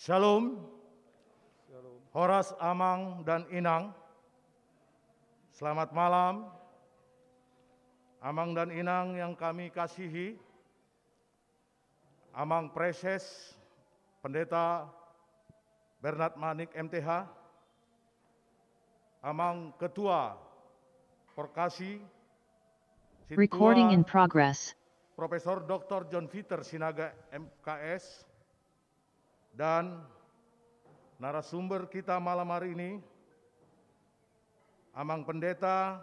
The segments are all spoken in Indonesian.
Shalom, Horas, Amang, dan Inang. Selamat malam, Amang dan Inang yang kami kasihi. Amang Preses, Pendeta Bernard Manik MTH, Amang Ketua Porkasi, Recording in Sintua progress. Profesor Dr. John Peter Sinaga MKS, dan narasumber kita malam hari ini, Amang Pendeta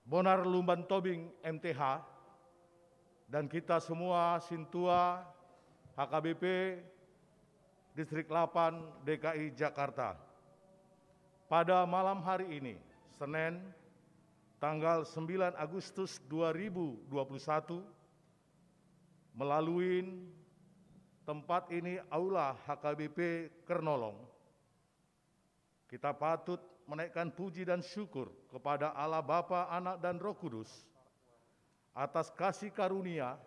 Bonar Lumban Tobing MTH, dan kita semua Sintua HKBP Distrik 8 DKI Jakarta. Pada malam hari ini, Senin, tanggal 9 Agustus 2021, melalui tempat ini Aula HKBP Kernolong, kita patut menaikkan puji dan syukur kepada Allah Bapa, Anak, dan Roh Kudus atas kasih karunia,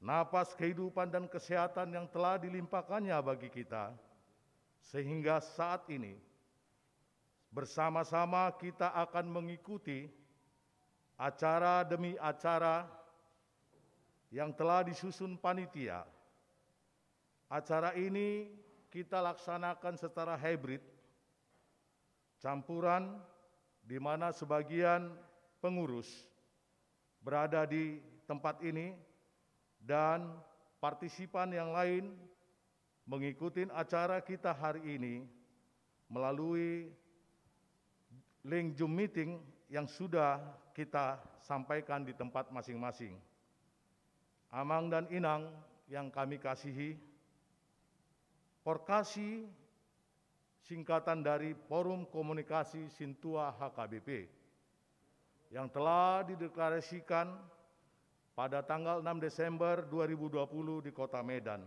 napas kehidupan dan kesehatan yang telah dilimpahkannya bagi kita, sehingga saat ini bersama-sama kita akan mengikuti acara demi acara yang telah disusun panitia. Acara ini kita laksanakan secara hybrid, campuran, di mana sebagian pengurus berada di tempat ini dan partisipan yang lain mengikuti acara kita hari ini melalui link Zoom meeting yang sudah kita sampaikan di tempat masing-masing. Amang dan Inang yang kami kasihi, Porkasi singkatan dari Forum Komunikasi Sintua HKBP yang telah dideklarasikan pada tanggal 6 Desember 2020 di Kota Medan.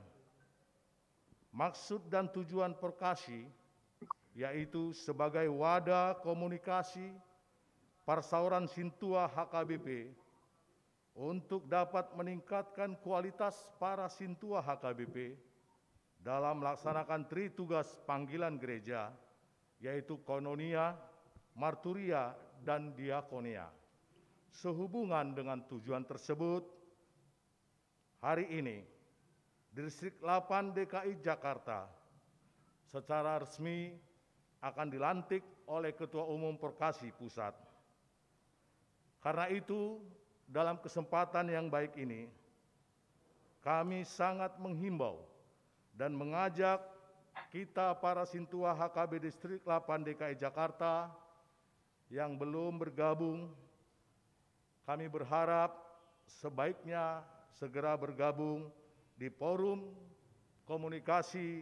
Maksud dan tujuan Porkasi yaitu sebagai wadah komunikasi Persauran Sintua HKBP untuk dapat meningkatkan kualitas para Sintua HKBP dalam melaksanakan tritugas panggilan gereja, yaitu koinonia, marturia, dan diakonia. Sehubungan dengan tujuan tersebut, hari ini Distrik 8 DKI Jakarta secara resmi akan dilantik oleh Ketua Umum Porkasi Pusat. Karena itu, dalam kesempatan yang baik ini, kami sangat menghimbau dan mengajak kita para Sintua HKB Distrik 8 DKI Jakarta yang belum bergabung, kami berharap sebaiknya segera bergabung di Forum Komunikasi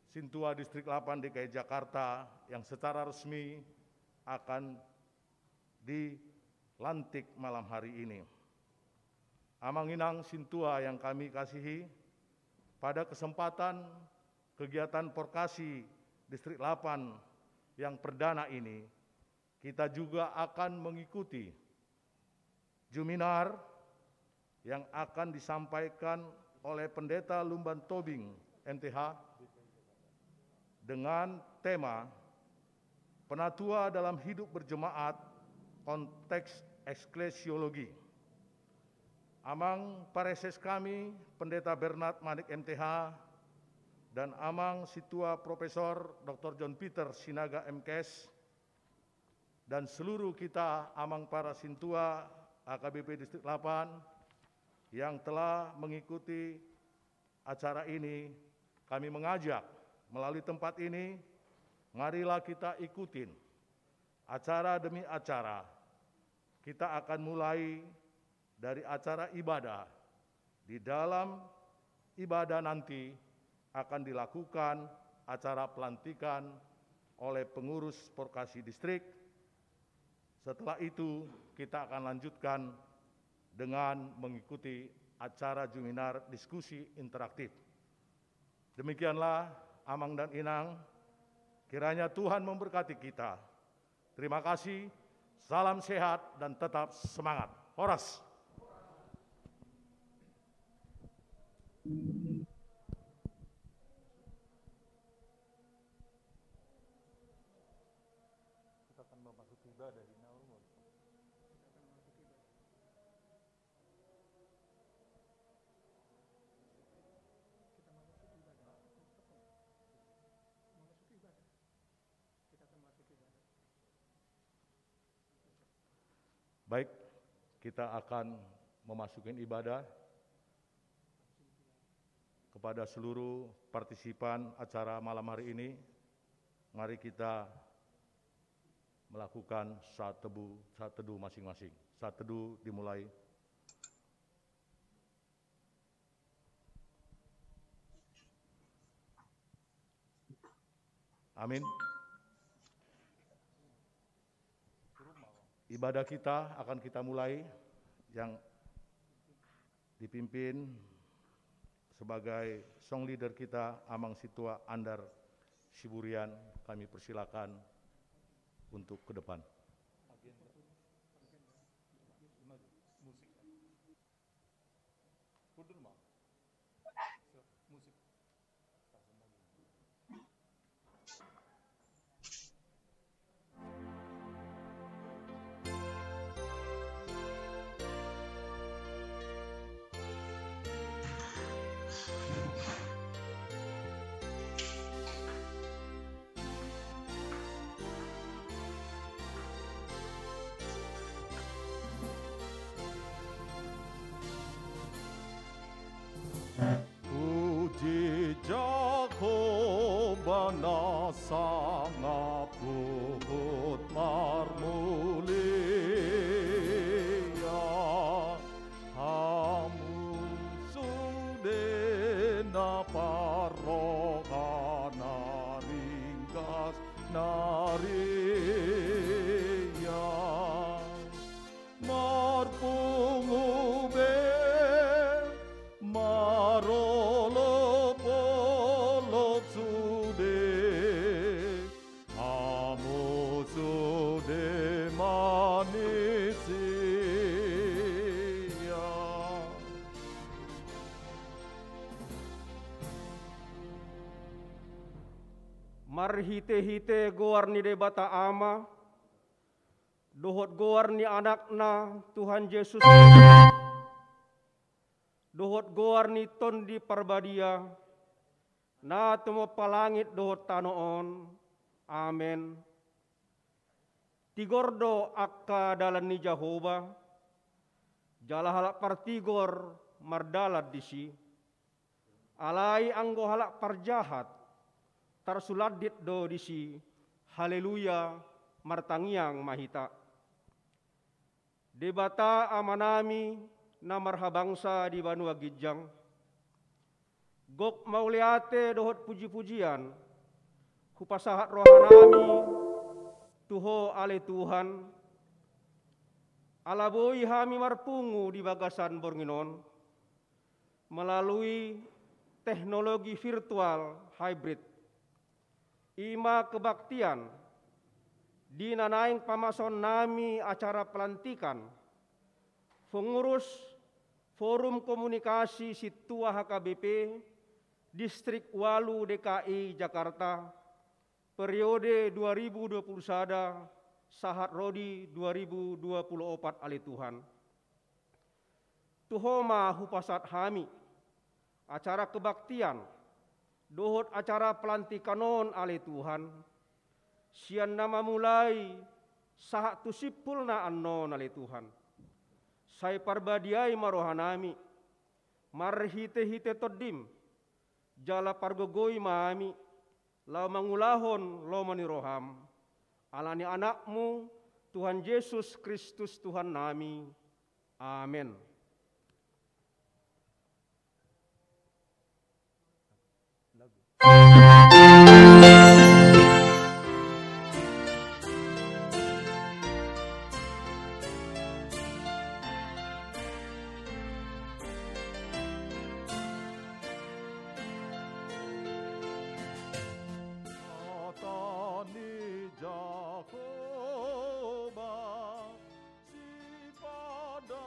Sintua Distrik 8 DKI Jakarta yang secara resmi akan dilantik malam hari ini. Amang Inang Sintua yang kami kasihi, pada kesempatan kegiatan Porkasi Distrik 8 yang perdana ini, kita juga akan mengikuti Juminar yang akan disampaikan oleh Pendeta Lumban Tobing MTH dengan tema Penatua dalam Hidup Berjemaat Konteks Eklesiologi. Amang Pareses kami, Pendeta Bernard Manik MTH, dan Amang Situa Profesor Dr. John Peter Sinaga MKS, dan seluruh kita Amang para Sintua HKBP Distrik 8 yang telah mengikuti acara ini, kami mengajak melalui tempat ini, marilah kita ikutin acara demi acara. Kita akan mulai dari acara ibadah. Di dalam ibadah nanti akan dilakukan acara pelantikan oleh pengurus Porkasi Distrik. Setelah itu kita akan lanjutkan dengan mengikuti acara Juminar diskusi interaktif. Demikianlah Amang dan Inang, kiranya Tuhan memberkati kita. Terima kasih, salam sehat dan tetap semangat. Horas. Kita akan memasuki ibadah di Naumul. Baik, kita akan memasuki ibadah. Kepada seluruh partisipan acara malam hari ini, mari kita melakukan saat teduh masing-masing. Saat teduh dimulai. Amin. Ibadah kita akan kita mulai yang dipimpin sebagai song leader kita Amang Situa Andar Siburian. Kami persilakan untuk ke depan. Puji Jakobana sangat puhut marmulia, hamu sudena parohana ringkas naria, marpungu marolo polo sude, amo sude manisia. Marhite-hite goar ni debata ama, dohot goar ni anakna Tuhan Yesus, dohot goar ni ton di parbadia, na tumo palangit dohot tanoon, amen. Tigordo akka dalan ni Jehovah, jala halak partigor mardalat disi, alai anggo halak parjahat, tarsuladit do disi, haleluya martangiang mahita. Debata amanami na marhabangsa di Banua Gijang, gok mauliate dohot puji-pujian, hupasahat rohanami, tuho ale Tuhan, alaboi hami marpungu di bagasan Bornginon, melalui teknologi virtual hybrid, ima kebaktian, di nanaing pamason nami acara pelantikan, pengurus Forum Komunikasi Situa HKBP Distrik Walu DKI Jakarta periode 2021 sahat Rodi 2024 ali Tuhan. Tuhoma hupasat hami acara kebaktian dohot acara pelantikanon ali Tuhan. Sian nama mulai sahat tusipulna annon ali Tuhan. Sai parbadiai marohanami, marhite-hite todim, jala pargogoi mami, lau mangulahon lo maniroham, alani anakmu Tuhan Yesus Kristus Tuhan nami, amin. Si pada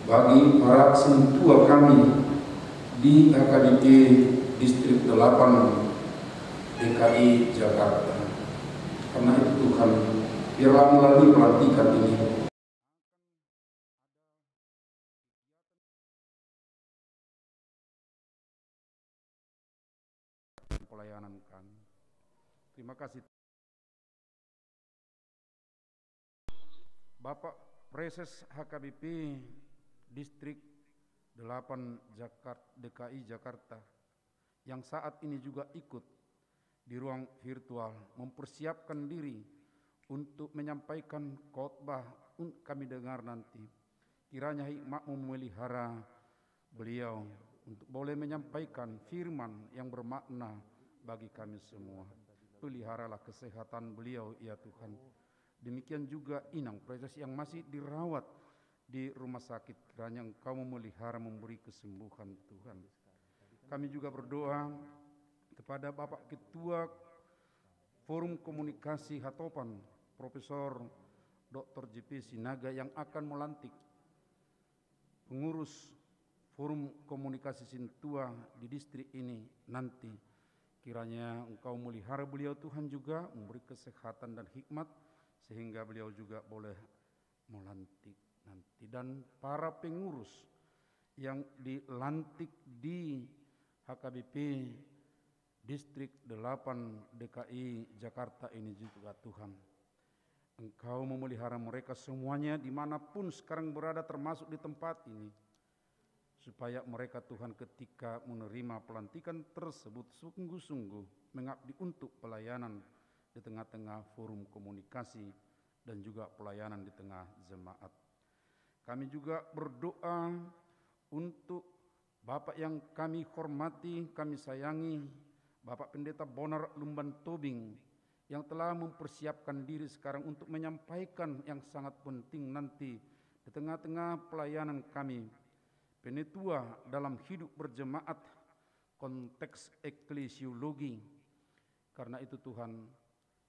bagi para sentua kami di HKBP Distrik 8 DKI Jakarta. Karena itu Tuhan, biarlah melalui pelantikan ini pelayanan kami. Terima kasih Bapak Preses HKBP Distrik 8 DKI Jakarta yang saat ini juga ikut di ruang virtual mempersiapkan diri untuk menyampaikan khotbah kami dengar nanti. Kiranya hikmat-Mu memelihara beliau untuk boleh menyampaikan firman yang bermakna bagi kami semua. Peliharalah kesehatan beliau ya Tuhan. Demikian juga Inang Preses yang masih dirawat di rumah sakit, kiranya Engkau memelihara, memberi kesembuhan Tuhan. Kami juga berdoa kepada Bapak Ketua Forum Komunikasi Hatopan, Profesor Dr. JP Sinaga yang akan melantik pengurus Forum Komunikasi Sintua di distrik ini nanti. Kiranya Engkau melihara beliau Tuhan juga, memberi kesehatan dan hikmat sehingga beliau juga boleh melantik nanti. Dan para pengurus yang dilantik di HKBP Distrik 8 DKI Jakarta ini juga Tuhan, Engkau memelihara mereka semuanya dimanapun sekarang berada, termasuk di tempat ini, supaya mereka Tuhan ketika menerima pelantikan tersebut sungguh-sungguh mengabdi untuk pelayanan di tengah-tengah forum komunikasi dan juga pelayanan di tengah jemaat. Kami juga berdoa untuk Bapak yang kami hormati, kami sayangi, Bapak Pendeta Bonar Lumban Tobing, yang telah mempersiapkan diri sekarang untuk menyampaikan yang sangat penting nanti di tengah-tengah pelayanan kami, penetua dalam hidup berjemaat, konteks eklesiologi. Karena itu Tuhan,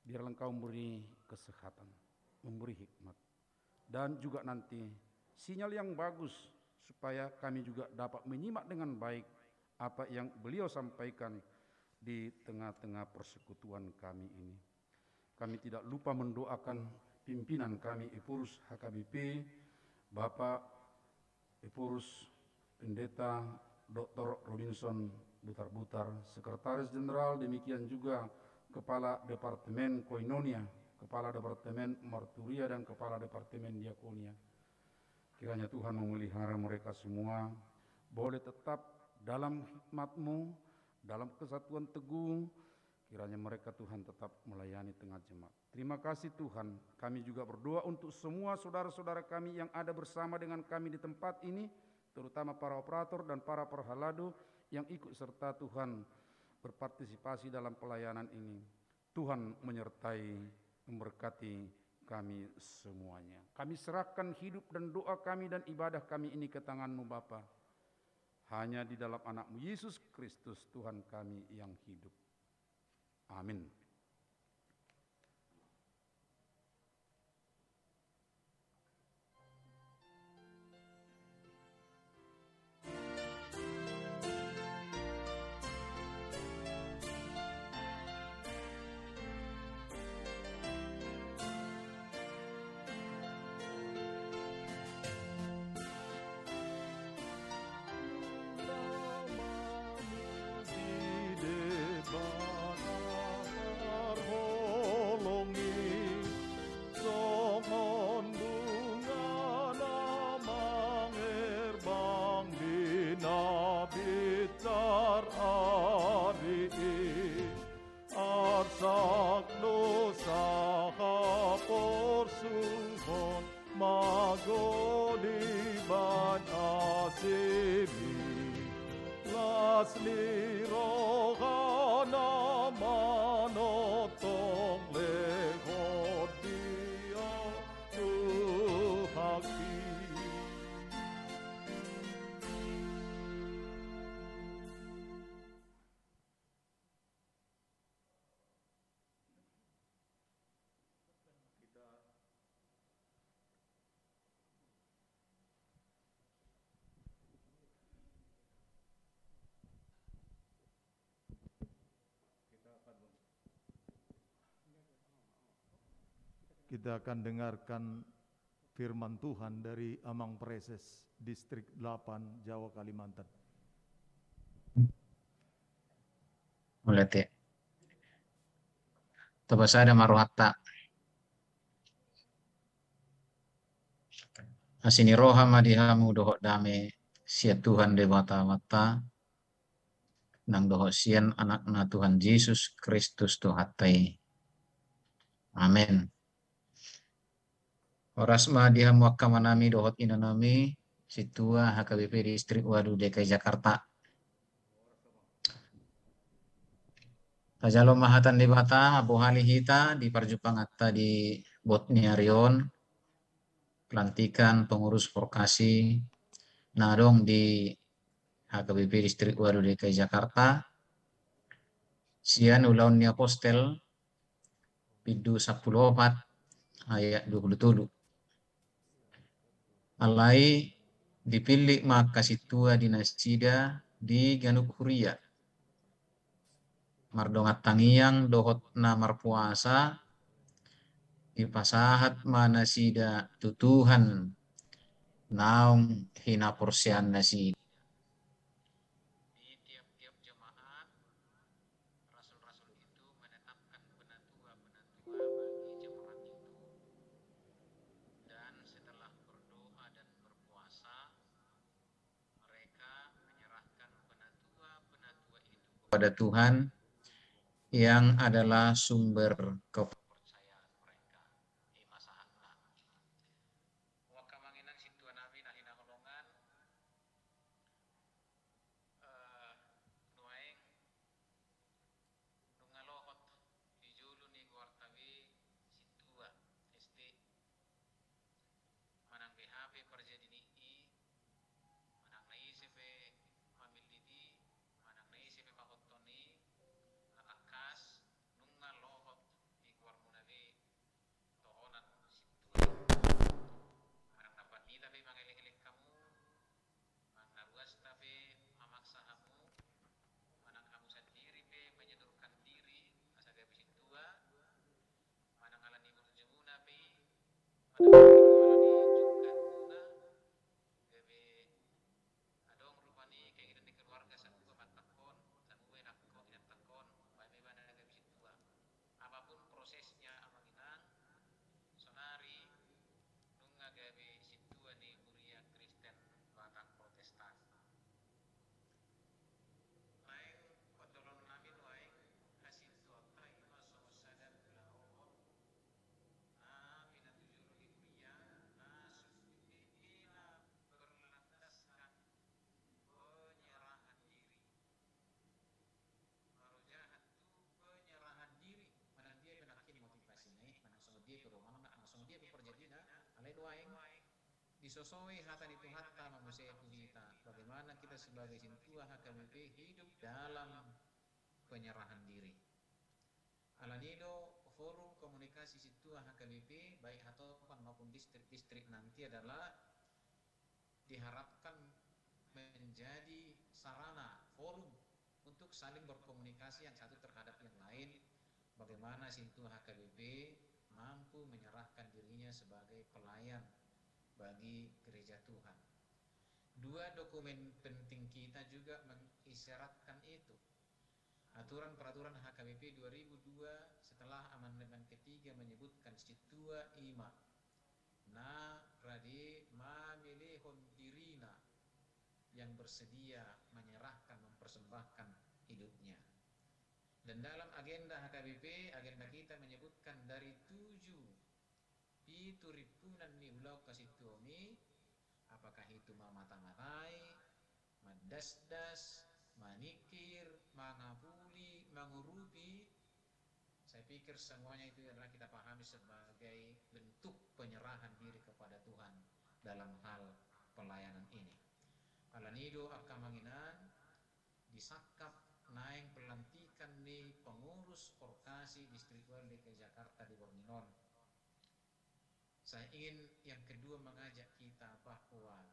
biarlah Engkau memberi kesehatan, memberi hikmat, dan juga nanti sinyal yang bagus supaya kami juga dapat menyimak dengan baik apa yang beliau sampaikan di tengah-tengah persekutuan kami ini. Kami tidak lupa mendoakan pimpinan kami Epurus HKBP, Bapak Epurus Pendeta Dr. Robinson Butar-Butar, Sekretaris Jenderal, demikian juga Kepala Departemen Koinonia, Kepala Departemen Marturia, dan Kepala Departemen Diakonia. Kiranya Tuhan memelihara mereka semua, boleh tetap dalam hikmat-Mu, dalam kesatuan teguh. Kiranya mereka Tuhan tetap melayani tengah jemaat. Terima kasih Tuhan. Kami juga berdoa untuk semua saudara-saudara kami yang ada bersama dengan kami di tempat ini, terutama para operator dan para perhaladu yang ikut serta Tuhan berpartisipasi dalam pelayanan ini. Tuhan menyertai, memberkati kami semuanya. Kami serahkan hidup dan doa kami dan ibadah kami ini ke tangan-Mu Bapa. Hanya di dalam anak-Mu Yesus Kristus Tuhan kami yang hidup. Amin. kita akan dengarkan firman Tuhan dari Amang Preses, Distrik 8, Jawa Kalimantan. Ulit ya. Tabasa ada maruhata. Asini roha madihamu dohok dame sia Tuhan dewata wata nang dohok sian anakna Tuhan Yesus Kristus dohatai. Amin. Oras madihamu akamanami dohot inanami situa HKBP Distrik Wadu DKI Jakarta. Tajalo mahatan debata abohali hita di parjupangata di Botnia Rion. Pelantikan pengurus vokasi Nadong di HKBP Distrik Wadu DKI Jakarta. Sian ulaunnya postel Pidu 10 ayat 27. Alai dipilih makasitua dinasida di Ganuk Huria. Mardongat tangiang dohot namar puasa ipasahat manasida tutuhan naung hina porsian nasi. Di tiap-tiap jemaat rasul-rasul itu menetapkan penatua-penatua bagi jemaat itu, dan setelah berdoa dan berpuasa mereka menyerahkan penatua-penatua itu kepada Tuhan yang adalah sumber kepercayaan mereka. Masahatna. Wakamanginan sintua nami nahina holongan nuaing nungalohot dijulu ni guartawi sintua SD manang BHP perjadini manang naisip mamilidi manang naisip mahotoni akas nunga lohot di guarmunawi tohonan sintua manang napati tapi mangeling-eling kamu mang naruas tapi mamaksa kamu manang kamu sendiri pe menyedurkan diri asagabi sintua manang alani burjemuna pe manang alani juga tuna gabe adong rupani keinginan di keluarga sanua matakon sanua nakon tidak takon bae bana gabe sintua apapun prosesnya amanginan sonari nunga gabe sintua ni Huria Kristen Batak Protestan lain potolon nami lain hasil tuata ima sosadar belaohot pinatujulu di Huria ina berlandaskan penyerahan diri. Marojahat tu penyerahan diri. Manang dia penakin motivasi naik, manang songo dia ke rumah, manang songo dia peperjadina, alai doaing disosoi hata itu hatta mamusaya kita. Bagaimana kita sebagai sintua HKBP hidup dalam penyerahan diri. Alanido forum komunikasi sintua HKBP baik hatopan maupun distrik-distrik nanti adalah diharapkan menjadi sarana forum untuk saling berkomunikasi yang satu terhadap yang lain, bagaimana sintua HKBP mampu menyerahkan dirinya sebagai pelayan bagi gereja Tuhan. Dua dokumen penting kita juga mengisyaratkan itu. Aturan peraturan HKBP 2002 setelah amandemen ketiga menyebutkan situa ima na rade mamilehon dirina yang bersedia menyerahkan mempersembahkan hidupnya. Dan dalam agenda HKBP, agenda kita menyebutkan dari 7 pituripunan ni ulau kasituomi, apakah itu mamata-matai, madasdas, manikir, mangapuli, mangurupi. Saya pikir semuanya itu adalah kita pahami sebagai bentuk penyerahan diri kepada Tuhan dalam hal pelayanan ini. Alanido akamanginan disakap naik pelantikan di pengurus vokasi Distrik Wadu DKI Jakarta di Borneo. Saya ingin yang kedua mengajak kita bahwa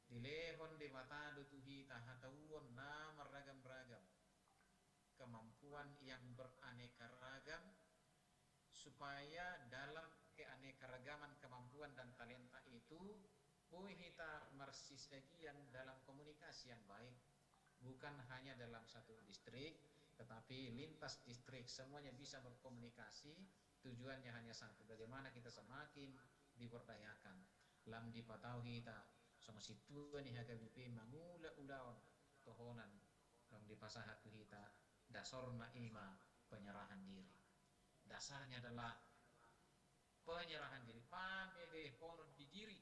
dilehon di matado tuhi tahatauon nama ragam-ragam kemampuan yang beraneka ragam supaya dalam keanekaragaman kemampuan dan talenta itu pun kita marsisagian dalam komunikasi yang baik, bukan hanya dalam satu distrik tetapi lintas distrik semuanya bisa berkomunikasi. Tujuannya hanya satu, bagaimana kita semakin diberdayakan lam dipatau kita sama situan ni HKBP mangula ulaon tohonan long dipasahat kita dasorna ima penyerahan diri. Dasarnya adalah penyerahan diri, pamilih honor di diri.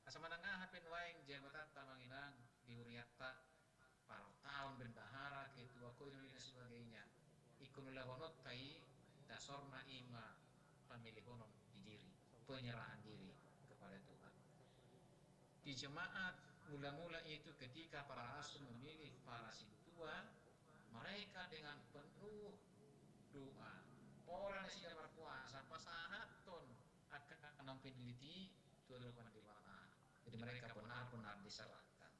Asa manangah hapin waing jabatan tamanginang diuriatta para tahun bendahara ketua koin dan sebagainya. Ikunulah honor tai dasorna ima pamilih honor di diri, penyerahan diri kepada Tuhan. Di jemaat mula-mula itu ketika para rasul memilih para sintua, mereka dengan penuh doa pola nasi dan berpuasa pasahaton akan nampin diliti tuan-tuan di mana. Jadi mereka benar-benar diserahkan.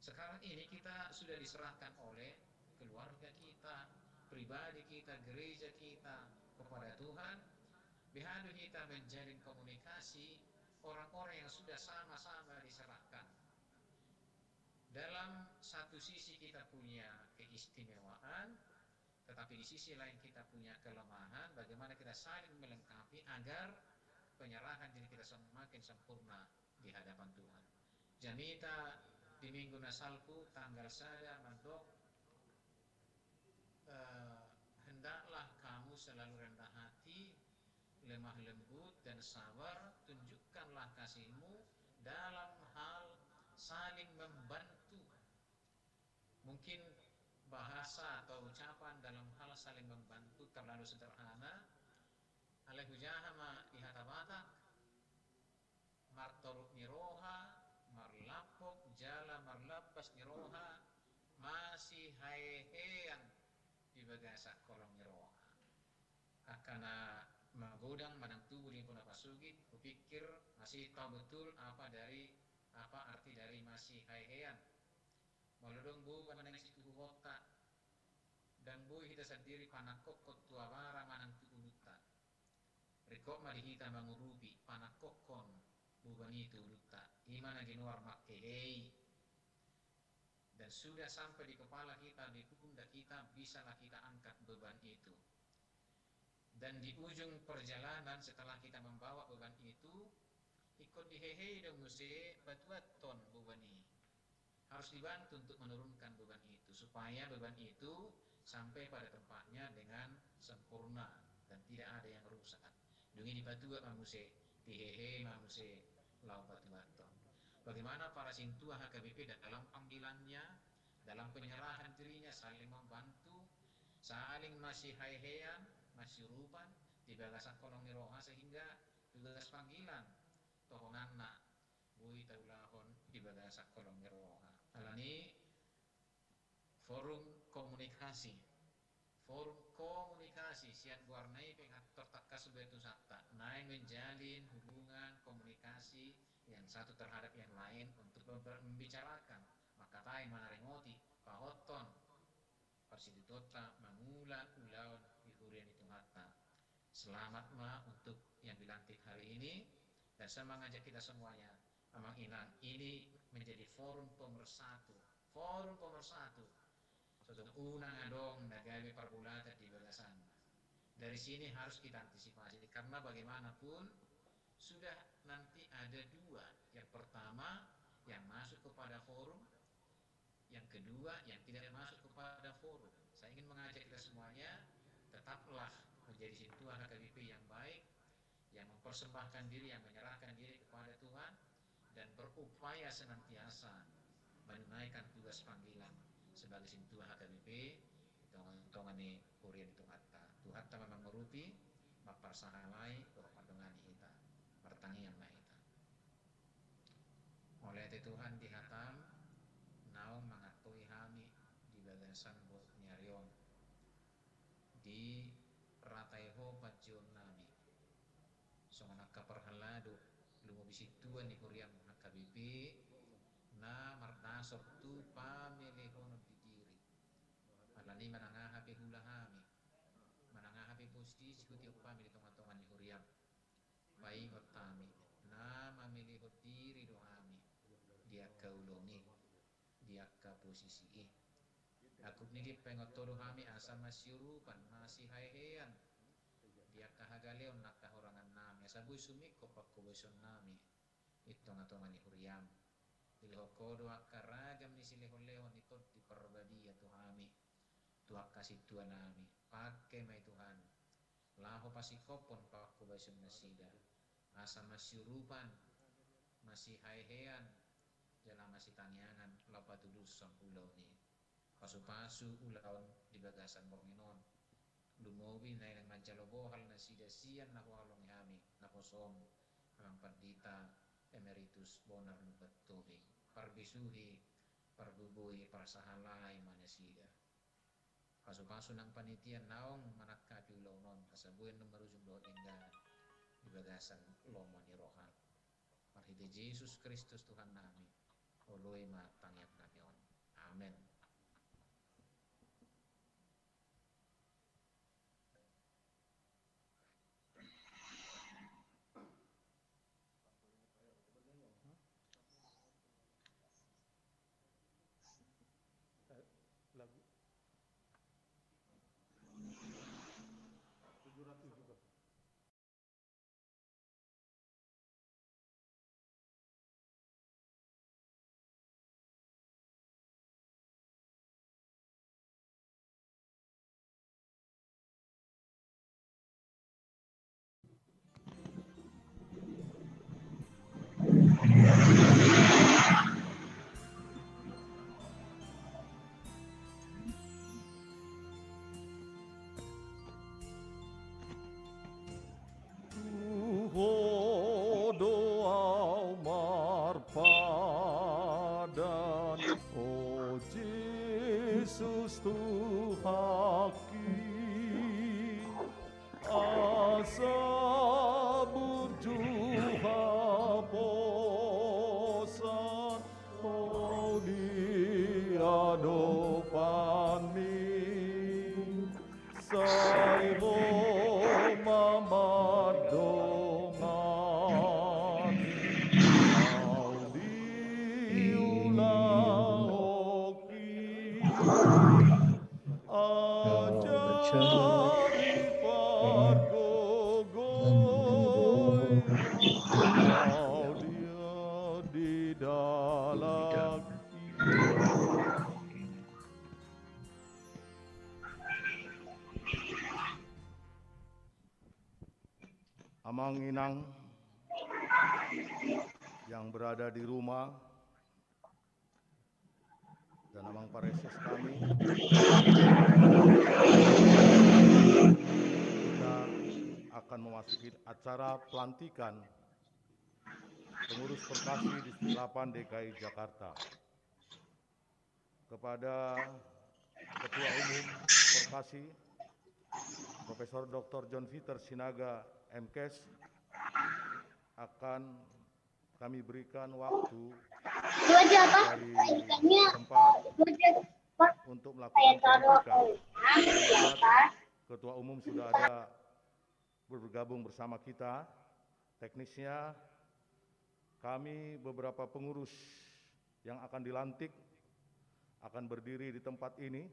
Sekarang ini kita sudah diserahkan oleh keluarga kita, pribadi kita, gereja kita kepada Tuhan. Behadu kita menjalin komunikasi orang-orang yang sudah sama-sama diserahkan. Dalam satu sisi kita punya keistimewaan, tetapi di sisi lain kita punya kelemahan, bagaimana kita saling melengkapi agar penyerahan diri kita semakin sempurna di hadapan Tuhan. Jamita di minggu nasalku tanggal saya mandok, hendaklah kamu selalu rendah hati, lemah lembut dan sabar, tunjukkanlah kasihmu dalam hal saling membantu. Mungkin bahasa atau ucapan dalam hal saling membantu terlalu sederhana. Alehujahama ihatabatak martoruk niroha marlapok jala marlapas niroha masih haehean di bagasa kolong niroha akana magodang manang tubuh di puna pasugit. Kupikir masih tahu betul apa arti dari masih haehean. Maludong bu panang situ kota dan bu kita sendiri panakok tua bara manang tuuluta. Rekok mari kita mengurupi panakokon bukan itu uluta. Imana ginuar makehei. Dan sudah sampai di kepala kita, di pundak kita, bisalah kita angkat beban itu. Dan di ujung perjalanan setelah kita membawa beban itu, ikut dihehei dong mesti batuaton beban ini. Harus dibantu untuk menurunkan beban itu supaya beban itu sampai pada tempatnya dengan sempurna dan tidak ada yang rusak. Dungi di batua manusia, dihehe manusia lau batu-baton. Bagaimana para sintua HKBP dalam panggilannya, dalam penyerahan dirinya saling membantu, saling masih hai-hean, masih rupan di bagasan kolong niroha sehingga tugas panggilan tohonganna bui taulahon di bagasan kolong niroha. Alani forum komunikasi sian warnai pengatur takka sebetu sakta naik menjalin hubungan komunikasi yang satu terhadap yang lain untuk membicarakan maka tai manarengoti pahoton persiditota mangula ulaun dihurian itu hatta. Selamat ma untuk yang dilantik hari ini dan saya mengajak kita semuanya Amang Inang ini menjadi forum pemersatu sudah unang adong nagawi perbulatan di bagasan. Dari sini harus kita antisipasi karena bagaimanapun sudah nanti ada dua. Yang pertama yang masuk kepada forum, yang kedua yang tidak masuk kepada forum. Saya ingin mengajak kita semuanya tetaplah menjadi sintua HKBP yang baik, yang mempersembahkan diri, yang menyerahkan diri kepada Tuhan dan berupaya senantiasa menunaikan tugas panggilan sebagai sintua HKBP. Tongani kurian itu hatta memang merupi maparsahalai berpadongani kita pertangian lah kita oleh Tuhan dihatam naung mangatui hami di bagasan buat nyarion di rataiho pacion nami songanak kaperhalado lumo bisituan di kurian HKBP na martasor tu pamilihon di diri alani manangaha pehulahami manangaha kapi posisi huti upami di tongan-tongan di huriam. Baik hotami, nama milih diri doami, dia kaulongi, dia ka posisi Aku niki pengotodo kami asal masyurupan masih haihean. Dia kahagaleon nak kahorangan nami, asal buisumi kopak kubeson nami. Itu ngatongan ni huriam. Ilhokodo akaragam ni silehon-lehon itu di perbadia Tuhami. Tuhan kasih Tuhan nami, pakai mai Tuhan. Laho pasikopon pak kubeson nasida. Asal masyurupan masih haihean. Jalan masih tangiangan lapatudus sang pulau ni. Pasu-pasu ulaon di bagasan bornginon. Lumowi na ilang mancalobohal na sidasian na hualong yami na kosom ang pandita emeritus bonar nubat tubig. Parbisuhi, parbubuhi, parsahalay manasida. Pasu-pasu ng panitian naong manakapi ulaw non kasabuyan ng marusong doon ingga di bagasan lomo ni rohan. Marhide Jesus Kristus Tuhan namin. Oloy matangyak namin. Amen. Lagu 700 juga. Yesus Tuhaki asa berjuha posan oh di hadapan mi saibo mamadongan au diulaoki ajari pargogoy au dia di dalam Amang inang yang berada di rumah dan amang pareses kami, kita akan memasuki acara pelantikan pengurus Perkasi Distrik 8 DKI Jakarta. Kepada Ketua Umum Perkasi, Profesor Dr. John Peter Sinaga MKes, akan kami berikan waktu dari tempat untuk melakukan pelantikan. Ketua Umum sudah ada bergabung bersama kita. Teknisnya kami beberapa pengurus yang akan dilantik akan berdiri di tempat ini,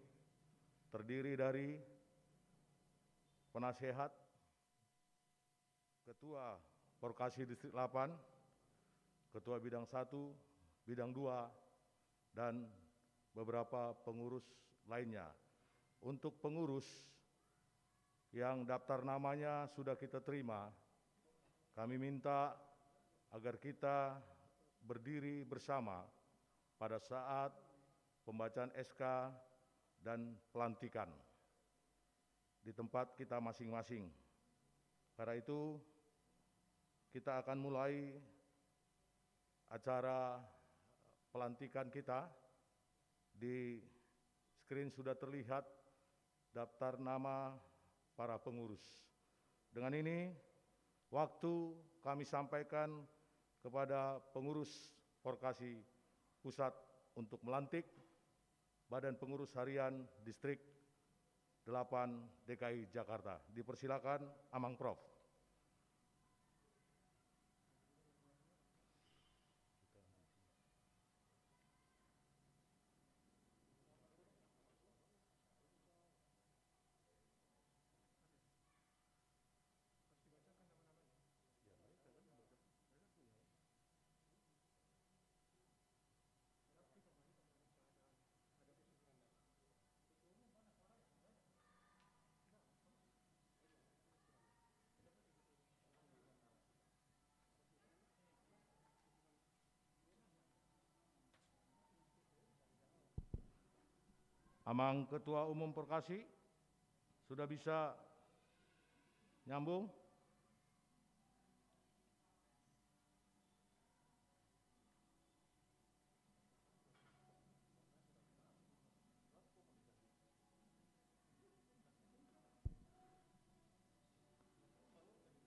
terdiri dari penasehat Ketua Perkasi Distrik 8, Ketua Bidang 1, Bidang 2, dan beberapa pengurus lainnya. Untuk pengurus yang daftar namanya sudah kita terima, kami minta agar kita berdiri bersama pada saat pembacaan SK dan pelantikan di tempat kita masing-masing. Karena itu, kita akan mulai acara pelantikan kita. Di screen sudah terlihat daftar nama para pengurus. Dengan ini, waktu kami sampaikan kepada pengurus Perkasi Pusat untuk melantik Badan Pengurus Harian Distrik 8 DKI Jakarta. Dipersilakan Amang Prof. Amang Ketua Umum Perkasi, sudah bisa nyambung?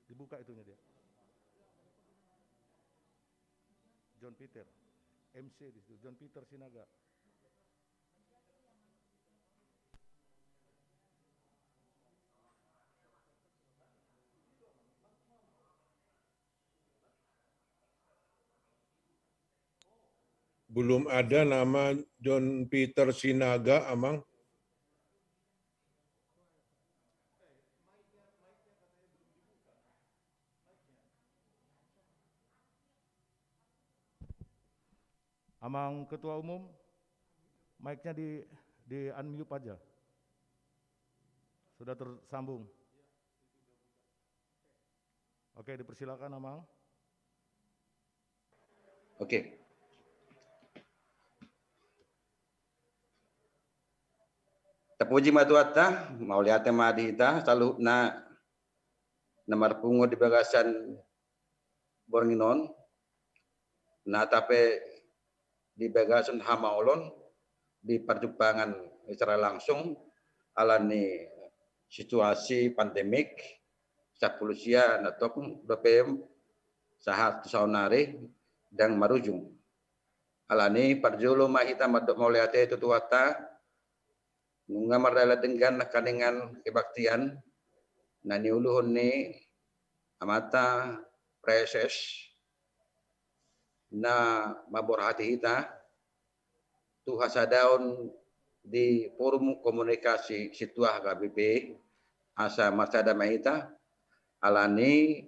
Dibuka itunya dia. John Peter, MC di situ, John Peter Sinaga. Belum ada nama John Peter Sinaga, Amang. Amang Ketua Umum, mic-nya di unmute aja. Sudah tersambung. Oke, dipersilakan Amang. Oke. Terpuji matuata, mau lihat tema dita, selalu nomor pungo di bagasan Bornginon, tapi di bagasan Hamaolon, di perjumpaan secara langsung, alani situasi pandemik, sapulusia natop BPM, sahat saunari, dan marujung. Alani parjulu mahita madok mau lihat itu tuata, nungamar dala dengan kaningan kebaktian nani uluhun ni amata preses na mabor hati hita tu hasadaun di forum komunikasi situah KBP asa marsada mahita alani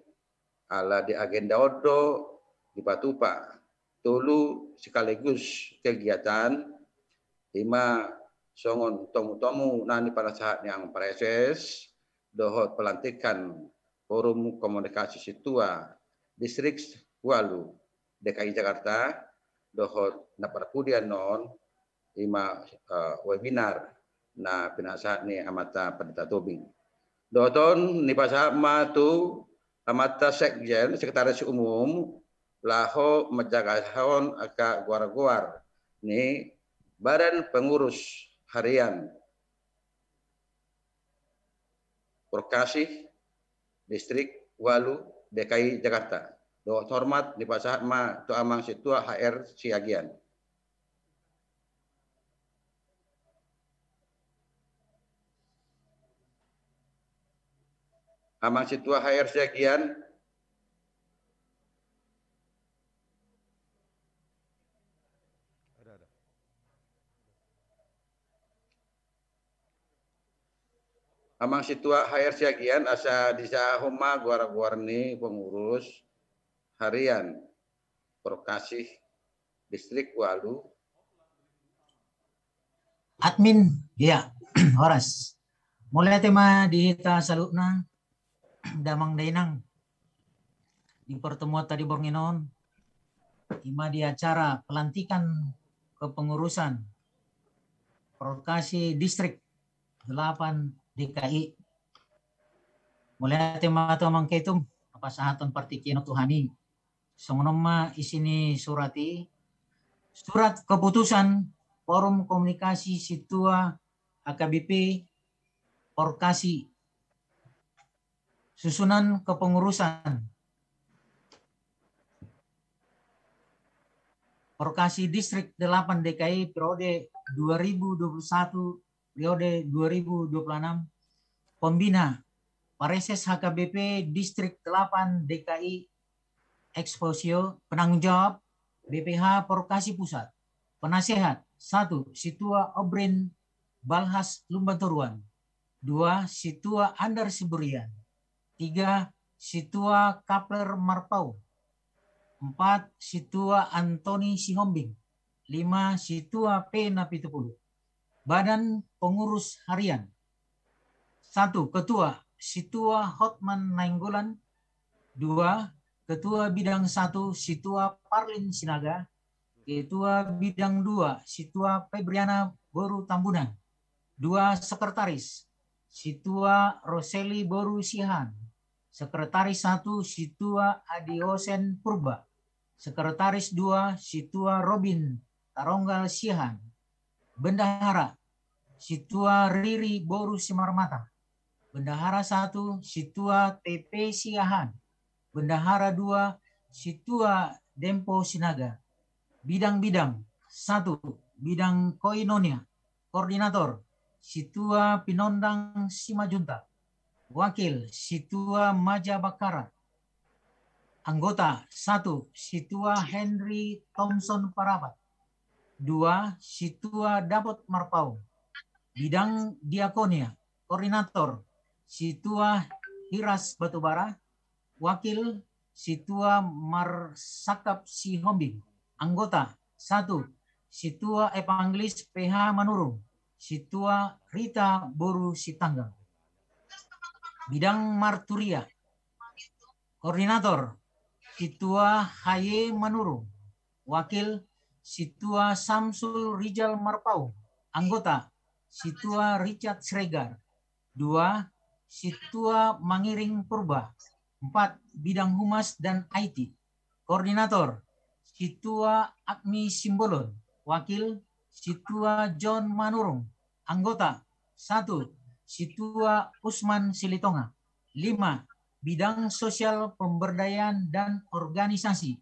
ala di agenda odo di Patupa tulu sekaligus kegiatan lima songon tomu-tomu nani pada saat yang preses dohot pelantikan forum komunikasi situa distrik Walu DKI Jakarta dohot na perkudian non lima webinar na pinasa ni amata pendeta tobing doton ni pasama tu amata sekjen sekretaris umum laho menjagahon aka guar-guar ni badan pengurus harian Perkasi Distrik Walu DKI Jakarta. Do hormat di pasah ma tu amang situa HR Siagian. Amang situa HR Siagian. Amang situa HR Siagian asa disa homa guar-guarni pengurus harian Perkasi Distrik Walu. Admin, ya, Horas. Mulai tema dihita salutna damang dainang di pertemuan tadi Bornginon ima di acara pelantikan kepengurusan Perkasi Distrik 8 DKI. Mulai tema tu amang ketum apa sahaton partikino tuhani. Songonoma isini surati surat keputusan Forum Komunikasi Situa AKBP Perkasi susunan kepengurusan Perkasi Distrik 8 DKI periode 2021 periode 2026, Pembina Pareses HKBP Distrik 8 DKI Eksposio, penanggung jawab BPH Prokasi Pusat. Penasehat 1. Situa Obrin Balhas Lumbanturuan. 2. Situa Andar Siburian. 3. Situa Kapler Marpau. 4. Situa Antoni Sihombing. 5. Situa P. Napitupulu. Badan Pengurus Harian. 1. Ketua Situa Hotman Nainggolan. 2. Ketua Bidang 1 Situa Parlin Sinaga. Ketua Bidang 2 Situa Febriana Boru Tambunan. 2. Sekretaris Situa Roseli Boru Sihan. Sekretaris 1 Situa Adiosen Purba. Sekretaris 2 Situa Robin Taronggal Sihan. Bendahara Situa Riri Boru Simarmata. Bendahara 1 Situa TP Siahan. Bendahara 2 Situa Dempo Sinaga. Bidang-bidang 1. Bidang Koinonia. Koordinator Situa Pinondang Simajunta. Wakil Situa Maja Bakara. Anggota 1. Situa Henry Thompson Parapat. 2. Situa Dapot Marpau. Bidang Diakonia. Koordinator Situa Hiras Batubara. Wakil Situa Marsakap Sihombing. Anggota 1. Situa Evangelis PH Manurung. Situa Rita Boru Sitanggang. Bidang Marturia. Koordinator Situa HY Manurung. Wakil Situa Samsul Rijal Marpau. Anggota Situa Richard Sregar. 2. Situa Mangiring Purba. 4. Bidang Humas dan IT. Koordinator Situa Agni Simbolon. Wakil Situa John Manurung. Anggota 1. Situa Usman Silitonga. 5. Bidang Sosial Pemberdayaan dan Organisasi.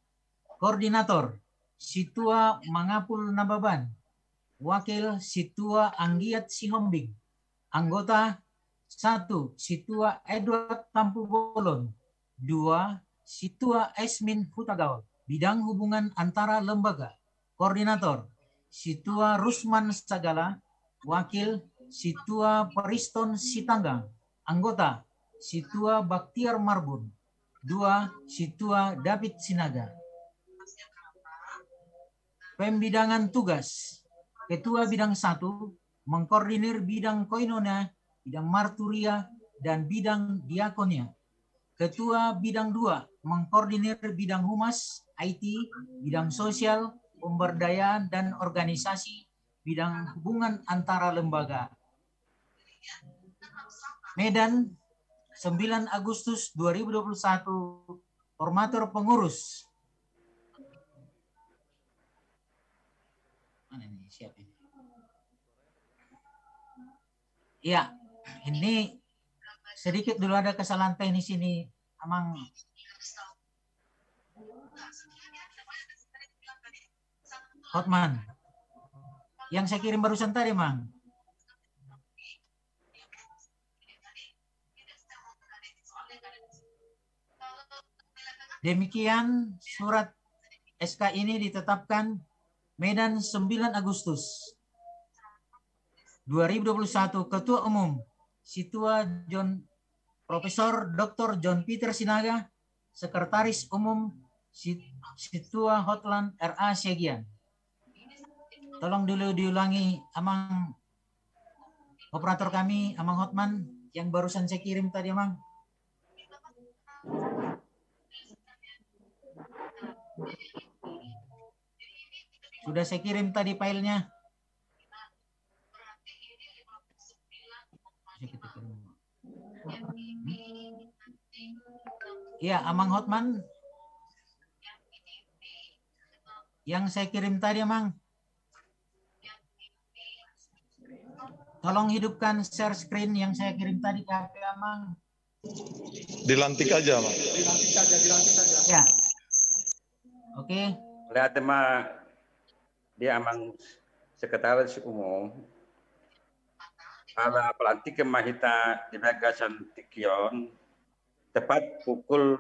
Koordinator Situa Mangapul Nababan. Wakil Situa Anggiat Sihombing. Anggota 1. Situa Edward Tampu Bolon. 2. Situa Esmin Hutagawa. Bidang Hubungan Antara Lembaga. Koordinator Situa Rusman Sagala. Wakil Situa Pariston Sitanggang. Anggota Situa Baktiar Marbun. 2. Situa David Sinaga. Pembidangan tugas. Ketua Bidang 1 mengkoordinir bidang koinonia, bidang marturia, dan bidang diakonia. Ketua Bidang 2 mengkoordinir bidang humas, IT, bidang sosial, pemberdayaan dan organisasi, bidang hubungan antara lembaga. Medan, 9 Agustus 2021, Formatur Pengurus. Mana ini? Siap ini. Ya, ini sedikit dulu ada kesalahan teknis ini, Amang. Hotman. Yang saya kirim barusan tadi, Mang. Demikian surat SK ini ditetapkan Medan 9 Agustus 2021. Ketua Umum Situa Profesor Dr. John Peter Sinaga. Sekretaris Umum Situa Hotland RA Segian. Tolong dulu diulangi, Amang operator kami, Amang Hotman, yang barusan saya kirim tadi, Amang. Sudah saya kirim tadi filenya. Ya, Amang Hotman. Yang saya kirim tadi, Amang. Tolong hidupkan share screen yang saya kirim tadi ke HP Amang. Dilantik aja, Mang. Dilantik saja. Ya. Oke. Lihat tema dia Amang Sekretaris Umum Para pelantikan mahita di Bagasan Tikion tepat pukul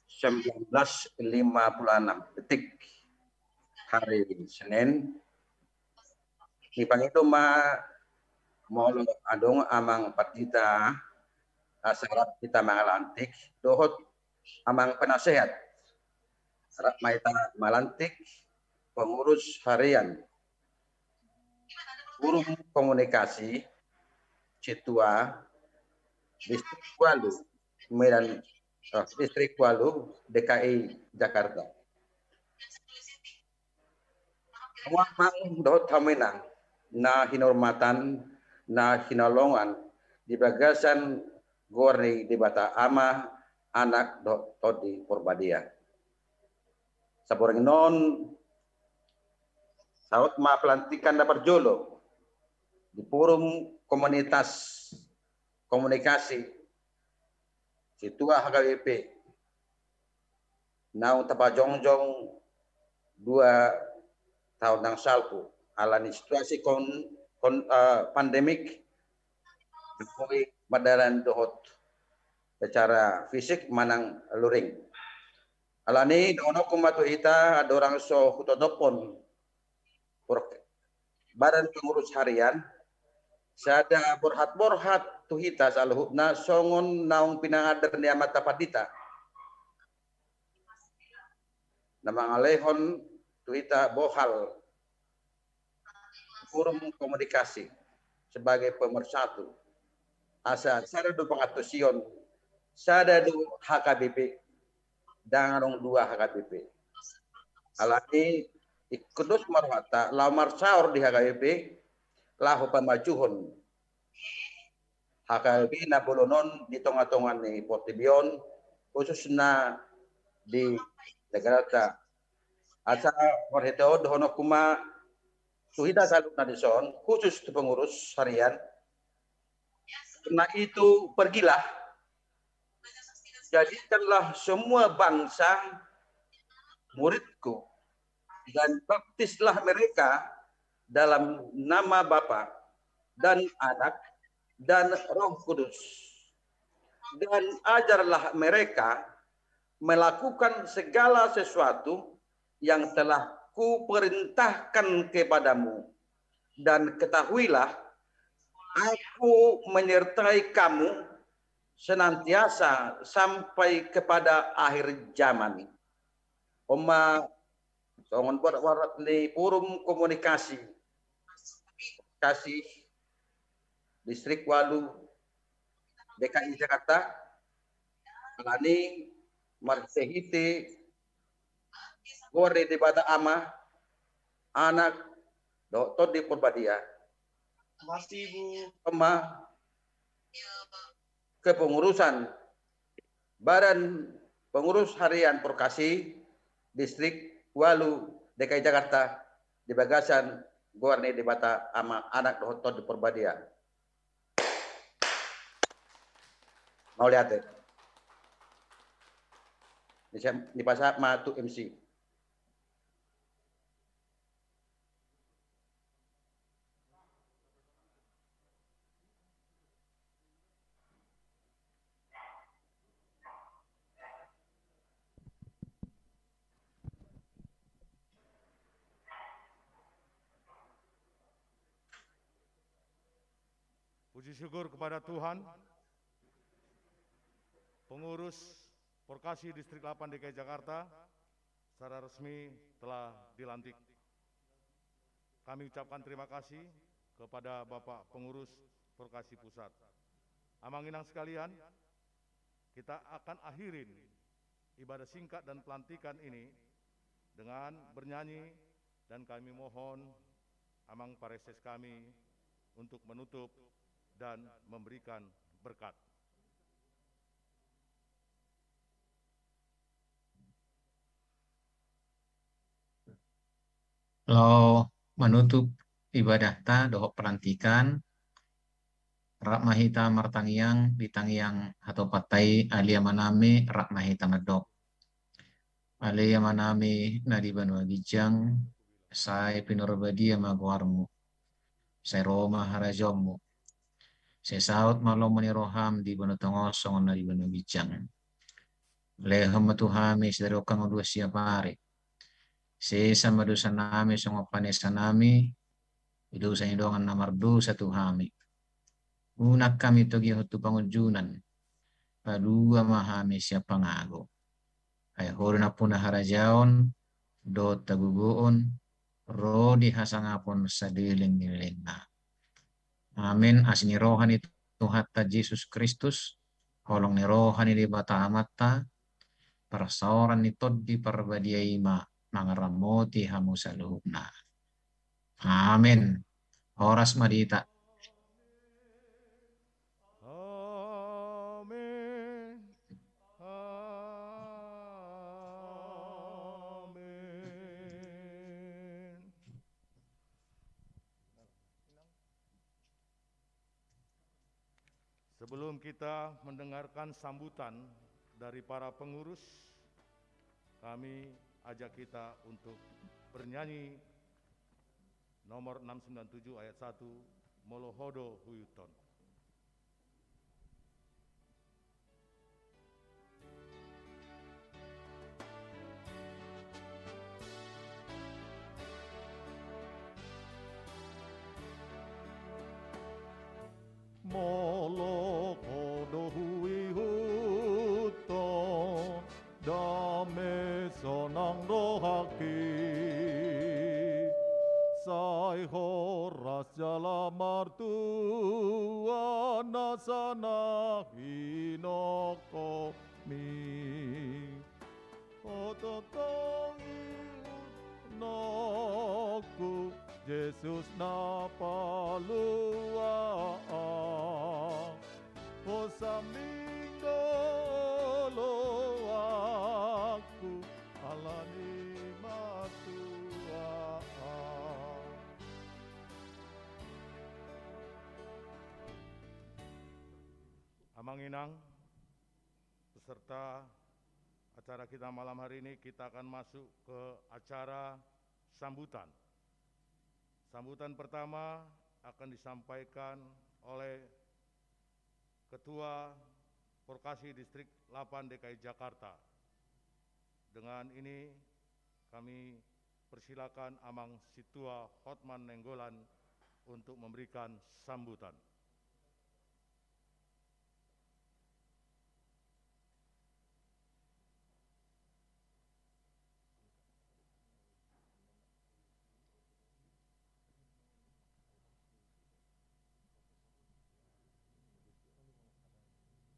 19.56 detik hari Senin. Di pagi itu molo adong amang partita asarat kita malantik dohot amang penasehat arat mahita malantik pengurus harian forum komunikasi Citua Distrik Walu Medan Distrik Walu DKI Jakarta. Wamang dot hamenang na hinormatan na hinalongan di Bagasan Gorni di Bata Ama anak dot todi Porbadia. Saboreng non saut ma pelantikan dapat jolo di forum komunitas komunikasi Citua HKBP naung tapajongjong 2 tahun yang salpu alani situasi pandemik Jokowi madaran dohot secara fisik manang luring alani dono kumatu ita ada orang so hutodopon badan pengurus harian sada borhat tuhita saluhupna songon naung pinangadar ni amat tapadita nama alehon tuhita bohal forum komunikasi sebagai pemersatu asa sada du pengatusion sada du HKBP dan 2 HKBP alani ikudus marwata lamar saur di HKBP lahu pamajuhon HKBP na bolonon di tonga-tongan ni Portibion khususnya di negara ta asa warheto dohono kuma suhida salut na dison khusus di pengurus harian karena itu pergilah jadikanlah semua bangsa muridku dan baptislah mereka dalam nama Bapa dan Anak dan Roh Kudus dan ajarlah mereka melakukan segala sesuatu yang telah kuperintahkan kepadamu dan ketahuilah aku menyertai kamu senantiasa sampai kepada akhir zaman. Oma songon warat ni forum komunikasi kasih Distrik Walu DKI Jakarta alani marsehite gore di Bata Ama anak doktor di Porbadia Masih Bu. Oma kepengurusan Badan Pengurus Harian Prokasi Distrik Walu DKI Jakarta di Bagasan Gorni di Bata Ama anak doktor di Porbadia. Mau lihat deh. Di pasar Matu MC. Puji syukur kepada Tuhan, pengurus Porkasi Distrik 8 DKI Jakarta secara resmi telah dilantik. Kami ucapkan terima kasih kepada Bapak Pengurus Porkasi Pusat. Amanginang sekalian, kita akan akhirin ibadah singkat dan pelantikan ini dengan bernyanyi dan kami mohon amang pareses kami untuk menutup dan memberikan berkat. Lo menutup ibadah ta dohok pelantikan rak mahita martangiang ditangiang atau patai alia maname rak mahita medok alia maname nadi banua gijang sai pinurbadia maguarmu sai Roma harajomu Sesaut malom maniroham di bano tongosong na di bano bijang. Lehom matuhami sidarokang odua siapare. Sesa madusa nami songo panesa nami. Idusa idongan namardu satu hami. Unak kami togi hotu pangujunan. Padua mahami siapa ngago. Ay horna puna harajaon. Do taguguon. Rodi hasangapon sadiling-diling na. Amin. Asini rohani Tuhatta Yesus Kristus. Holong ni rohani di bata amata. Parasaoran ni toddi parbadiai mangaramoti hamu saluhna. Amin. Horas madita. Amin. Amin. Sebelum kita mendengarkan sambutan dari para pengurus, kami ajak kita untuk bernyanyi nomor 697 ayat 1, Molohodo Huyuton. Molohodo Huyuton, dame sonang rohaki. Sai horas jalamar tuana sana hinoko mi. Ototongi noku Yesus na palua. Osamindo lo aku alani matua. Amanginang, peserta acara kita malam hari ini, kita akan masuk ke acara sambutan. Sambutan pertama akan disampaikan oleh Ketua Porkasi Distrik 8 DKI Jakarta. Dengan ini kami persilakan Amang Situa Hotman Nenggolan untuk memberikan sambutan.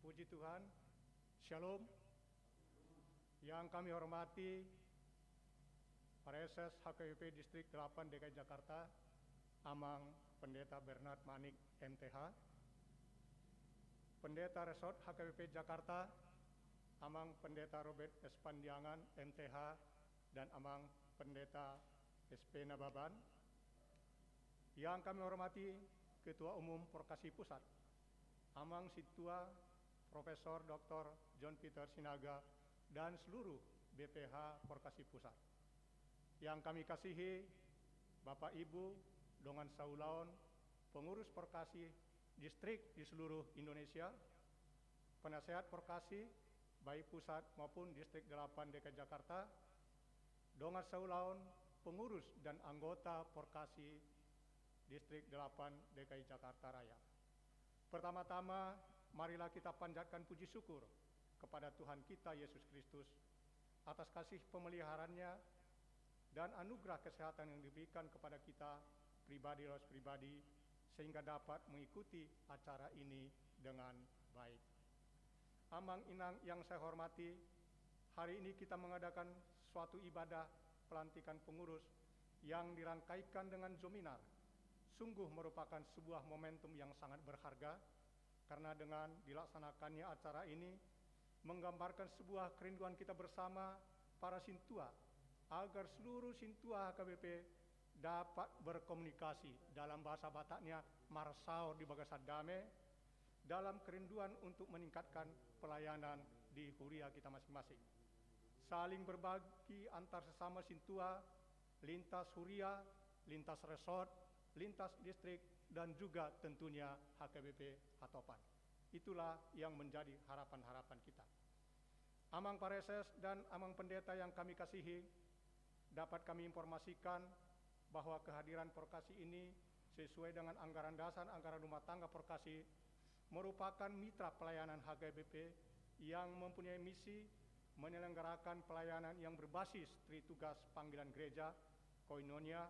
Puji Tuhan, Shalom. Yang kami hormati Pareses HKBP Distrik 8 DKI Jakarta, Amang Pendeta Bernard Manik MTH, Pendeta Resort HKBP Jakarta, Amang Pendeta Robert Espandiangan MTH, dan Amang Pendeta SP Nababan. Yang kami hormati Ketua Umum Porkasi Pusat, Amang Situa Profesor Dr. John Peter Sinaga, dan seluruh BPH Porkasi Pusat. Yang kami kasihi Bapak Ibu Dongan Saulaon, pengurus Porkasi Distrik di seluruh Indonesia, penasehat Porkasi, baik pusat maupun Distrik 8 DKI Jakarta, Dongan Saulaon, pengurus dan anggota Porkasi Distrik 8 DKI Jakarta Raya. Pertama-tama, marilah kita panjatkan puji syukur kepada Tuhan kita Yesus Kristus atas kasih pemeliharaannya dan anugerah kesehatan yang diberikan kepada kita pribadi, sehingga dapat mengikuti acara ini dengan baik. Amang Inang yang saya hormati, hari ini kita mengadakan suatu ibadah pelantikan pengurus yang dirangkaikan dengan seminar. Sungguh merupakan sebuah momentum yang sangat berharga, karena dengan dilaksanakannya acara ini menggambarkan sebuah kerinduan kita bersama para Sintua agar seluruh Sintua HKBP dapat berkomunikasi dalam bahasa Bataknya marsaur di Bagasadame dalam kerinduan untuk meningkatkan pelayanan di huria kita masing-masing. Saling berbagi antar sesama Sintua, lintas huria, lintas resort, lintas distrik, dan juga tentunya HKBP Hatopan. Itulah yang menjadi harapan-harapan kita. Amang Pareses dan Amang Pendeta yang kami kasihi, dapat kami informasikan bahwa kehadiran Porkasi ini sesuai dengan anggaran dasar anggaran rumah tangga Porkasi merupakan mitra pelayanan HKBP yang mempunyai misi menyelenggarakan pelayanan yang berbasis tritugas panggilan gereja, koinonia,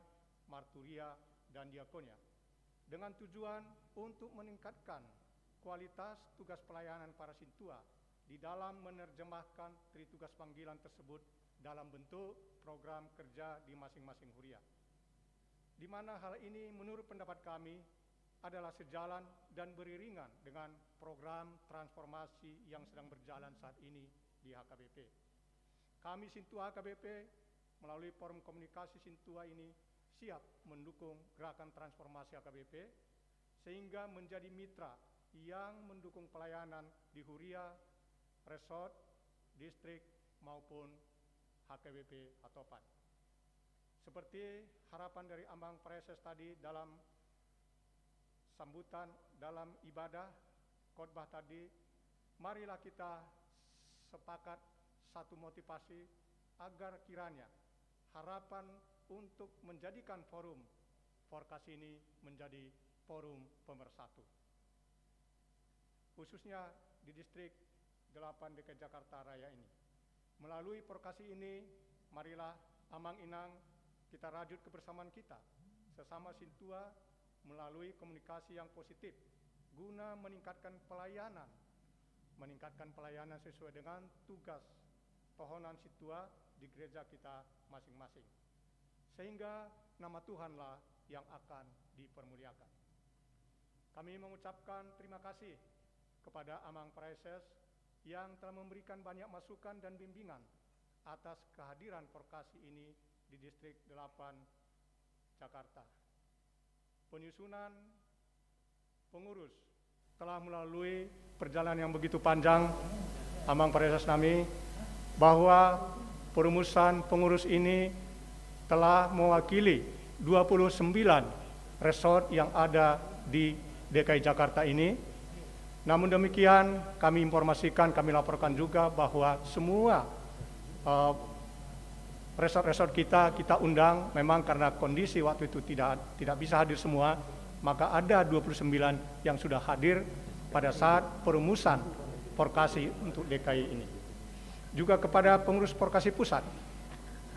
marturia, dan diakonia, dengan tujuan untuk meningkatkan kualitas tugas pelayanan para sintua di dalam menerjemahkan tritugas panggilan tersebut dalam bentuk program kerja di masing-masing huria. Di mana hal ini menurut pendapat kami adalah sejalan dan beriringan dengan program transformasi yang sedang berjalan saat ini di HKBP. Kami Sintua HKBP melalui forum komunikasi Sintua ini siap mendukung gerakan transformasi HKBP sehingga menjadi mitra yang mendukung pelayanan di huria, resort, distrik maupun HKBP Hatopan. Seperti harapan dari Amang Pareses tadi dalam sambutan dalam ibadah khotbah tadi, marilah kita sepakat satu motivasi agar kiranya harapan untuk menjadikan forum Porkasi ini menjadi forum pemersatu. Khususnya di distrik 8 DKI Jakarta Raya ini. Melalui Porkasi ini, marilah Amang Inang kita rajut kebersamaan kita sesama Sintua melalui komunikasi yang positif guna meningkatkan pelayanan sesuai dengan tugas tohonan Sintua di gereja kita masing-masing. Sehingga nama Tuhanlah yang akan dipermuliakan. Kami mengucapkan terima kasih kepada Amang Pareses yang telah memberikan banyak masukan dan bimbingan atas kehadiran Porkasi ini di distrik 8 Jakarta. Penyusunan pengurus telah melalui perjalanan yang begitu panjang Amang Pareses nami bahwa perumusan pengurus ini telah mewakili 29 resort yang ada di DKI Jakarta ini. Namun demikian kami informasikan, kami laporkan juga bahwa semua resort-resort kita undang, memang karena kondisi waktu itu tidak bisa hadir semua, maka ada 29 yang sudah hadir pada saat perumusan Porkasi untuk DKI ini. Juga kepada pengurus Porkasi Pusat,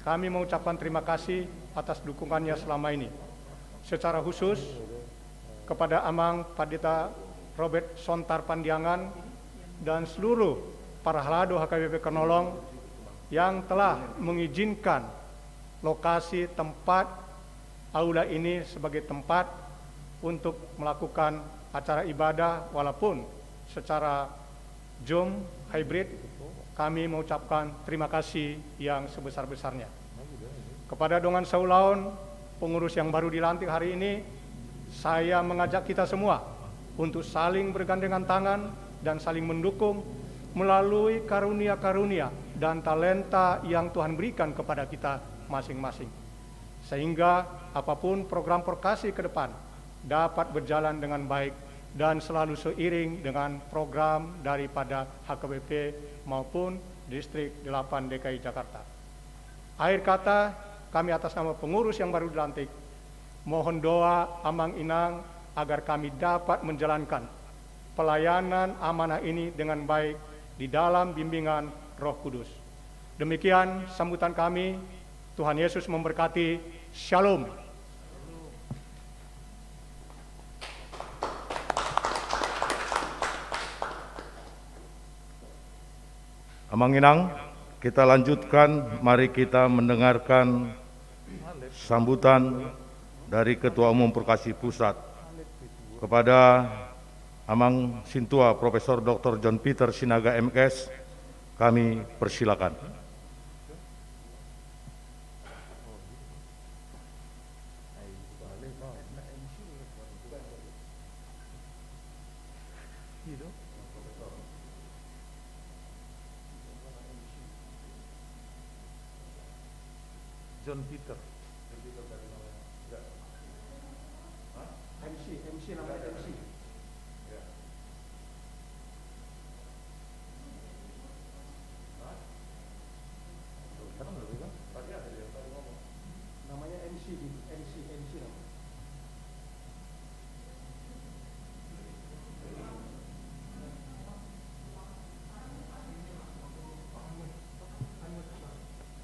kami mengucapkan terima kasih atas dukungannya selama ini. Secara khusus kepada Amang Pendeta Robert Sontar Pandiangan dan seluruh para halado HKBP Kernolong yang telah mengizinkan lokasi tempat aula ini sebagai tempat untuk melakukan acara ibadah walaupun secara Zoom hybrid. Kami mengucapkan terima kasih yang sebesar-besarnya. Kepada Dongan Saulaun, pengurus yang baru dilantik hari ini, saya mengajak kita semua untuk saling bergandengan tangan dan saling mendukung melalui karunia-karunia dan talenta yang Tuhan berikan kepada kita masing-masing. Sehingga apapun program Porkasi ke depan dapat berjalan dengan baik dan selalu seiring dengan program daripada HKBP maupun distrik 8 DKI Jakarta. Akhir kata, kami atas nama pengurus yang baru dilantik, mohon doa Amang Inang agar kami dapat menjalankan pelayanan amanah ini dengan baik di dalam bimbingan Roh Kudus. Demikian sambutan kami. Tuhan Yesus memberkati. Shalom. Amang Inang, kita lanjutkan. Mari kita mendengarkan sambutan dari Ketua Umum Porkasi Pusat kepada Amang Sintua Profesor Dr. John Peter Sinaga MKes. Kami persilakan. John Peter. MC namanya MC. Namanya MC gitu, MC namanya.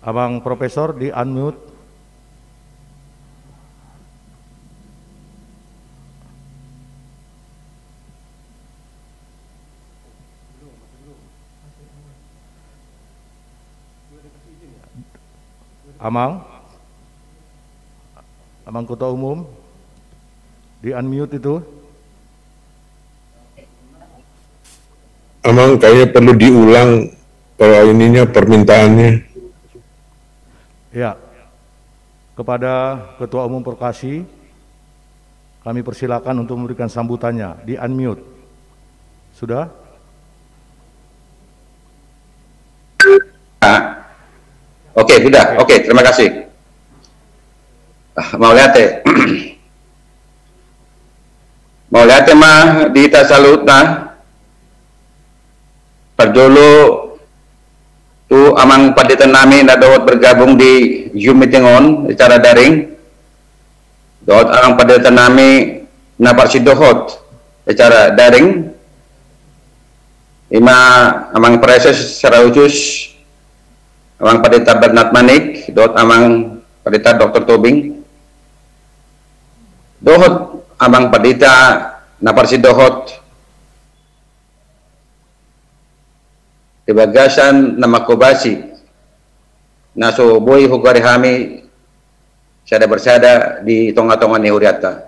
Abang Profesor di unmute. Abang Ketua Umum di unmute itu. Amang kayaknya perlu diulang kalau ininya permintaannya. Ya, kepada Ketua Umum Prokasi kami persilakan untuk memberikan sambutannya di unmute. Sudah? Oke, sudah. Oke, terima kasih. Mau lihat mau lihat mah di salut nah perjolo tu amang Pendeta nami na dapat bergabung di Zoom meeting on secara daring. Dapat amang Pendeta nami na parsidohot secara daring. Ima amang preses secara khusus amang Pendeta Bernard Manik, dapat amang Pendeta Dr. Tobing. Dohot amang Pendeta na parsidohot di bagasan na makubasi na so boy hugari hami sada bersada di tonga-tonga ni huriata.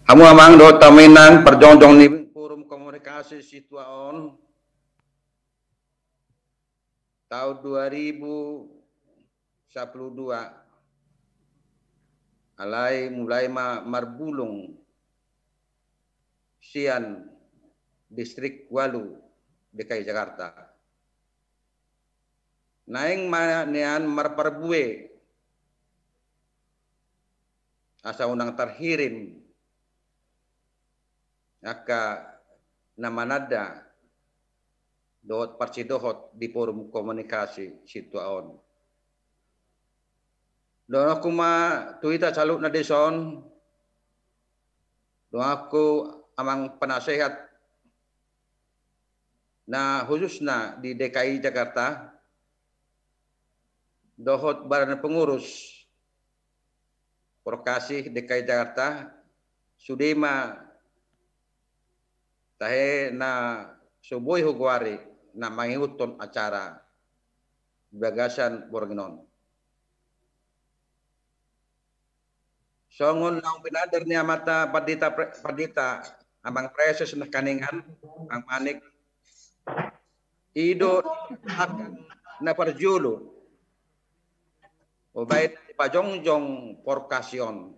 Hamu amang do taminan perjongjong ni forum komunikasi situaon tahun 2012 alai mulai marbulung sian distrik Walu DKI Jakarta. Naing manian marparbue asa unang terhirim aka namanada dohot parsidohot di forum komunikasi situaon. Doon ako tuita salut na deson. Doon ako amang penasehat na khusus na di DKI Jakarta. Dohot badan pengurus Prokasi DKI Jakarta. Sudema tahe na suboy hugwari na mangiuton acara bagasan Borginon. Songon lang pinader niya mata padita amang preses na kaningan ang manik ido akan na parjulo o bait pajongjong porkasyon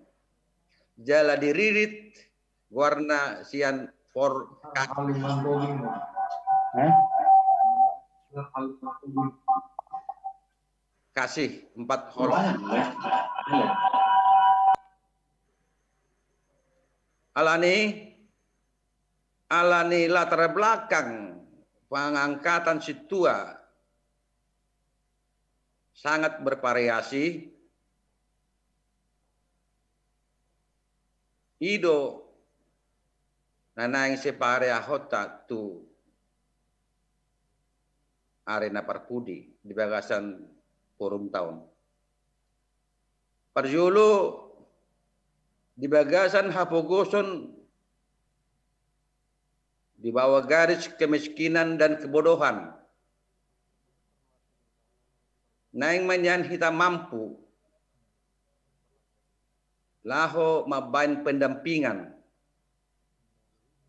jala diririt warna sian for kasih 4 hol. Alani latar belakang pengangkatan situa sangat bervariasi. Ido nanang separe ahota tu arena parpudi di bagasan forum tahun. Parjolo di bagasan Hapogoson di bawah garis kemiskinan dan kebodohan. Naing manyan kita mampu laho mabain pendampingan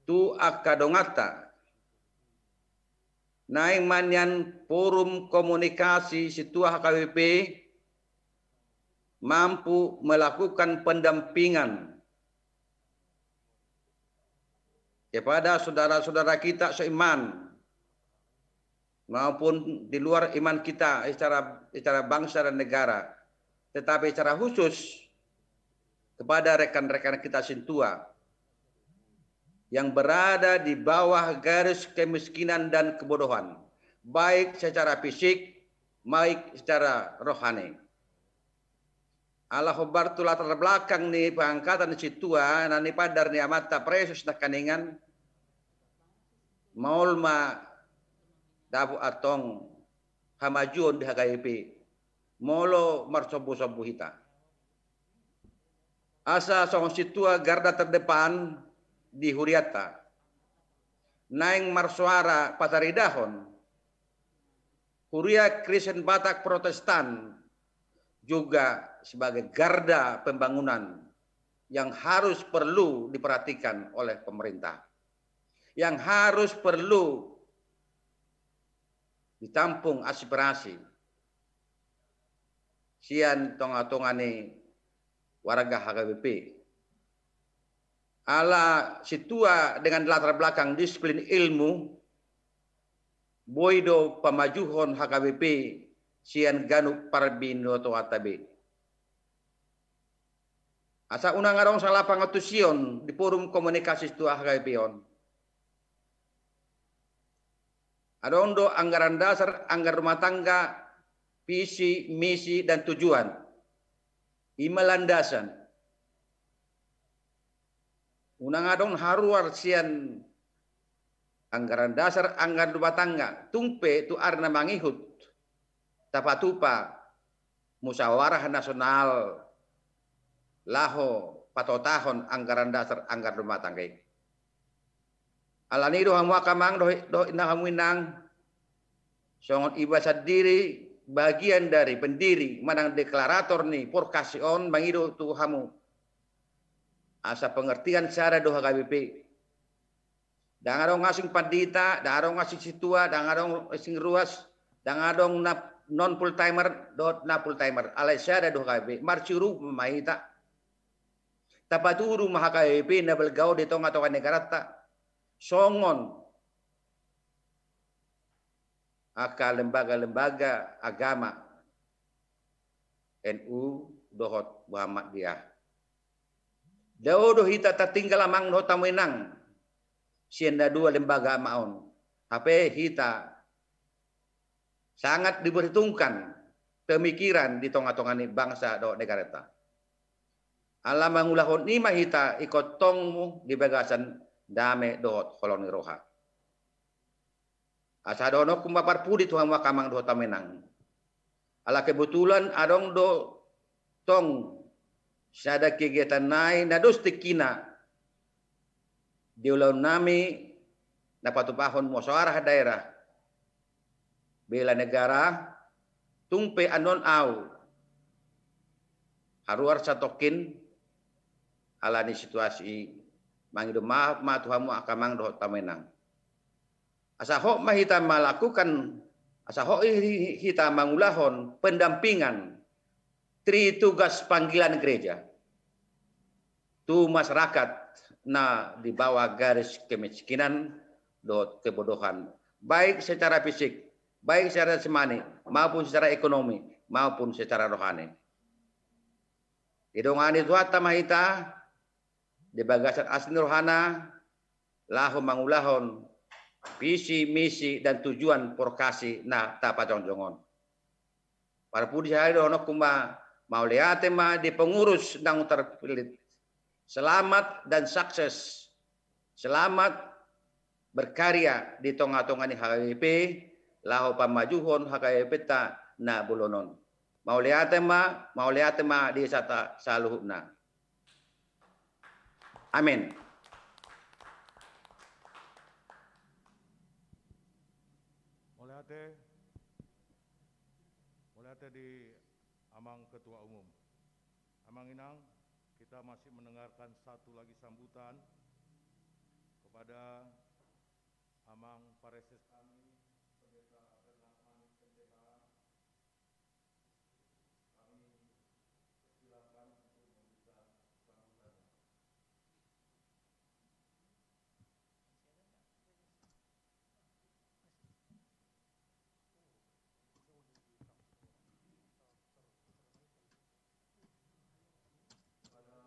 tu akadongata. Naing manyan forum komunikasi situa HKBP mampu melakukan pendampingan kepada saudara-saudara kita seiman maupun di luar iman kita secara bangsa dan negara, tetapi secara khusus kepada rekan-rekan kita Sintua yang berada di bawah garis kemiskinan dan kebodohan, baik secara fisik, baik secara rohani. Allah hobar tu latar belakang ni pangkatan Sintua nani padar ni amata presus na kaningan maulma dabu atong hamajuon di HKBP molo marsobu-sobu hita. Asa song Sintua garda terdepan di Huriata, naing marsuara Pataridahon, Huria Kristen Batak Protestan juga sebagai garda pembangunan yang harus perlu diperhatikan oleh pemerintah, yang harus perlu ditampung aspirasi. Sian tonga-tongane warga HKBP. Ala Sintua dengan latar belakang disiplin ilmu, boido pamajuhon HKBP sian ganuk parbinoto atabe. Asa unang arong salah pangatusion di forum komunikasi Sintua HKBP on. Adong do anggaran dasar, anggaran rumah tangga, visi, misi, dan tujuan. Imelandasan. Unang adong haruar sian anggaran dasar, anggaran rumah tangga, tumpe tu arna mangihut, tapatupa, musyawarah nasional, laho, patotahon anggaran dasar, anggaran rumah tangga. Alani dohang wakamang doh inahamuinang, songon ibasad diri, bagian dari pendiri, manang deklarator ni, porkasion, mangido tu hamu. Asa pengertian secara doha HKBP. Dangarong ngasing pandita, dangarong ngasing Sintua, dangarong ngasing ruas, dangarong non full timer, dot na full timer. Alay secara doha HKBP. Marcuru mahita. Tapaturu mah HKBP na belgao dito nga tawa negara ta. Songon. Aka lembaga-lembaga agama. NU dohot Muhammadiyah. Daudo hita tatinggal amang no tamuinang sienda dua lembaga maon. HP hita sangat diperhitungkan pemikiran di tonga-tonga bangsa do negara ta. Alam mangulahon ni mahita ikot tongmu di bagasan dame dot koloni roha. Asa dono kumbapar pudi tuhan wakamang do tamuinang. Ala kebetulan adong do tong sada kegiatan naik na dos tekina di ulau nami na patupahon musyawarah daerah bela negara tumpe anon au haruar satokin alani situasi mangido maaf ma tuhamu akamang do tamenang asa hok mahita melakukan asa hok hita mangulahon pendampingan tri tugas panggilan gereja. Tu masyarakat na di bawah garis kemiskinan do kebodohan. Baik secara fisik, baik secara jasmani, maupun secara ekonomi, maupun secara rohani. Idongani tuata mahita, di bagasan asli rohana, lahu mangulahon, visi, misi, dan tujuan porkasi na tapatongjongon. Para pudi hari dono kuma mau lihat tema di pengurus yang terpilih. Selamat dan sukses. Selamat berkarya di tonga-tonga ni HKBP. Lahu pamajuhon HKBP ta na bulonon. Mau lihat tema di sata saluhna. Amin. Mulai di Amang Ketua Umum. Amang Inang, kita masih mendengarkan satu lagi sambutan kepada Amang Pareses kami, Pendeta Fernand Pendeta. Kami silakan untuk memberikan sambutan. Pada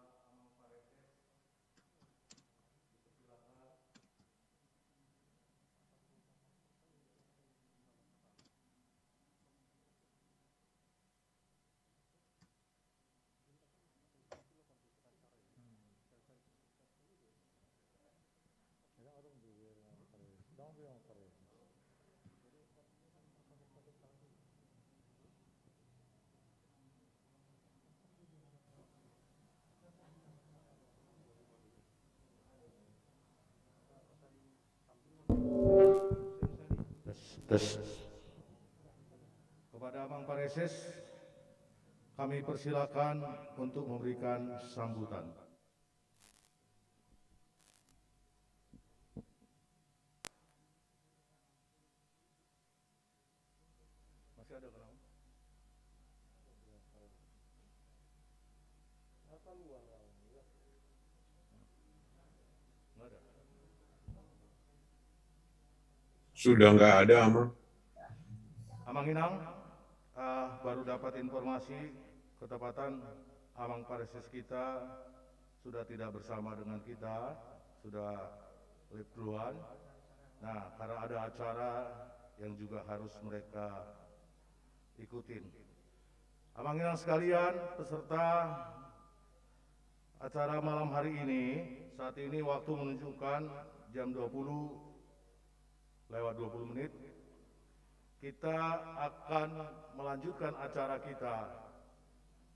Tes. Kepada Amang Pareses, kami persilakan untuk memberikan sambutan. Masih ada kenapa? Sudah nggak ada, Amang. Amang Inang, baru dapat informasi ketepatan Amang Pareses kita sudah tidak bersama dengan kita, sudah live duluan. Nah, karena ada acara yang juga harus mereka ikutin. Amang Inang sekalian, peserta acara malam hari ini, saat ini waktu menunjukkan jam 20:20 menit. Kita akan melanjutkan acara kita,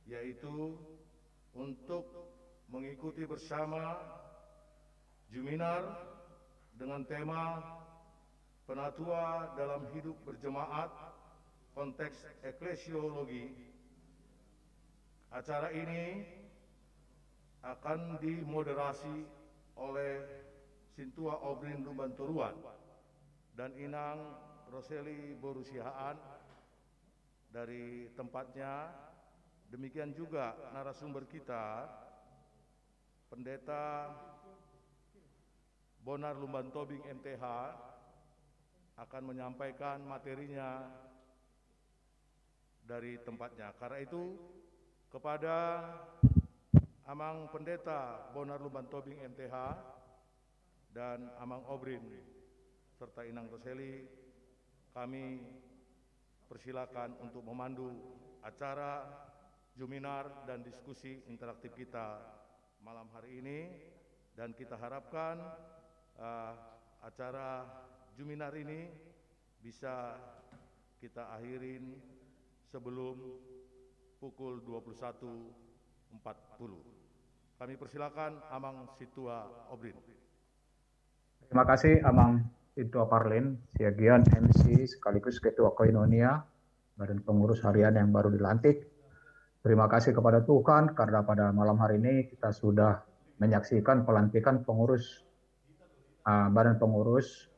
yaitu untuk mengikuti bersama Juminar dengan tema Penatua dalam Hidup Berjemaat, konteks eklesiologi. Acara ini akan dimoderasi oleh Sintua Obrin Lumbantoruan dan Inang Roseli Borusihaan dari tempatnya. Demikian juga narasumber kita, Pendeta Bonar Lumbantobing MTH, akan menyampaikan materinya dari tempatnya. Karena itu, kepada Amang Pendeta Bonar Lumbantobing MTH dan Amang Obrin serta Inang Roseli, kami persilakan untuk memandu acara Juminar dan diskusi interaktif kita malam hari ini, dan kita harapkan acara Juminar ini bisa kita akhirin sebelum pukul 21.40. Kami persilakan Amang Situa Obrin. Terima kasih Amang Situa Parlin, Siagian MC sekaligus Ketua Koinonia, Badan Pengurus Harian yang baru dilantik. Terima kasih kepada Tuhan karena pada malam hari ini kita sudah menyaksikan pelantikan pengurus Badan Pengurus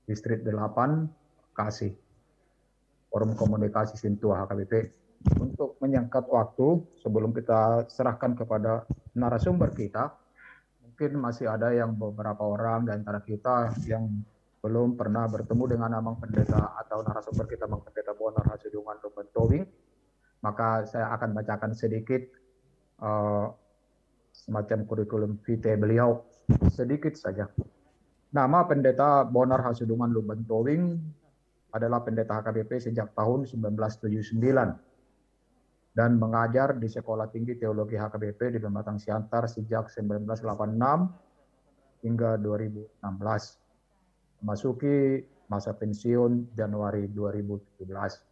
Distrik 8 Bekasi, Forum Komunikasi Sintua HKBP. Untuk menyingkat waktu, sebelum kita serahkan kepada narasumber kita, mungkin masih ada yang beberapa orang di antara kita yang belum pernah bertemu dengan Amang Pendeta atau narasumber kita, Amang Pendeta Bonar Hasudungan Lumbantobing. Maka saya akan bacakan sedikit semacam kurikulum vitae beliau, sedikit saja. Nama Pendeta Bonar Hasudungan Lumbantobing adalah pendeta HKBP sejak tahun 1979 dan mengajar di Sekolah Tinggi Teologi HKBP di Pematang Siantar sejak 1986 hingga 2016. Memasuki masa pensiun Januari 2017.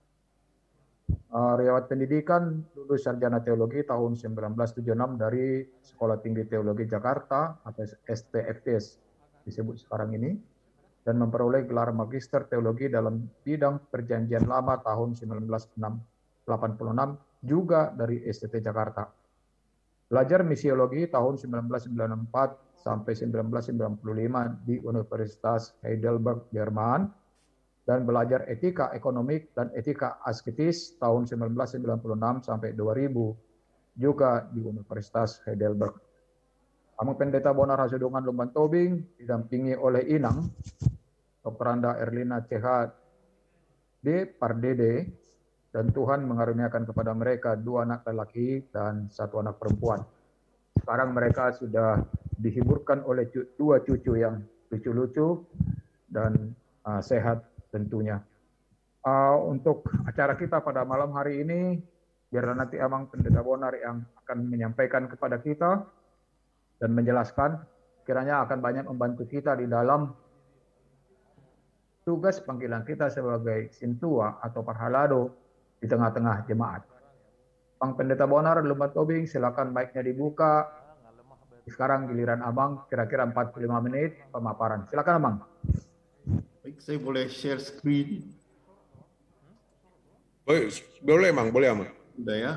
Riwayat pendidikan lulus sarjana teologi tahun 1976 dari Sekolah Tinggi Teologi Jakarta atau STFTS disebut sekarang ini, dan memperoleh gelar magister teologi dalam bidang perjanjian lama tahun 1986 juga dari STT Jakarta. Belajar misiologi tahun 1994 sampai 1995 di Universitas Heidelberg, Jerman, dan belajar etika ekonomik dan etika asketis tahun 1996 sampai 2000 juga di Universitas Heidelberg. Amang Pendeta Bonar Hasudungan Lumbantobing didampingi oleh Inang Dr. Anda Erlina CH D. Pardede, dan Tuhan mengaruniakan kepada mereka 2 anak lelaki dan 1 anak perempuan. Sekarang mereka sudah dihiburkan oleh 2 cucu yang lucu-lucu dan sehat tentunya. Untuk acara kita pada malam hari ini, biarlah nanti Amang Pendeta Bonar yang akan menyampaikan kepada kita dan menjelaskan, kiranya akan banyak membantu kita di dalam tugas panggilan kita sebagai Sintua atau Parhalado di tengah-tengah jemaat. Bang Pendeta Bonar Lumbantobing, silakan mic-nya dibuka. Sekarang giliran Abang, kira-kira 45 menit pemaparan. Silakan Abang. Baik, saya boleh share screen. Boleh, Mang, boleh, Mang. Udah ya.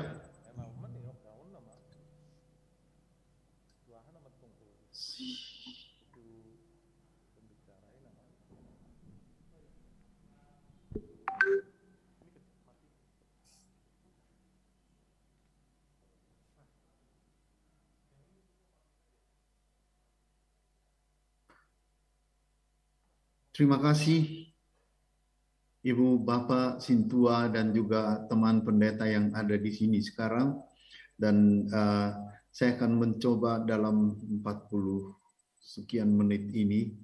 Terima kasih Ibu Bapak Sintua dan juga teman pendeta yang ada di sini sekarang. Dan saya akan mencoba dalam 40 sekian menit ini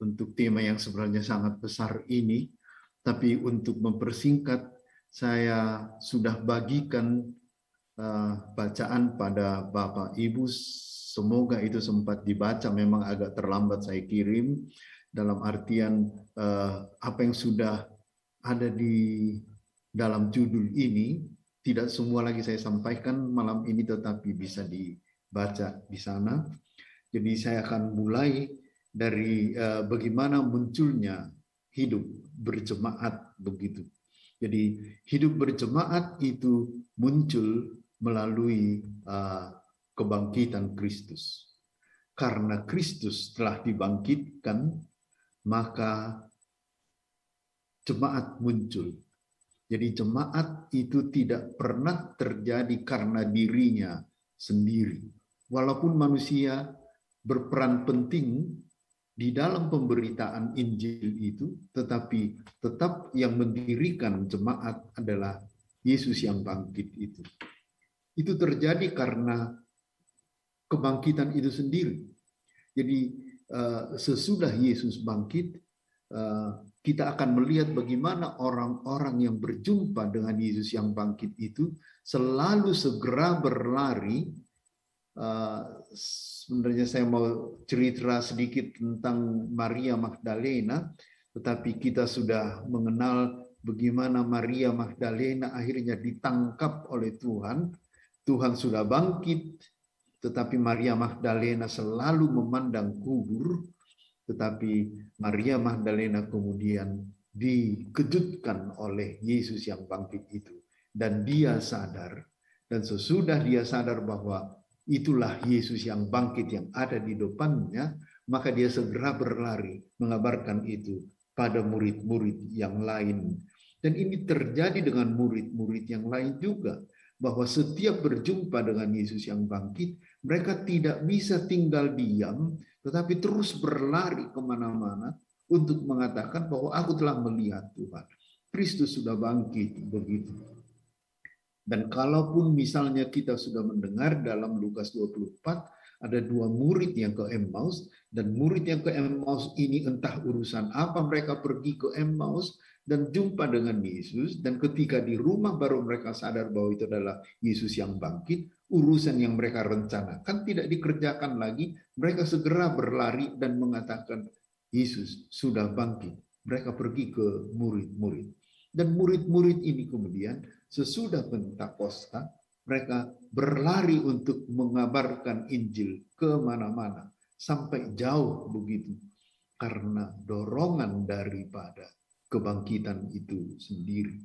untuk tema yang sebenarnya sangat besar ini. Tapi untuk mempersingkat, saya sudah bagikan bacaan pada Bapak Ibu. Semoga itu sempat dibaca, memang agak terlambat saya kirim. Dalam artian apa yang sudah ada di dalam judul ini, tidak semua lagi saya sampaikan malam ini, tetapi bisa dibaca di sana. Jadi saya akan mulai dari bagaimana munculnya hidup berjemaat begitu. Jadi hidup berjemaat itu muncul melalui kebangkitan Kristus. Karena Kristus telah dibangkitkan, maka jemaat muncul. Jadi jemaat itu tidak pernah terjadi karena dirinya sendiri. Walaupun manusia berperan penting di dalam pemberitaan Injil itu, tetapi tetap yang mendirikan jemaat adalah Yesus yang bangkit itu. Itu terjadi karena kebangkitan itu sendiri. Jadi sesudah Yesus bangkit, kita akan melihat bagaimana orang-orang yang berjumpa dengan Yesus yang bangkit itu selalu segera berlari. Sebenarnya saya mau cerita sedikit tentang Maria Magdalena, tetapi kita sudah mengenal bagaimana Maria Magdalena akhirnya ditangkap oleh Tuhan. Tuhan sudah bangkit, tetapi Maria Magdalena selalu memandang kubur, tetapi Maria Magdalena kemudian dikejutkan oleh Yesus yang bangkit itu. Dan dia sadar, dan sesudah dia sadar bahwa itulah Yesus yang bangkit yang ada di depannya, maka dia segera berlari mengabarkan itu pada murid-murid yang lain. Dan ini terjadi dengan murid-murid yang lain juga, bahwa setiap berjumpa dengan Yesus yang bangkit, mereka tidak bisa tinggal diam, tetapi terus berlari kemana-mana untuk mengatakan bahwa aku telah melihat Tuhan. Kristus sudah bangkit, begitu. Dan kalaupun misalnya kita sudah mendengar dalam Lukas 24, ada 2 murid yang ke Emmaus, dan murid yang ke Emmaus ini entah urusan apa, mereka pergi ke Emmaus dan jumpa dengan Yesus, dan ketika di rumah baru mereka sadar bahwa itu adalah Yesus yang bangkit. Urusan yang mereka rencanakan tidak dikerjakan lagi, mereka segera berlari dan mengatakan Yesus sudah bangkit. Mereka pergi ke murid-murid. Dan murid-murid ini kemudian sesudah Pentakosta, mereka berlari untuk mengabarkan Injil kemana-mana, sampai jauh begitu, karena dorongan daripada kebangkitan itu sendiri.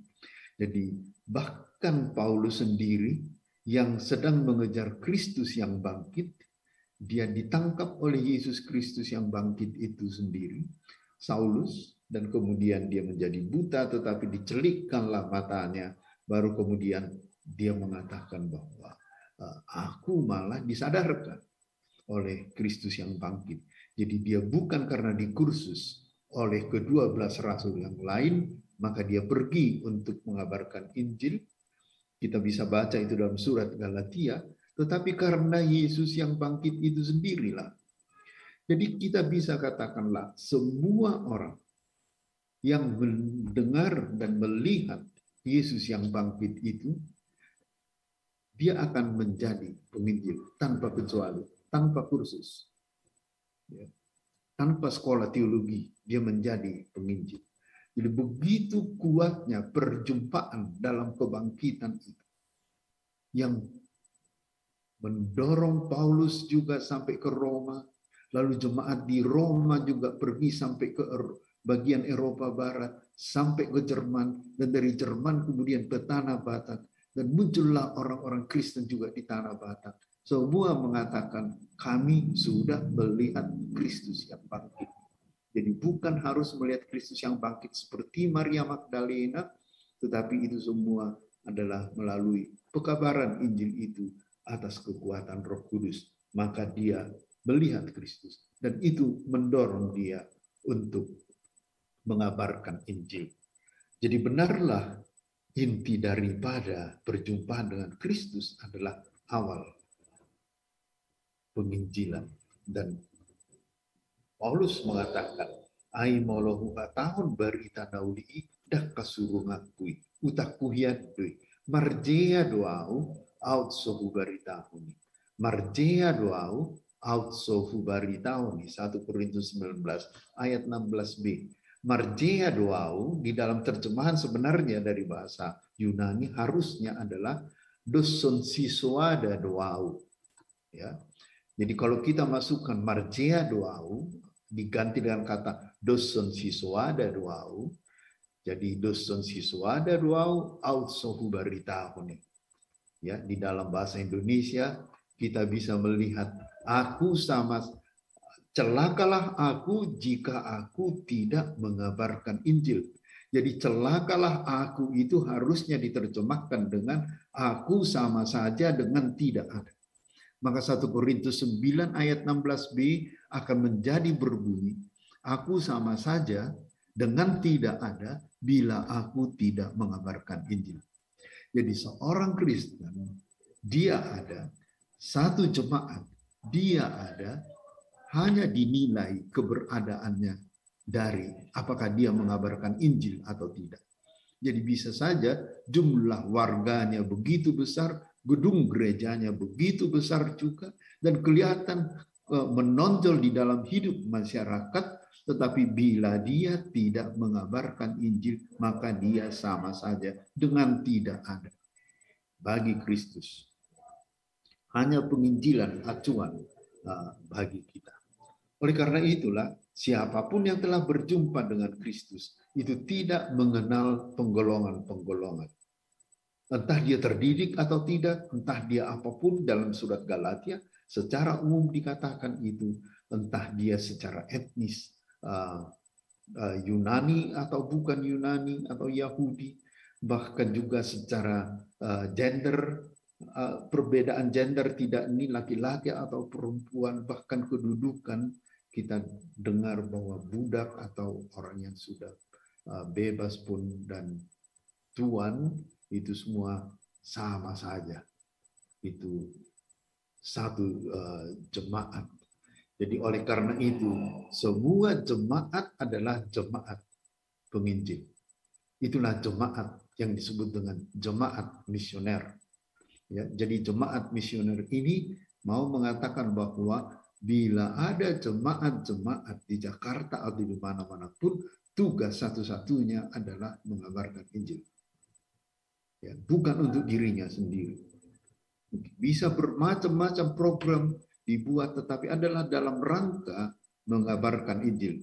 Jadi bahkan Paulus sendiri yang sedang mengejar Kristus yang bangkit, dia ditangkap oleh Yesus Kristus yang bangkit itu sendiri, Saulus, dan kemudian dia menjadi buta, tetapi dicelikkanlah matanya, baru kemudian dia mengatakan bahwa aku malah disadarkan oleh Kristus yang bangkit. Jadi dia bukan karena dikursus oleh ke-12 rasul yang lain, maka dia pergi untuk mengabarkan Injil. Kita bisa baca itu dalam surat Galatia, tetapi karena Yesus yang bangkit itu sendirilah. Jadi kita bisa katakanlah semua orang yang mendengar dan melihat Yesus yang bangkit itu, dia akan menjadi penginjil tanpa kecuali, tanpa kursus. Tanpa sekolah teologi, dia menjadi penginjil. Jadi begitu kuatnya perjumpaan dalam kebangkitan itu, yang mendorong Paulus juga sampai ke Roma, lalu jemaat di Roma juga pergi sampai ke bagian Eropa Barat, sampai ke Jerman, dan dari Jerman kemudian ke Tanah Batak, dan muncullah orang-orang Kristen juga di Tanah Batak. Semua mengatakan, kami sudah melihat Kristus yang bangkit. Jadi bukan harus melihat Kristus yang bangkit seperti Maria Magdalena, tetapi itu semua adalah melalui pekabaran Injil itu atas kekuatan Roh Kudus. Maka dia melihat Kristus. Dan itu mendorong dia untuk mengabarkan Injil. Jadi benarlah inti daripada perjumpaan dengan Kristus adalah awal penginjilan. Dan Paulus mengatakan, ai molohu tahun berita nauli dah kasuruh ngakui utak kuhian dui marjea doau out sohu baritahuni marjea doau out sohu baritahuni 1 Korintus 19 ayat 16b. Marjea doau di dalam terjemahan sebenarnya dari bahasa Yunani harusnya adalah doson siswada doau, ya. Jadi kalau kita masukkan marjea doau diganti dengan kata doson siswada doau, jadi doson siswada doau out sohu baritahuni. Ya, di dalam bahasa Indonesia kita bisa melihat aku sama celakalah aku jika aku tidak mengabarkan Injil. Jadi celakalah aku itu harusnya diterjemahkan dengan aku sama saja dengan tidak ada. Maka 1 Korintus 9 ayat 16b akan menjadi berbunyi, aku sama saja dengan tidak ada bila aku tidak mengabarkan Injil. Jadi seorang Kristen, dia ada, satu jemaat, dia ada, hanya dinilai keberadaannya dari apakah dia mengabarkan Injil atau tidak. Jadi bisa saja jumlah warganya begitu besar, gedung gerejanya begitu besar juga, dan kelihatan menonjol di dalam hidup masyarakat, tetapi bila dia tidak mengabarkan Injil, maka dia sama saja dengan tidak ada. Bagi Kristus, hanya penginjilan acuan bagi kita. Oleh karena itulah, siapapun yang telah berjumpa dengan Kristus, itu tidak mengenal penggolongan-penggolongan. Entah dia terdidik atau tidak, entah dia apapun dalam surat Galatia, secara umum dikatakan itu, entah dia secara etnis, Yunani atau bukan Yunani atau Yahudi, bahkan juga secara gender, perbedaan gender tidak ini laki-laki atau perempuan, bahkan kedudukan, kita dengar bahwa budak atau orang yang sudah bebas pun dan tuan, itu semua sama saja. Itu satu jemaat. Jadi oleh karena itu, semua jemaat adalah jemaat penginjil. Itulah jemaat yang disebut dengan jemaat misioner. Ya, jadi jemaat misioner ini mau mengatakan bahwa bila ada jemaat-jemaat di Jakarta atau di mana-mana pun, tugas satu-satunya adalah mengabarkan Injil. Ya, bukan untuk dirinya sendiri. Bisa bermacam-macam program dibuat, tetapi adalah dalam rangka mengabarkan Injil.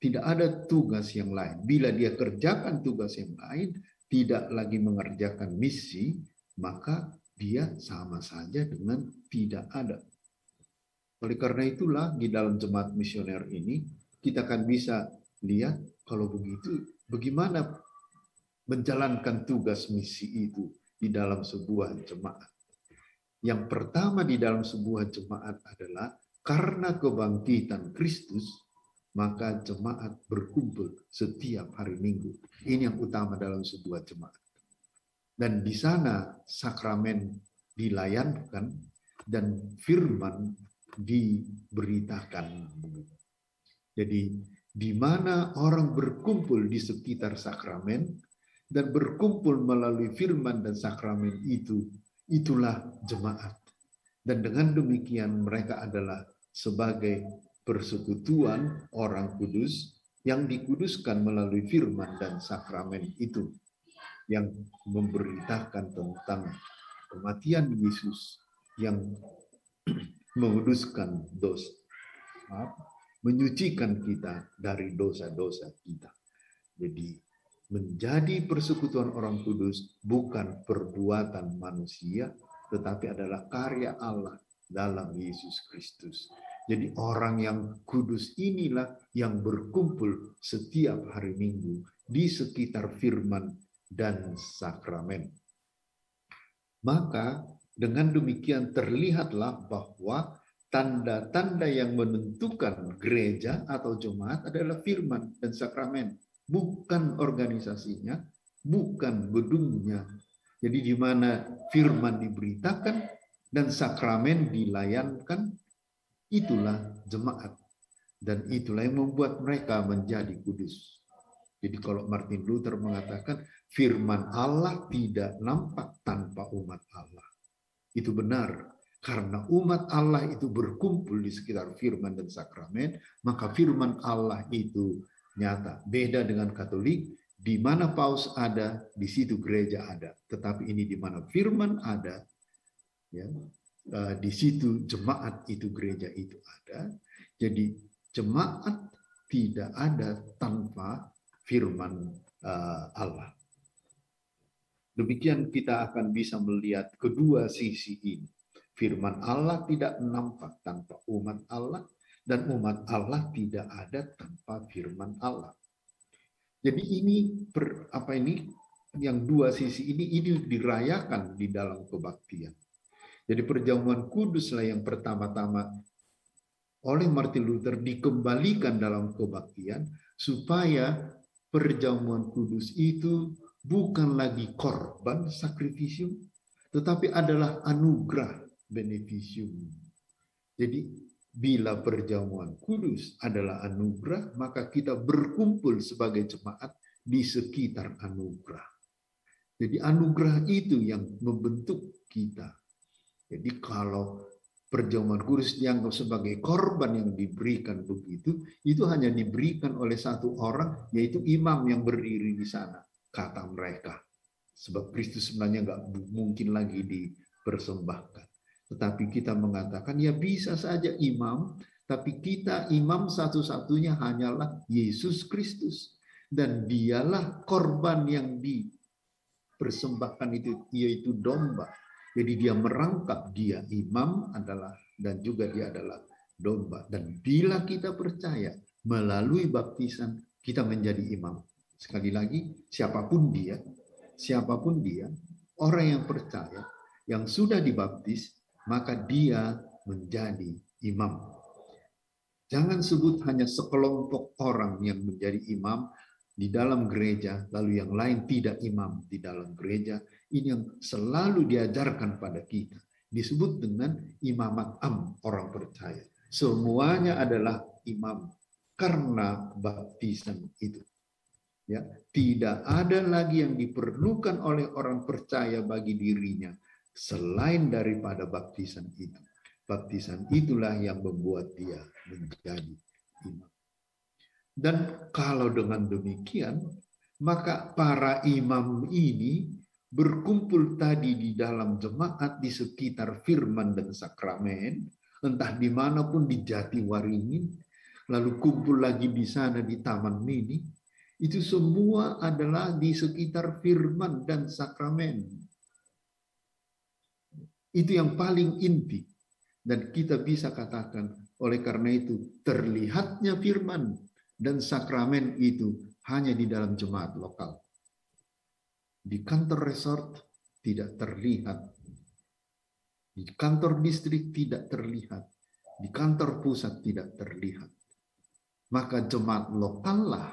Tidak ada tugas yang lain. Bila dia kerjakan tugas yang lain, tidak lagi mengerjakan misi, maka dia sama saja dengan tidak ada. Oleh karena itulah di dalam jemaat misioner ini kita akan bisa lihat kalau begitu bagaimana menjalankan tugas misi itu di dalam sebuah jemaat. Yang pertama di dalam sebuah jemaat adalah karena kebangkitan Kristus, maka jemaat berkumpul setiap hari Minggu. Ini yang utama dalam sebuah jemaat. Dan di sana sakramen dilayankan dan firman diberitakan. Jadi di mana orang berkumpul di sekitar sakramen dan berkumpul melalui firman dan sakramen itu, itulah jemaat. Dan dengan demikian mereka adalah sebagai persekutuan orang kudus yang dikuduskan melalui firman dan sakramen itu, yang memberitakan tentang kematian Yesus yang menguduskan dosa. menyucikan kita dari dosa-dosa kita. Jadi menjadi persekutuan orang kudus bukan perbuatan manusia, tetapi adalah karya Allah dalam Yesus Kristus. Jadi orang yang kudus inilah yang berkumpul setiap hari Minggu di sekitar firman dan sakramen. Maka dengan demikian terlihatlah bahwa tanda-tanda yang menentukan gereja atau jemaat adalah firman dan sakramen, bukan organisasinya, bukan gedungnya. Jadi di mana firman diberitakan dan sakramen dilayankan, itulah jemaat. Dan itulah yang membuat mereka menjadi kudus. Jadi kalau Martin Luther mengatakan firman Allah tidak nampak tanpa umat Allah. Itu benar. Karena umat Allah itu berkumpul di sekitar firman dan sakramen, maka firman Allah itu nyata. Beda dengan Katolik, di mana paus ada, di situ gereja ada. Tetapi ini di mana firman ada, ya, di situ jemaat itu, gereja itu ada. Jadi jemaat tidak ada tanpa firman Allah. Demikian kita akan bisa melihat kedua sisi ini. Firman Allah tidak nampak tanpa umat Allah, dan umat Allah tidak ada tanpa firman Allah. Jadi ini yang dua sisi ini dirayakan di dalam kebaktian. Jadi perjamuan kuduslah yang pertama-tama oleh Martin Luther dikembalikan dalam kebaktian, supaya perjamuan kudus itu bukan lagi korban sakrifisium, tetapi adalah anugerah beneficium. Jadi bila perjamuan kudus adalah anugerah, maka kita berkumpul sebagai jemaat di sekitar anugerah. Jadi anugerah itu yang membentuk kita. Jadi kalau perjamuan kudus dianggap sebagai korban yang diberikan begitu, itu hanya diberikan oleh satu orang, yaitu imam yang berdiri di sana, kata mereka. Sebab Kristus sebenarnya nggak mungkin lagi dipersembahkan. Tetapi kita mengatakan, ya bisa saja imam, tapi kita imam satu-satunya hanyalah Yesus Kristus. Dan dialah korban yang dipersembahkan itu, yaitu domba. Jadi dia merangkap, dia imam adalah, dan juga dia adalah domba. Dan bila kita percaya melalui baptisan, kita menjadi imam. Sekali lagi, siapapun dia, orang yang percaya, yang sudah dibaptis, maka dia menjadi imam. Jangan sebut hanya sekelompok orang yang menjadi imam di dalam gereja, lalu yang lain tidak imam di dalam gereja. Ini yang selalu diajarkan pada kita. Disebut dengan imamat am, orang percaya. Semuanya adalah imam karena baptisan itu. Ya, tidak ada lagi yang diperlukan oleh orang percaya bagi dirinya selain daripada baptisan itu. Baptisan itulah yang membuat dia menjadi imam. Dan kalau dengan demikian, maka para imam ini berkumpul tadi di dalam jemaat di sekitar firman dan sakramen, entah dimanapun di Jatiwaringin, lalu kumpul lagi di sana di Taman Mini, itu semua adalah di sekitar firman dan sakramen. Itu yang paling inti. Dan kita bisa katakan, oleh karena itu, terlihatnya firman dan sakramen itu hanya di dalam jemaat lokal. Di kantor resort tidak terlihat. Di kantor distrik tidak terlihat. Di kantor pusat tidak terlihat. Maka jemaat lokal lah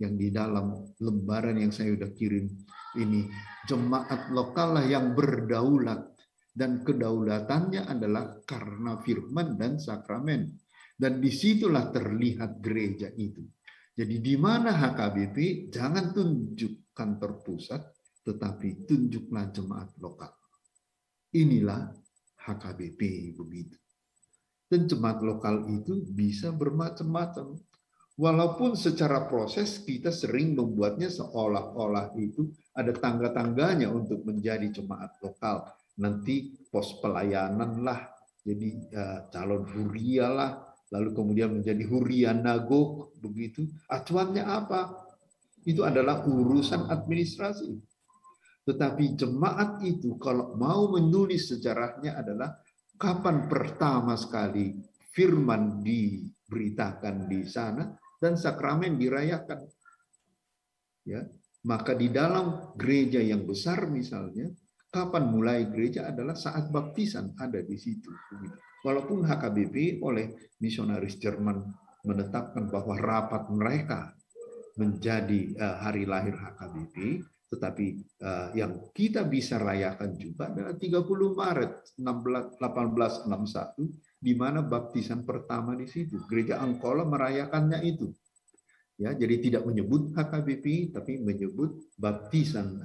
yang di dalam lembaran yang saya sudah kirim ini, jemaat lokal lah yang berdaulat. Dan kedaulatannya adalah karena firman dan sakramen. Dan disitulah terlihat gereja itu. Jadi di mana HKBP, jangan tunjuk kantor pusat, tetapi tunjuklah jemaat lokal. Inilah HKBP begitu. Dan jemaat lokal itu bisa bermacam-macam. Walaupun secara proses kita sering membuatnya seolah-olah itu ada tangga-tangganya untuk menjadi jemaat lokal. Nanti pos pelayanan lah, jadi calon huria lah, lalu kemudian menjadi Huria Nagok, begitu. Acuannya apa? Itu adalah urusan administrasi. Tetapi jemaat itu kalau mau menulis sejarahnya adalah kapan pertama sekali firman diberitakan di sana dan sakramen dirayakan. Ya, maka di dalam gereja yang besar misalnya, kapan mulai gereja adalah saat baptisan ada di situ. Walaupun HKBP oleh misionaris Jerman menetapkan bahwa rapat mereka menjadi hari lahir HKBP, tetapi yang kita bisa rayakan juga adalah 30 Maret 1861, di mana baptisan pertama di situ. Gereja Angkola merayakannya itu. Ya, jadi tidak menyebut HKBP, tapi menyebut baptisan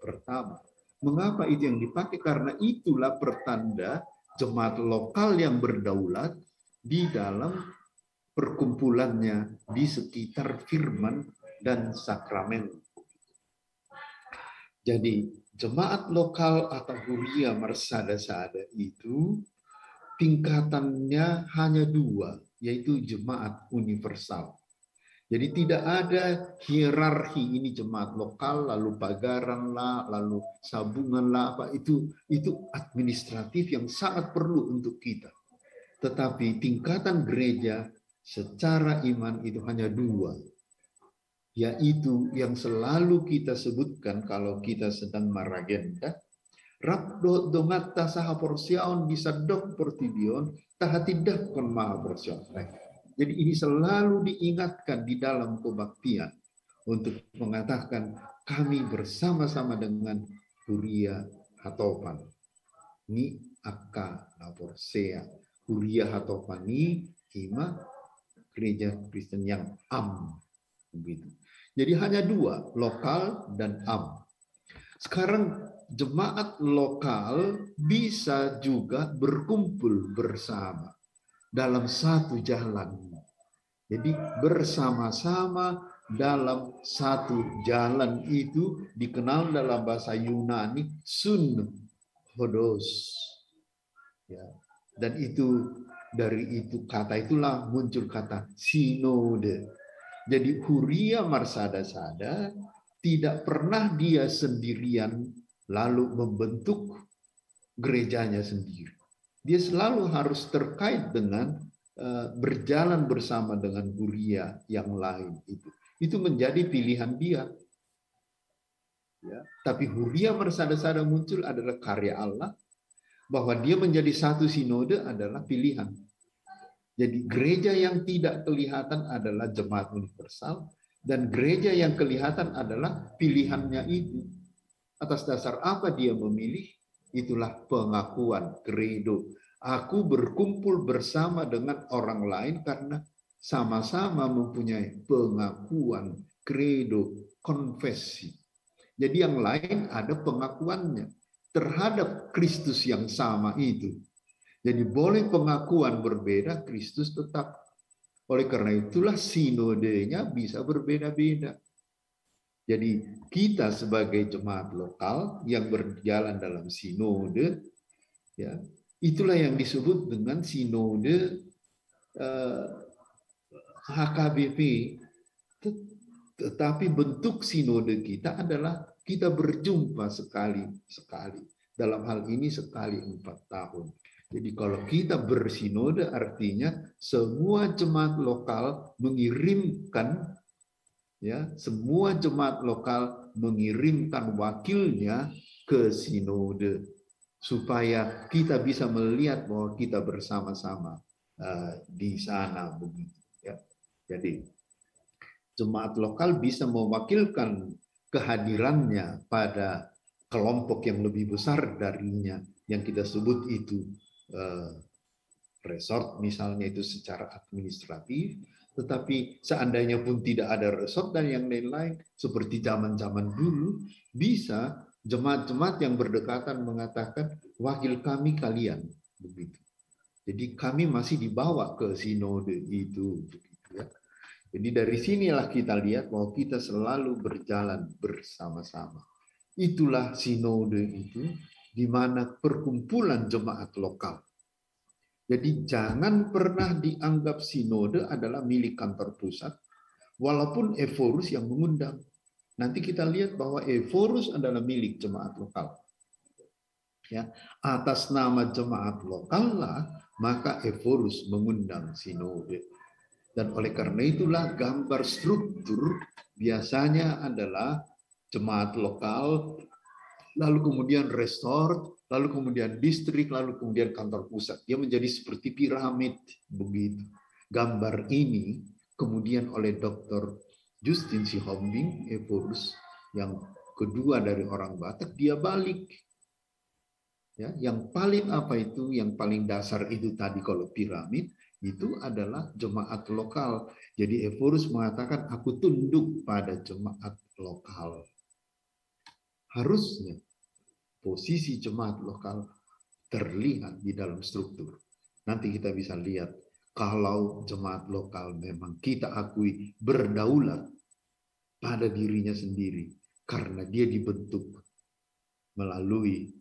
pertama. Mengapa itu yang dipakai? Karena itulah pertanda jemaat lokal yang berdaulat di dalam perkumpulannya di sekitar firman dan sakramen. Jadi jemaat lokal atau Huria Marsada-sada itu tingkatannya hanya dua, yaitu jemaat universal. Jadi tidak ada hierarki ini jemaat lokal, lalu pagaran lah, lalu sabungan lah, apa itu administratif yang sangat perlu untuk kita. Tetapi tingkatan gereja secara iman itu hanya dua, yaitu yang selalu kita sebutkan kalau kita sedang maragenda, Rabdo dongatta saha porsion disadok portibion tahatidak kon maha porsion. Jadi ini selalu diingatkan di dalam kebaktian untuk mengatakan kami bersama-sama dengan Huria Hatopan. Ni akka laporsea. Huria Hatopan ni hima gereja Kristen yang begitu. Jadi hanya dua, lokal dan Sekarang jemaat lokal bisa juga berkumpul bersama dalam satu jalan. Jadi bersama-sama dalam satu jalan itu dikenal dalam bahasa Yunani synhodos. Ya. Dan itu dari itu kata itulah muncul kata sinode. Jadi Huria Marsada-sada tidak pernah dia sendirian lalu membentuk gerejanya sendiri. Dia selalu harus terkait dengan berjalan bersama dengan Huria yang lain itu. Itu menjadi pilihan dia. Ya, tapi Huria Marsada-sada muncul adalah karya Allah, bahwa dia menjadi satu sinode adalah pilihan. Jadi gereja yang tidak kelihatan adalah jemaat universal, dan gereja yang kelihatan adalah pilihannya itu. Atas dasar apa dia memilih? Itulah pengakuan, credo. Aku berkumpul bersama dengan orang lain karena sama-sama mempunyai pengakuan, credo, konfesi. Jadi yang lain ada pengakuannya terhadap Kristus yang sama itu. Jadi boleh pengakuan berbeda, Kristus tetap. Oleh karena itulah sinodenya bisa berbeda-beda. Jadi kita sebagai jemaat lokal yang berjalan dalam sinode, ya, itulah yang disebut dengan sinode HKBP. Tetapi bentuk sinode kita adalah kita berjumpa sekali-sekali. Dalam hal ini sekali 4 tahun. Jadi kalau kita bersinode artinya semua jemaat lokal mengirimkan, ya, semua jemaat lokal mengirimkan wakilnya ke sinode supaya kita bisa melihat bahwa kita bersama-sama di sana begitu. Ya. Jadi jemaat lokal bisa mewakilkan kehadirannya pada kelompok yang lebih besar darinya yang kita sebut itu resort misalnya itu secara administratif, tetapi seandainya pun tidak ada resort dan yang lain-lain seperti zaman-zaman dulu, bisa jemaat-jemaat yang berdekatan mengatakan wakil kami kalian begitu. Jadi kami masih dibawa ke sinode itu begitu ya. Jadi dari sinilah kita lihat bahwa kita selalu berjalan bersama-sama. Itulah sinode itu, di mana perkumpulan jemaat lokal. Jadi jangan pernah dianggap sinode adalah milik kantor pusat, walaupun Eforus yang mengundang. Nanti kita lihat bahwa Eforus adalah milik jemaat lokal. Ya, atas nama jemaat lokal lah, maka Eforus mengundang sinode. Dan oleh karena itulah gambar struktur biasanya adalah jemaat lokal, lalu kemudian resort, lalu kemudian distrik, lalu kemudian kantor pusat. Dia menjadi seperti piramid begitu. Gambar ini kemudian oleh Dr. Justin Sihombing, Eforus, yang kedua dari orang Batak, dia balik. Ya, yang paling apa itu, yang paling dasar itu tadi kalau piramid, itu adalah jemaat lokal. Jadi Eforus mengatakan, aku tunduk pada jemaat lokal. Harusnya posisi jemaat lokal terlihat di dalam struktur. Nanti kita bisa lihat, kalau jemaat lokal memang kita akui berdaulat pada dirinya sendiri, karena dia dibentuk melalui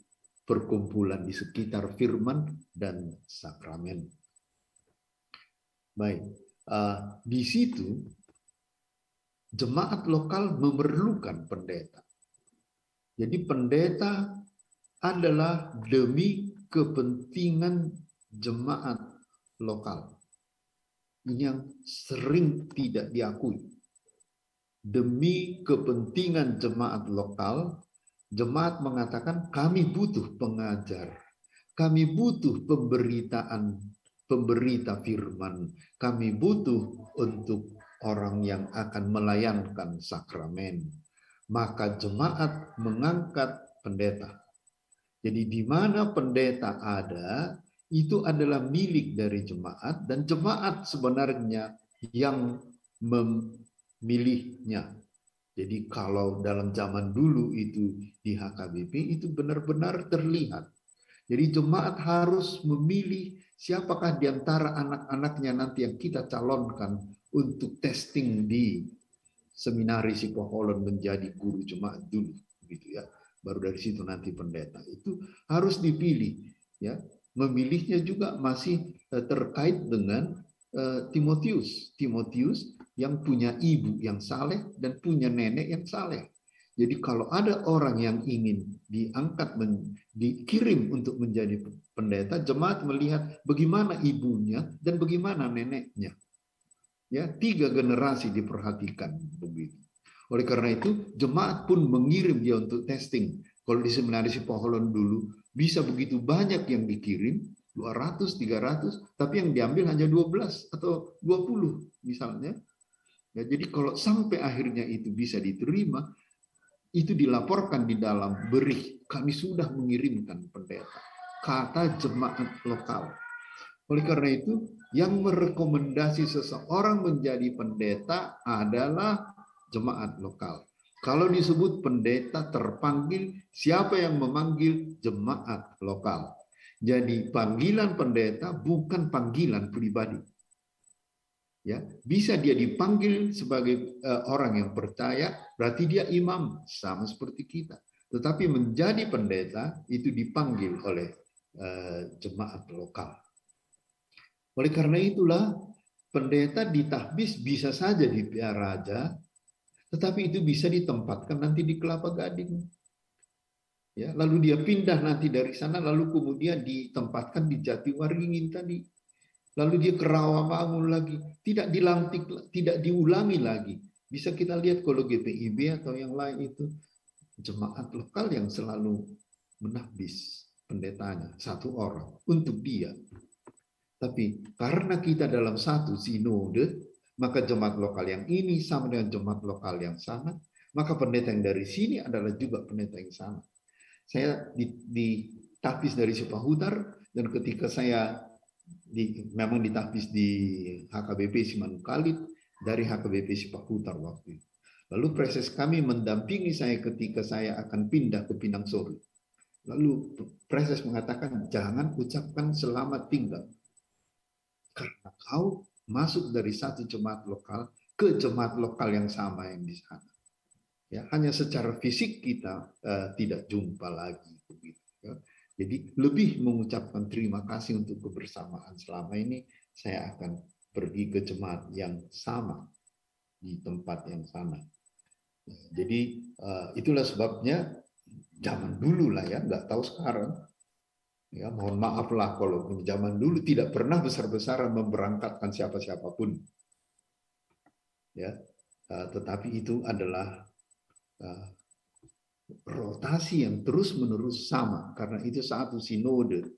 perkumpulan di sekitar firman dan sakramen. Baik, di situ jemaat lokal memerlukan pendeta. Jadi pendeta adalah demi kepentingan jemaat lokal. Ini yang sering tidak diakui. Demi kepentingan jemaat lokal, jemaat mengatakan kami butuh pengajar, kami butuh pemberita firman, kami butuh untuk orang yang akan melayankan sakramen. Maka jemaat mengangkat pendeta. Jadi di mana pendeta ada, itu adalah milik dari jemaat, dan jemaat sebenarnya yang memilihnya. Jadi kalau dalam zaman dulu itu di HKBP itu benar-benar terlihat. Jadi jemaat harus memilih siapakah di antara anak-anaknya nanti yang kita calonkan untuk testing di seminari Sipoholon menjadi guru jemaat dulu, gitu ya. Baru dari situ nanti pendeta itu harus dipilih, ya. Memilihnya juga masih terkait dengan Timotius yang punya ibu yang saleh dan punya nenek yang saleh. Jadi kalau ada orang yang ingin diangkat, dikirim untuk menjadi pendeta, jemaat melihat bagaimana ibunya dan bagaimana neneknya. Ya, 3 generasi diperhatikan begitu. Oleh karena itu, jemaat pun mengirim dia untuk testing. Kalau di seminari Sipoholon dulu bisa begitu banyak yang dikirim, 200, 300, tapi yang diambil hanya 12 atau 20 misalnya. Ya, jadi kalau sampai akhirnya itu bisa diterima, itu dilaporkan di dalam berih, kami sudah mengirimkan pendeta. Kata jemaat lokal. Oleh karena itu, yang merekomendasi seseorang menjadi pendeta adalah jemaat lokal. Kalau disebut pendeta terpanggil, siapa yang memanggil? Jemaat lokal. Jadi panggilan pendeta bukan panggilan pribadi. Ya, bisa dia dipanggil sebagai orang yang percaya, berarti dia imam, sama seperti kita. Tetapi menjadi pendeta itu dipanggil oleh jemaat lokal. Oleh karena itulah pendeta di tahbis bisa saja di Piaraja, tetapi itu bisa ditempatkan nanti di Kelapa Gading. Ya, lalu dia pindah nanti dari sana, lalu kemudian ditempatkan di Jatiwaringin tadi. Lalu dia ke Rawamangun lagi, tidak dilantik, tidak diulangi lagi. Bisa kita lihat kalau GPIB atau yang lain itu jemaat lokal yang selalu menahbis pendetanya, satu orang untuk dia. Tapi karena kita dalam satu sinode, maka jemaat lokal yang ini sama dengan jemaat lokal yang sana, maka pendeta yang dari sini adalah juga pendeta yang sama. Saya ditahbis dari Supahutar, dan ketika saya memang ditahbis di HKBP Simanukalik, dari HKBP Supahutar waktu itu. Lalu proses kami mendampingi saya ketika saya akan pindah ke Pinang Sore. Lalu proses mengatakan, jangan ucapkan selamat tinggal. Karena kau masuk dari satu jemaat lokal ke jemaat lokal yang sama yang di sana. Ya, hanya secara fisik kita tidak jumpa lagi. Begitu, ya. Jadi lebih mengucapkan terima kasih untuk kebersamaan selama ini, saya akan pergi ke jemaat yang sama, di tempat yang sama. Jadi itulah sebabnya zaman dulu lah ya, nggak tahu sekarang. Ya, mohon maaf lah kalau zaman dulu tidak pernah besar-besaran memberangkatkan siapa-siapapun. Ya, tetapi itu adalah rotasi yang terus-menerus sama karena itu satu sinode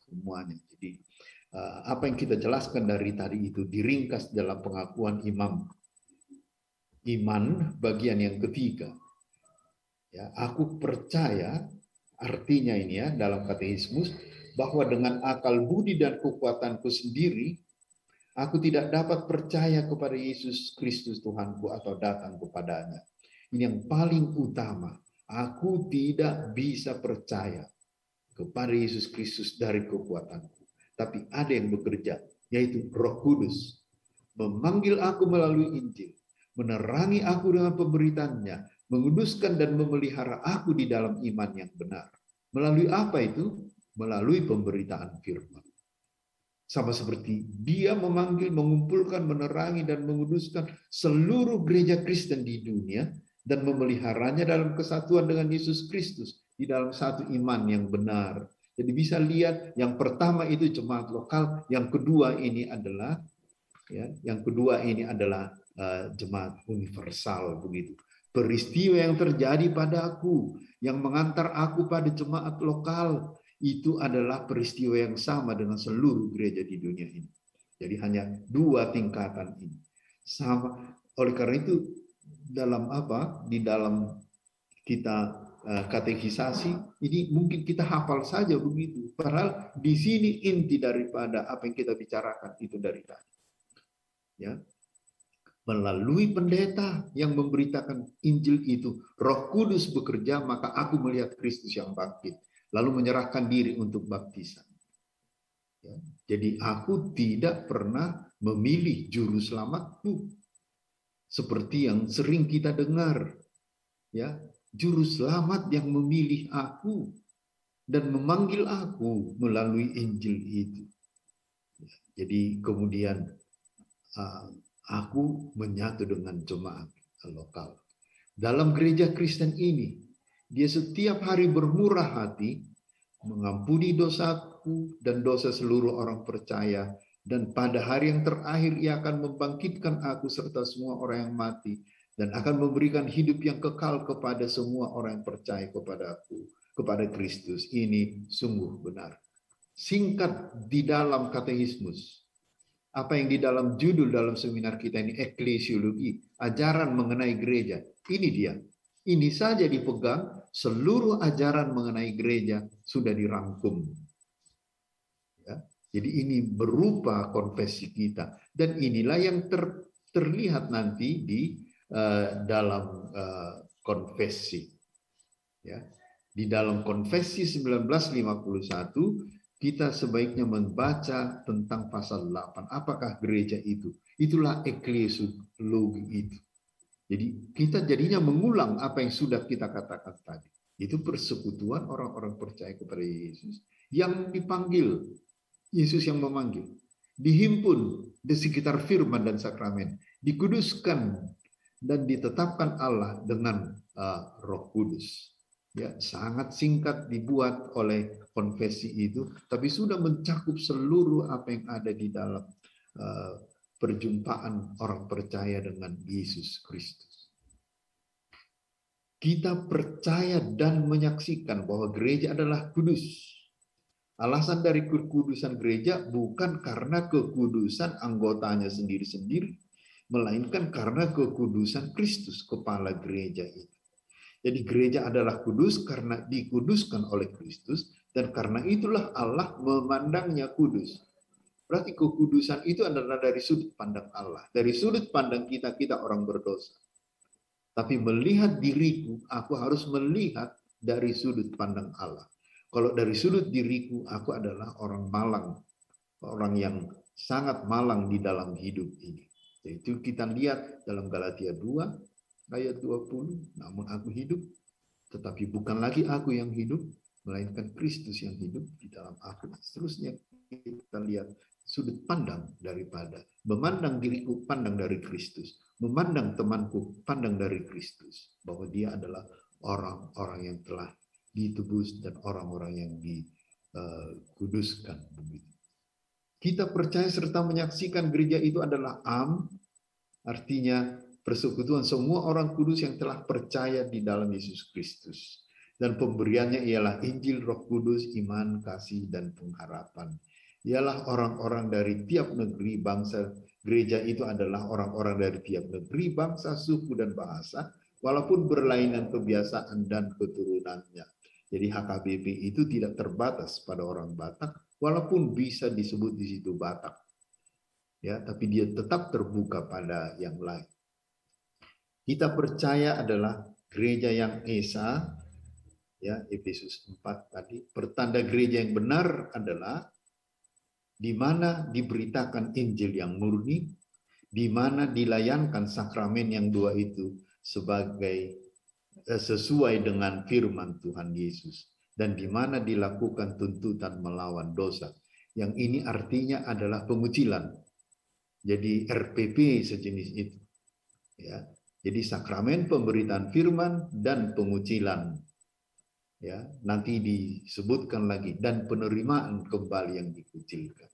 semuanya. Jadi apa yang kita jelaskan dari tadi itu diringkas dalam pengakuan iman bagian yang ketiga. Ya, aku percaya artinya ini ya dalam katekismus bahwa dengan akal budi dan kekuatanku sendiri aku tidak dapat percaya kepada Yesus Kristus Tuhanku atau datang kepadanya. Ini yang paling utama. Aku tidak bisa percaya kepada Yesus Kristus dari kekuatanku. Tapi ada yang bekerja, yaitu Roh Kudus. Memanggil aku melalui Injil. Menerangi aku dengan pemberitaannya. Menguduskan dan memelihara aku di dalam iman yang benar. Melalui apa itu? Melalui pemberitaan firman. Sama seperti dia memanggil, mengumpulkan, menerangi, dan menguduskan seluruh gereja Kristen di dunia dan memeliharanya dalam kesatuan dengan Yesus Kristus di dalam satu iman yang benar. Jadi bisa lihat yang pertama itu jemaat lokal, yang kedua ini adalah jemaat universal begitu. Peristiwa yang terjadi padaku yang mengantar aku pada jemaat lokal itu adalah peristiwa yang sama dengan seluruh gereja di dunia ini. Jadi hanya dua tingkatan ini. Sama. Oleh karena itu di dalam kita katekisasi ini mungkin kita hafal saja begitu. Padahal di sini inti daripada apa yang kita bicarakan itu dari tadi. Ya. Melalui pendeta yang memberitakan Injil itu, Roh Kudus bekerja, maka aku melihat Kristus yang bangkit, lalu menyerahkan diri untuk baptisan. Ya. Jadi aku tidak pernah memilih juru selamatku. Seperti yang sering kita dengar, ya, juru selamat yang memilih aku dan memanggil aku melalui Injil itu. Jadi kemudian aku menyatu dengan jemaat lokal. Dalam gereja Kristen ini, dia setiap hari bermurah hati, mengampuni dosaku dan dosa seluruh orang percaya, dan pada hari yang terakhir ia akan membangkitkan aku serta semua orang yang mati dan akan memberikan hidup yang kekal kepada semua orang yang percaya kepada aku, kepada Kristus. Ini sungguh benar. Singkat di dalam katekismus, apa yang di dalam judul dalam seminar kita ini, eklesiologi, ajaran mengenai gereja. Ini dia. Ini saja dipegang, seluruh ajaran mengenai gereja sudah dirangkum. Ya. Jadi ini berupa konfesi kita. Dan inilah yang terlihat nanti di dalam konfesi. Ya. Di dalam konfesi 1951, kita sebaiknya membaca tentang pasal 8. Apakah gereja itu? Itulah eklesiologi itu. Jadi kita jadinya mengulang apa yang sudah kita katakan tadi. Itu persekutuan orang-orang percaya kepada Yesus yang dipanggil. Yesus yang memanggil. Dihimpun di sekitar firman dan sakramen. Dikuduskan dan ditetapkan Allah dengan Roh Kudus. Ya, sangat singkat dibuat oleh konfesi itu, tapi sudah mencakup seluruh apa yang ada di dalam perjumpaan orang percaya dengan Yesus Kristus. Kita percaya dan menyaksikan bahwa gereja adalah kudus. Alasan dari kekudusan gereja bukan karena kekudusan anggotanya sendiri-sendiri, melainkan karena kekudusan Kristus, kepala gereja itu. Jadi gereja adalah kudus karena dikuduskan oleh Kristus, dan karena itulah Allah memandangnya kudus. Berarti kekudusan itu adalah dari sudut pandang Allah. Dari sudut pandang kita, kita orang berdosa. Tapi melihat diriku, aku harus melihat dari sudut pandang Allah. Kalau dari sudut diriku, aku adalah orang malang. Orang yang sangat malang di dalam hidup ini. Itu kita lihat dalam Galatia 2, ayat 20. Namun aku hidup, tetapi bukan lagi aku yang hidup, melainkan Kristus yang hidup di dalam aku. Seterusnya kita lihat sudut pandang daripada memandang diriku, pandang dari Kristus, memandang temanku, pandang dari Kristus, bahwa dia adalah orang-orang yang telah ditebus dan orang-orang yang dikuduskan. Kita percaya serta menyaksikan gereja itu adalah artinya persekutuan semua orang kudus yang telah percaya di dalam Yesus Kristus. Dan pemberiannya ialah Injil, Roh Kudus, iman, kasih, dan pengharapan. Ialah orang-orang dari tiap negeri, bangsa. Gereja itu adalah orang-orang dari tiap negeri, bangsa, suku, dan bahasa, walaupun berlainan kebiasaan dan keturunannya. Jadi HKBP itu tidak terbatas pada orang Batak, walaupun bisa disebut di situ Batak. Ya, tapi dia tetap terbuka pada yang lain. Kita percaya adalah gereja yang esa, ya, Efesus 4 tadi, pertanda gereja yang benar adalah di mana diberitakan Injil yang murni, di mana dilayankan sakramen yang dua itu sebagai sesuai dengan firman Tuhan Yesus, dan di mana dilakukan tuntutan melawan dosa. Yang ini artinya adalah pengucilan. Jadi RPP sejenis itu. Ya. Jadi sakramen pemberitaan firman dan pengucilan. Ya, nanti disebutkan lagi dan penerimaan kembali yang dikucilkan.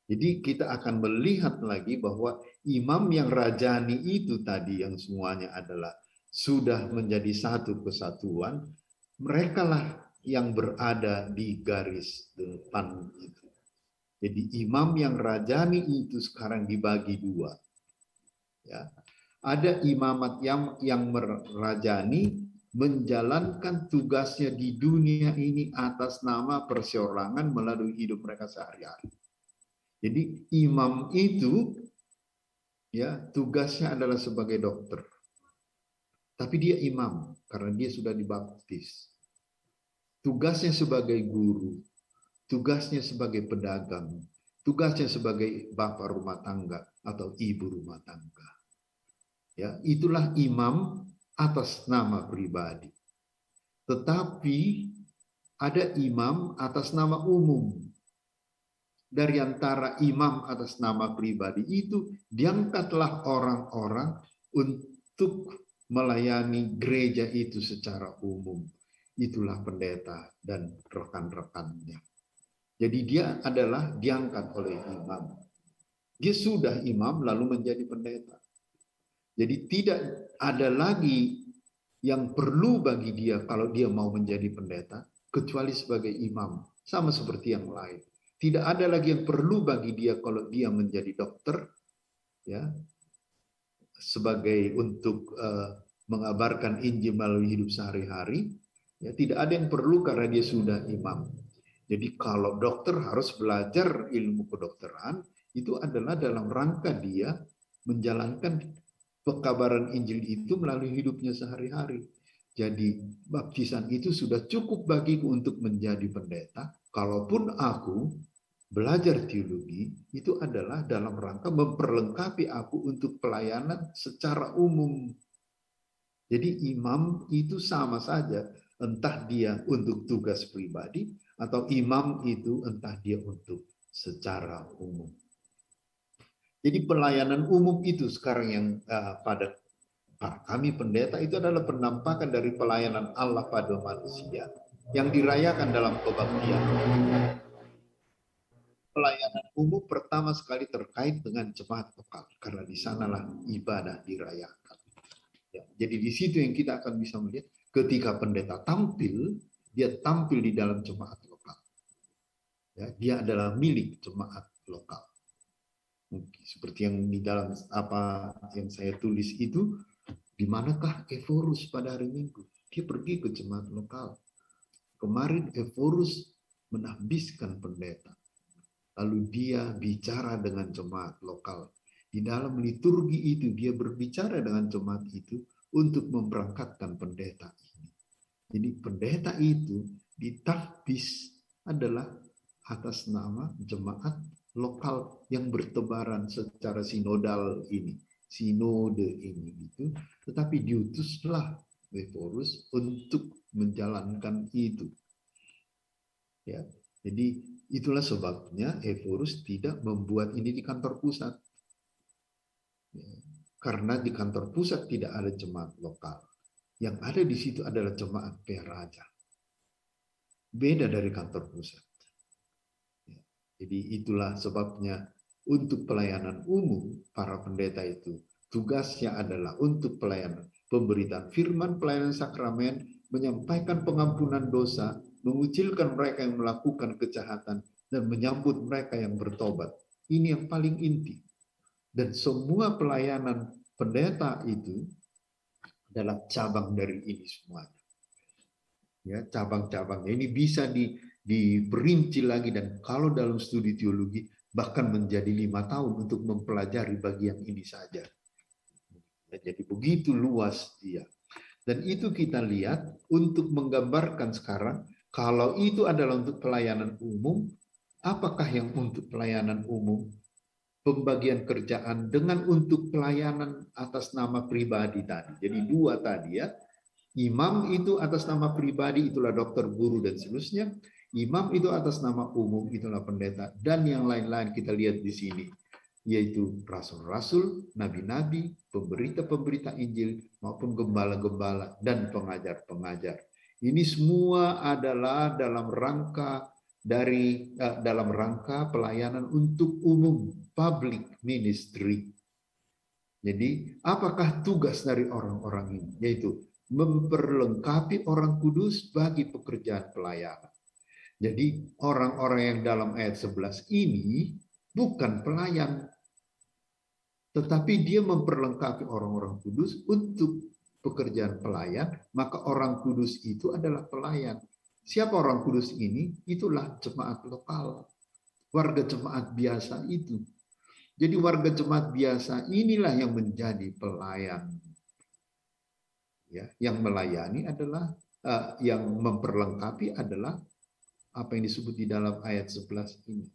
Jadi kita akan melihat lagi bahwa imam yang rajani itu tadi yang semuanya adalah sudah menjadi satu kesatuan, merekalah yang berada di garis depan itu. Jadi imam yang rajani itu sekarang dibagi dua. Ya. Ada imamat yang merajani, menjalankan tugasnya di dunia ini atas nama perseorangan melalui hidup mereka sehari-hari. Jadi imam itu ya tugasnya adalah sebagai dokter. Tapi dia imam karena dia sudah dibaptis. Tugasnya sebagai guru, tugasnya sebagai pedagang, tugasnya sebagai bapak rumah tangga atau ibu rumah tangga. Ya, itulah imam atas nama pribadi. Tetapi ada imam atas nama umum. Dari antara imam atas nama pribadi itu diangkatlah orang-orang untuk melayani gereja itu secara umum. Itulah pendeta dan rekan-rekannya. Jadi dia adalah diangkat oleh imam. Dia sudah imam lalu menjadi pendeta. Jadi tidak ada lagi yang perlu bagi dia kalau dia mau menjadi pendeta, kecuali sebagai imam. Sama seperti yang lain. Tidak ada lagi yang perlu bagi dia kalau dia menjadi dokter, ya, sebagai untuk mengabarkan Injil melalui hidup sehari-hari. Ya, tidak ada yang perlu karena dia sudah imam. Jadi kalau dokter harus belajar ilmu kedokteran, itu adalah dalam rangka dia menjalankan pekabaran Injil itu melalui hidupnya sehari-hari. Jadi baptisan itu sudah cukup bagiku untuk menjadi pendeta. Kalaupun aku belajar teologi, itu adalah dalam rangka memperlengkapi aku untuk pelayanan secara umum. Jadi imam itu sama saja, entah dia untuk tugas pribadi, atau imam itu entah dia untuk secara umum. Jadi pelayanan umum itu sekarang yang pada kami pendeta itu adalah penampakan dari pelayanan Allah pada manusia yang dirayakan dalam kebaktian. Pelayanan umum pertama sekali terkait dengan jemaat lokal karena di sanalah ibadah dirayakan. Ya, jadi di situ yang kita akan bisa melihat ketika pendeta tampil, dia tampil di dalam jemaat lokal. Ya, dia adalah milik jemaat lokal. Seperti yang di dalam apa yang saya tulis itu, di manakah Eforus pada hari Minggu? Dia pergi ke jemaat lokal. Kemarin Eforus menahbiskan pendeta. Lalu dia bicara dengan jemaat lokal. Di dalam liturgi itu dia berbicara dengan jemaat itu untuk memberangkatkan pendeta ini. Jadi pendeta itu ditahbis adalah atas nama jemaat lokal yang bertebaran secara sinodal ini, sinode ini gitu. Tetapi diutuslah Eforus untuk menjalankan itu. Ya, jadi itulah sebabnya Evorus tidak membuat ini di kantor pusat. Ya, karena di kantor pusat tidak ada jemaat lokal. Yang ada di situ adalah jemaat Peraja. Beda dari kantor pusat. Ya, jadi itulah sebabnya untuk pelayanan umum para pendeta itu tugasnya adalah untuk pelayanan pemberitaan firman, pelayanan sakramen, menyampaikan pengampunan dosa, mengucilkan mereka yang melakukan kejahatan, dan menyambut mereka yang bertobat. Ini yang paling inti. Dan semua pelayanan pendeta itu adalah cabang dari ini semuanya. Ya, cabang-cabang ini bisa diperinci lagi, dan kalau dalam studi teologi bahkan menjadi 5 tahun untuk mempelajari bagian ini saja. Jadi begitu luas dia. Dan itu kita lihat untuk menggambarkan sekarang, kalau itu adalah untuk pelayanan umum, apakah yang untuk pelayanan umum? Pembagian kerjaan dengan untuk pelayanan atas nama pribadi tadi. Jadi 2 tadi ya. Imam itu atas nama pribadi, itulah dokter, guru, dan seterusnya. Imam itu atas nama umum, itulah pendeta. Dan yang lain-lain kita lihat di sini, yaitu rasul-rasul, nabi-nabi, pemberita-pemberita Injil, maupun gembala-gembala dan pengajar-pengajar. Ini semua adalah dalam rangka pelayanan untuk umum, public ministry. Jadi, apakah tugas dari orang-orang ini? Yaitu memperlengkapi orang kudus bagi pekerjaan pelayanan. Jadi, orang-orang yang dalam ayat 11 ini bukan pelayan, tetapi dia memperlengkapi orang-orang kudus untuk pekerjaan pelayan, maka orang kudus itu adalah pelayan. Siapa orang kudus ini? Itulah jemaat lokal, warga jemaat biasa itu. Jadi warga jemaat biasa inilah yang menjadi pelayan. Ya, yang melayani adalah, yang memperlengkapi adalah apa yang disebut di dalam ayat 11 ini.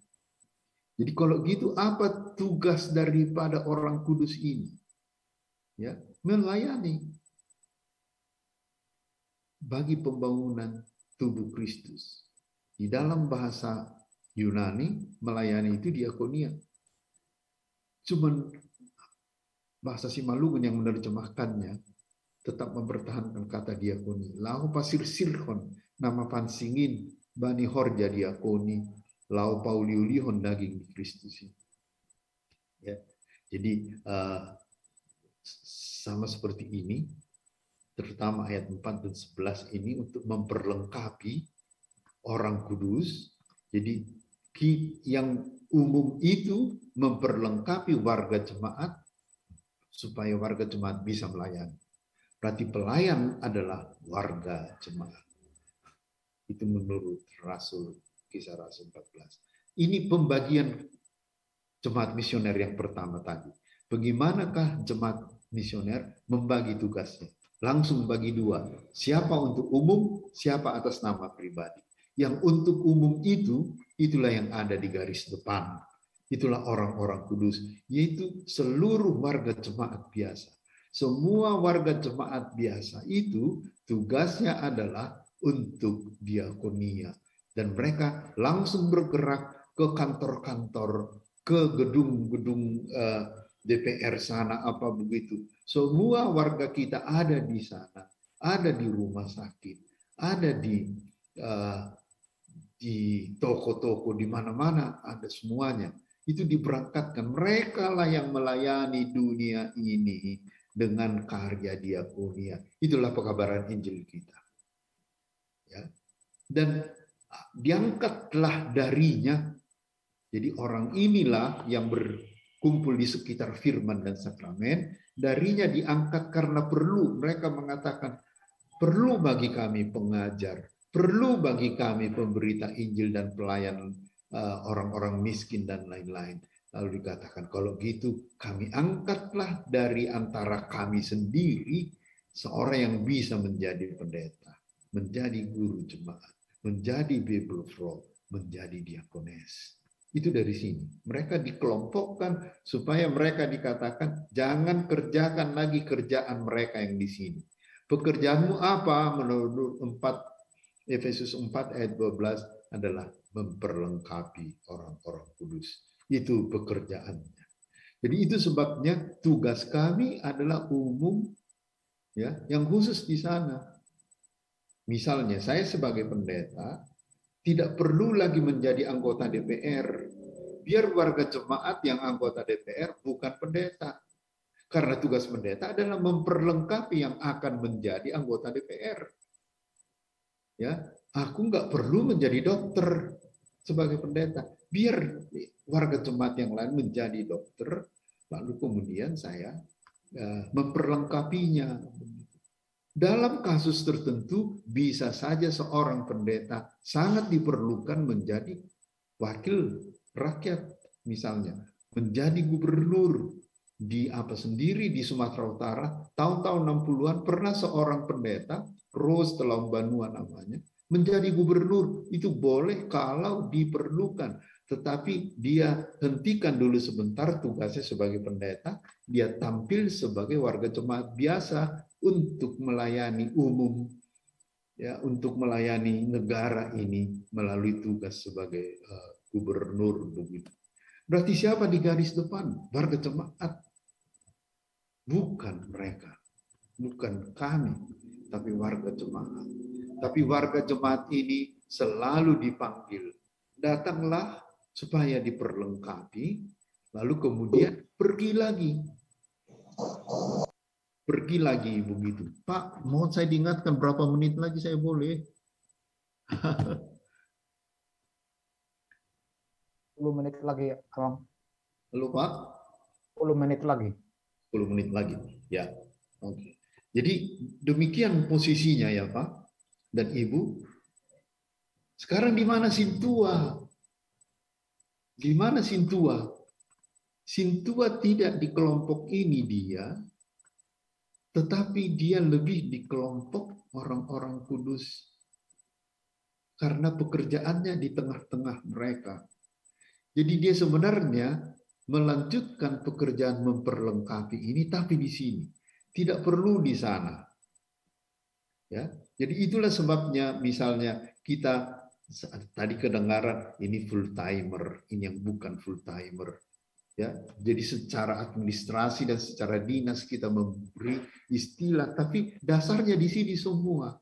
Jadi kalau gitu apa tugas daripada orang kudus ini? Ya, melayani bagi pembangunan tubuh Kristus. Di dalam bahasa Yunani, melayani itu diakonia. Cuman bahasa Simalungun yang menerjemahkannya tetap mempertahankan kata diakoni. Lau pasir sirkon, nama pansingin, bani horja diakoni, lau pauliulihon daging di Kristus. Ya, jadi sama seperti ini, terutama ayat 4 dan 11 ini untuk memperlengkapi orang kudus. Jadi yang umum itu memperlengkapi warga jemaat supaya warga jemaat bisa melayani. Berarti pelayan adalah warga jemaat. Itu menurut Kisah Rasul 14. Ini pembagian jemaat misioner yang pertama tadi. Bagaimanakah jemaat misioner membagi tugasnya? Langsung bagi 2. Siapa untuk umum, siapa atas nama pribadi. Yang untuk umum itu, itulah yang ada di garis depan. Itulah orang-orang kudus, yaitu seluruh warga jemaat biasa. Semua warga jemaat biasa itu tugasnya adalah untuk diakonia. Dan mereka langsung bergerak ke kantor-kantor, ke gedung-gedung DPR sana, apa begitu. Semua warga kita ada di sana, ada di rumah sakit, ada di toko-toko, di mana-mana ada semuanya. Itu diberangkatkan. Mereka lah yang melayani dunia ini dengan karya diakonia. Itulah pekabaran Injil kita. Ya. Dan diangkatlah darinya. Jadi orang inilah yang kumpul di sekitar firman dan sakramen, darinya diangkat karena perlu. Mereka mengatakan, perlu bagi kami pengajar, perlu bagi kami pemberita Injil dan pelayan orang-orang miskin dan lain-lain. Lalu dikatakan, kalau gitu kami angkatlah dari antara kami sendiri seorang yang bisa menjadi pendeta, menjadi guru jemaat, menjadi bibelfrau, menjadi diakones. Itu dari sini. Mereka dikelompokkan supaya mereka dikatakan jangan kerjakan lagi kerjaan mereka yang di sini. Pekerjaanmu apa? Menurut Efesus 4 ayat 12, adalah memperlengkapi orang-orang kudus. Itu pekerjaannya. Jadi itu sebabnya tugas kami adalah umum, ya, yang khusus di sana. Misalnya saya sebagai pendeta tidak perlu lagi menjadi anggota DPR. Biar warga jemaat yang anggota DPR bukan pendeta. Karena tugas pendeta adalah memperlengkapi yang akan menjadi anggota DPR. Ya, aku nggak perlu menjadi dokter sebagai pendeta. Biar warga jemaat yang lain menjadi dokter, lalu kemudian saya memperlengkapinya. Dalam kasus tertentu bisa saja seorang pendeta sangat diperlukan menjadi wakil rakyat, misalnya menjadi gubernur di sendiri di Sumatera Utara tahun-tahun 60-an pernah seorang pendeta, Rose Telombanua namanya, menjadi gubernur. Itu boleh kalau diperlukan, tetapi dia hentikan dulu sebentar tugasnya sebagai pendeta, dia tampil sebagai warga jemaat biasa untuk melayani umum, ya, untuk melayani negara ini melalui tugas sebagai gubernur begitu. Berarti siapa di garis depan? Warga jemaat. Bukan mereka, bukan kami, tapi warga jemaat. Tapi warga jemaat ini selalu dipanggil. Datanglah supaya diperlengkapi, lalu kemudian pergi lagi. Pergi lagi begitu. Pak, mohon saya diingatkan berapa menit lagi saya boleh? 10 menit lagi, Abang. Halo, Pak? 10 menit lagi. 10 menit lagi. Ya. Oke. Jadi demikian posisinya ya, Pak dan Ibu. Sekarang di mana Sintua? Di mana Sintua? Sintua tidak di kelompok ini dia, tetapi dia lebih di kelompok orang-orang kudus. Karena pekerjaannya di tengah-tengah mereka. Jadi dia sebenarnya melanjutkan pekerjaan memperlengkapi ini, tapi di sini. Tidak perlu di sana. Ya, jadi itulah sebabnya misalnya kita tadi kedengaran ini full timer, ini yang bukan full timer. Ya, jadi secara administrasi dan secara dinas kita memberi istilah, tapi dasarnya di sini semua.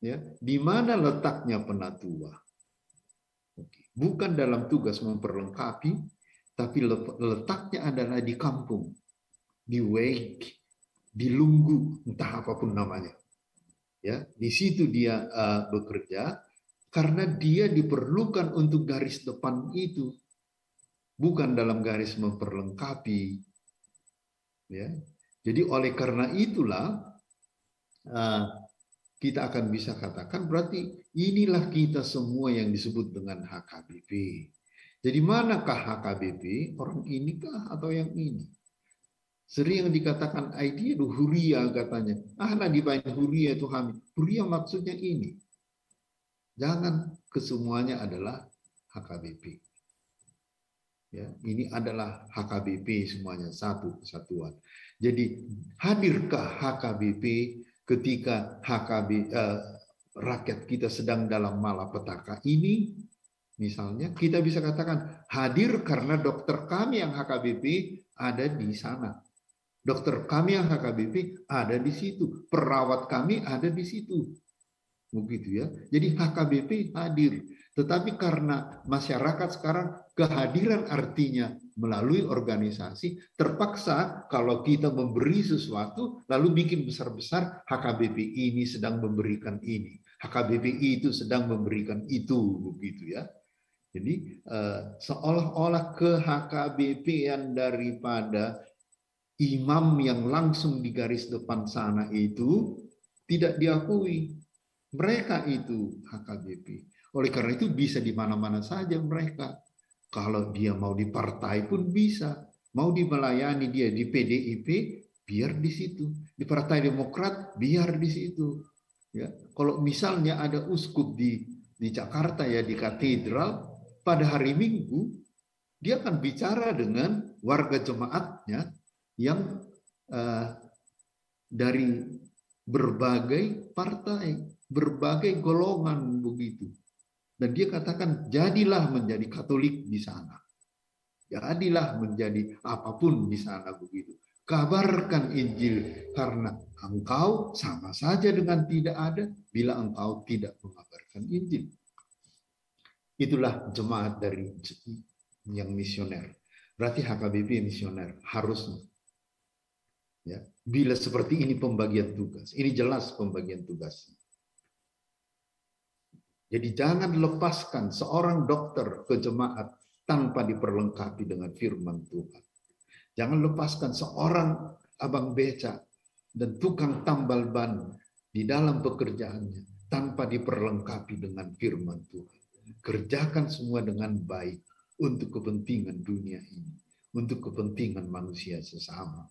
Ya, di mana letaknya penatua? Bukan dalam tugas memperlengkapi, tapi letaknya adalah di kampung, di wake, di lunggu, entah apapun namanya. Ya, di situ dia bekerja karena dia diperlukan untuk garis depan itu, bukan dalam garis memperlengkapi. Ya, jadi oleh karena itulah kita akan bisa katakan berarti inilah kita semua yang disebut dengan HKBP. Jadi manakah HKBP? Orang ini kah atau yang ini? Sering dikatakan ID itu huria katanya. Nah dibain huria itu hamil. Huria maksudnya ini. Jangan kesemuanya adalah HKBP. Ya, ini adalah HKBP semuanya satu kesatuan. Jadi hadirkah HKBP ketika rakyat kita sedang dalam malapetaka ini? Misalnya kita bisa katakan hadir karena dokter kami yang HKBP ada di sana. Dokter kami yang HKBP ada di situ. Perawat kami ada di situ. Begitu ya. Jadi HKBP hadir. Tetapi karena masyarakat sekarang kehadiran artinya melalui organisasi, terpaksa kalau kita memberi sesuatu lalu bikin besar-besar HKBP ini sedang memberikan ini. HKBP itu sedang memberikan itu, begitu ya. Jadi seolah-olah ke HKBP-an daripada imam yang langsung di garis depan sana itu tidak diakui. Mereka itu HKBP. Oleh karena itu bisa di mana-mana saja mereka. Kalau dia mau di partai pun bisa. Mau melayani dia di PDIP, biar di situ. Di Partai Demokrat, biar di situ. Ya. Kalau misalnya ada uskup di Jakarta ya, di katedral, pada hari Minggu, dia akan bicara dengan warga jemaatnya yang dari berbagai partai, berbagai golongan begitu. Dan dia katakan, jadilah menjadi Katolik di sana. Jadilah menjadi apapun di sana begitu. Kabarkan Injil, karena engkau sama saja dengan tidak ada bila engkau tidak mengabarkan Injil. Itulah jemaat dari yang misioner. Berarti HKBP misioner harusnya. Ya, bila seperti ini pembagian tugas, ini jelas pembagian tugas. Jadi jangan lepaskan seorang dokter ke jemaat tanpa diperlengkapi dengan firman Tuhan. Jangan lepaskan seorang abang beca dan tukang tambal ban di dalam pekerjaannya tanpa diperlengkapi dengan firman Tuhan. Kerjakan semua dengan baik untuk kepentingan dunia ini, untuk kepentingan manusia sesama.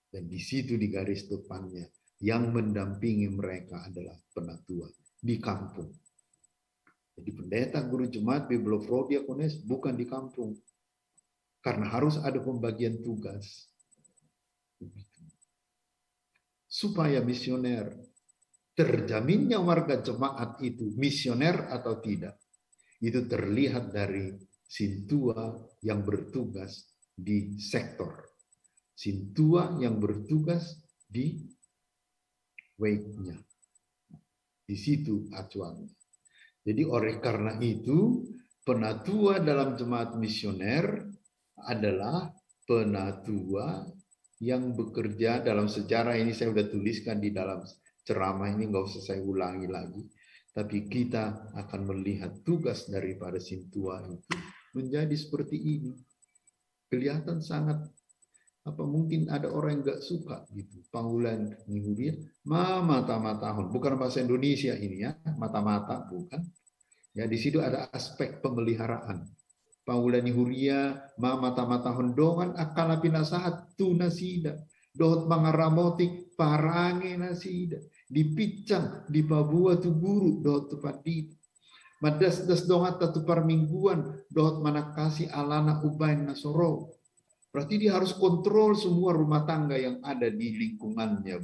Dan di situ di garis depannya yang mendampingi mereka adalah penatua di kampung. Jadi pendeta, guru jemaat, biblioprof, diakonis bukan di kampung. Karena harus ada pembagian tugas. Supaya misioner, terjaminnya warga jemaat itu misioner atau tidak, itu terlihat dari sintua yang bertugas di sektor. Sintua yang bertugas di wake-nya. Di situ acuannya. Jadi oleh karena itu, penatua dalam jemaat misioner adalah penatua yang bekerja dalam sejarah. Ini saya sudah tuliskan di dalam ceramah ini, nggak usah saya ulangi lagi. Tapi kita akan melihat tugas daripada sintua itu menjadi seperti ini. Kelihatan sangat, mungkin ada orang yang nggak suka gitu. Panggilan minggu dia, mata-matahun. Bukan bahasa Indonesia ini ya, mata-mata bukan. Ya, di situ ada aspek pemeliharaan. Paulan Huria, mata-matahun dongan akala pinasahat tunasida. Dohot mangaramotik parange nasida. Dipicang, di Papua tu guru, dohot tu padit. Madas-das dongat tu parmingguan, dohot manakasi alana ubain nasoro. Berarti dia harus kontrol semua rumah tangga yang ada di lingkungannya.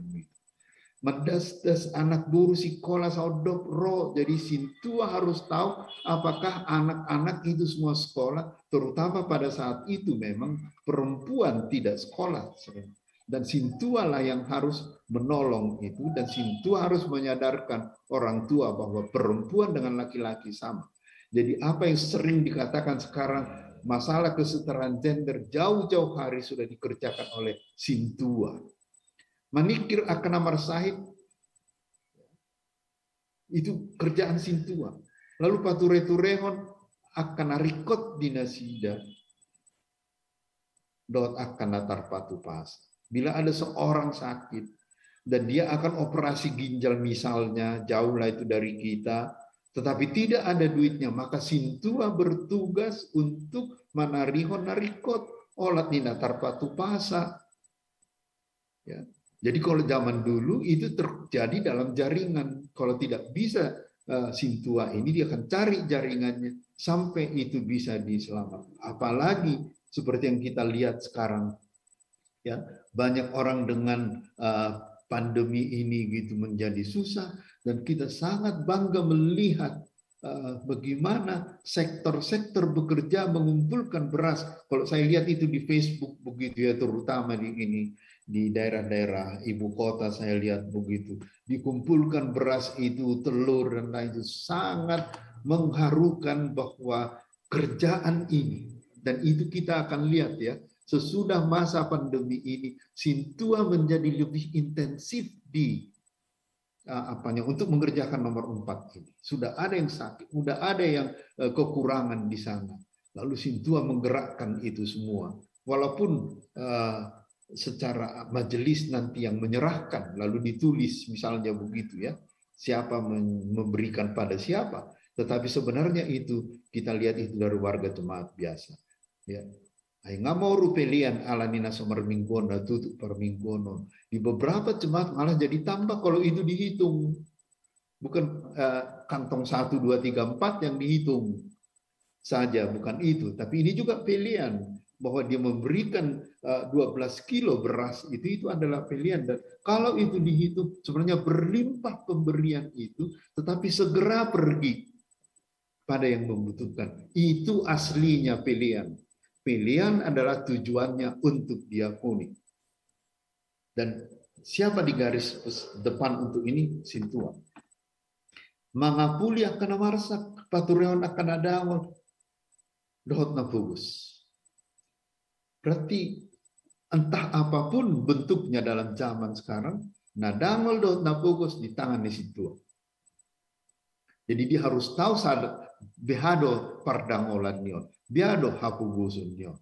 Madas-das anak guru sekolah saudok roh. Jadi sintua harus tahu apakah anak-anak itu semua sekolah, terutama pada saat itu memang perempuan tidak sekolah. Dan sintua lah yang harus menolong itu, dan sintua harus menyadarkan orang tua bahwa perempuan dengan laki-laki sama. Jadi apa yang sering dikatakan sekarang, masalah kesetaraan gender jauh-jauh hari sudah dikerjakan oleh sintua. Manikir akan amar sahid itu kerjaan sintua. Lalu pature-turehon akan arikot dinasida dot akan natar patu pas. Bila ada seorang sakit dan dia akan operasi ginjal misalnya, jauhlah itu dari kita, tetapi tidak ada duitnya, maka sintua bertugas untuk manarihon narikot olat ninatar patu pasa. Ya. Jadi kalau zaman dulu itu terjadi dalam jaringan. Kalau tidak bisa sintua ini, dia akan cari jaringannya sampai itu bisa diselamatkan. Apalagi seperti yang kita lihat sekarang, ya banyak orang dengan pandemi ini gitu menjadi susah, dan kita sangat bangga melihat bagaimana sektor-sektor bekerja mengumpulkan beras. Kalau saya lihat itu di Facebook begitu ya, terutama di daerah-daerah ibu kota saya lihat begitu. Dikumpulkan beras itu, telur dan lain itu, sangat mengharukan bahwa kerjaan ini, dan itu kita akan lihat ya, sesudah masa pandemi ini, sintua menjadi lebih intensif di untuk mengerjakan nomor 4 ini. Sudah ada yang sakit, sudah ada yang kekurangan di sana. Lalu sintua menggerakkan itu semua. Walaupun secara majelis nanti yang menyerahkan, lalu ditulis misalnya begitu ya, siapa memberikan pada siapa. Tetapi sebenarnya itu kita lihat itu dari warga jemaat biasa. Ya. Nggak mau rupelian ala nina somar minggono tutup per minggono. Di beberapa jemaat malah jadi tambah kalau itu dihitung. Bukan kantong 1, 2, 3, 4 yang dihitung saja, bukan itu. Tapi ini juga pilihan bahwa dia memberikan 12 kilo beras itu adalah pilihan. Dan kalau itu dihitung sebenarnya berlimpah pemberian itu, tetapi segera pergi. pada yang membutuhkan. Itu aslinya pilihan. Pilihan adalah tujuannya untuk diakoni. Dan siapa di garis depan untuk ini? Sintua. Mangapuli akan marsak, patureon akan adawal, dohot na pugus. Berarti entah apapun bentuknya dalam zaman sekarang, nadangol dohot na pugus di tangan di Sintua. Jadi dia harus tahu saat behado pardangolan nion, biado hapugusun nion.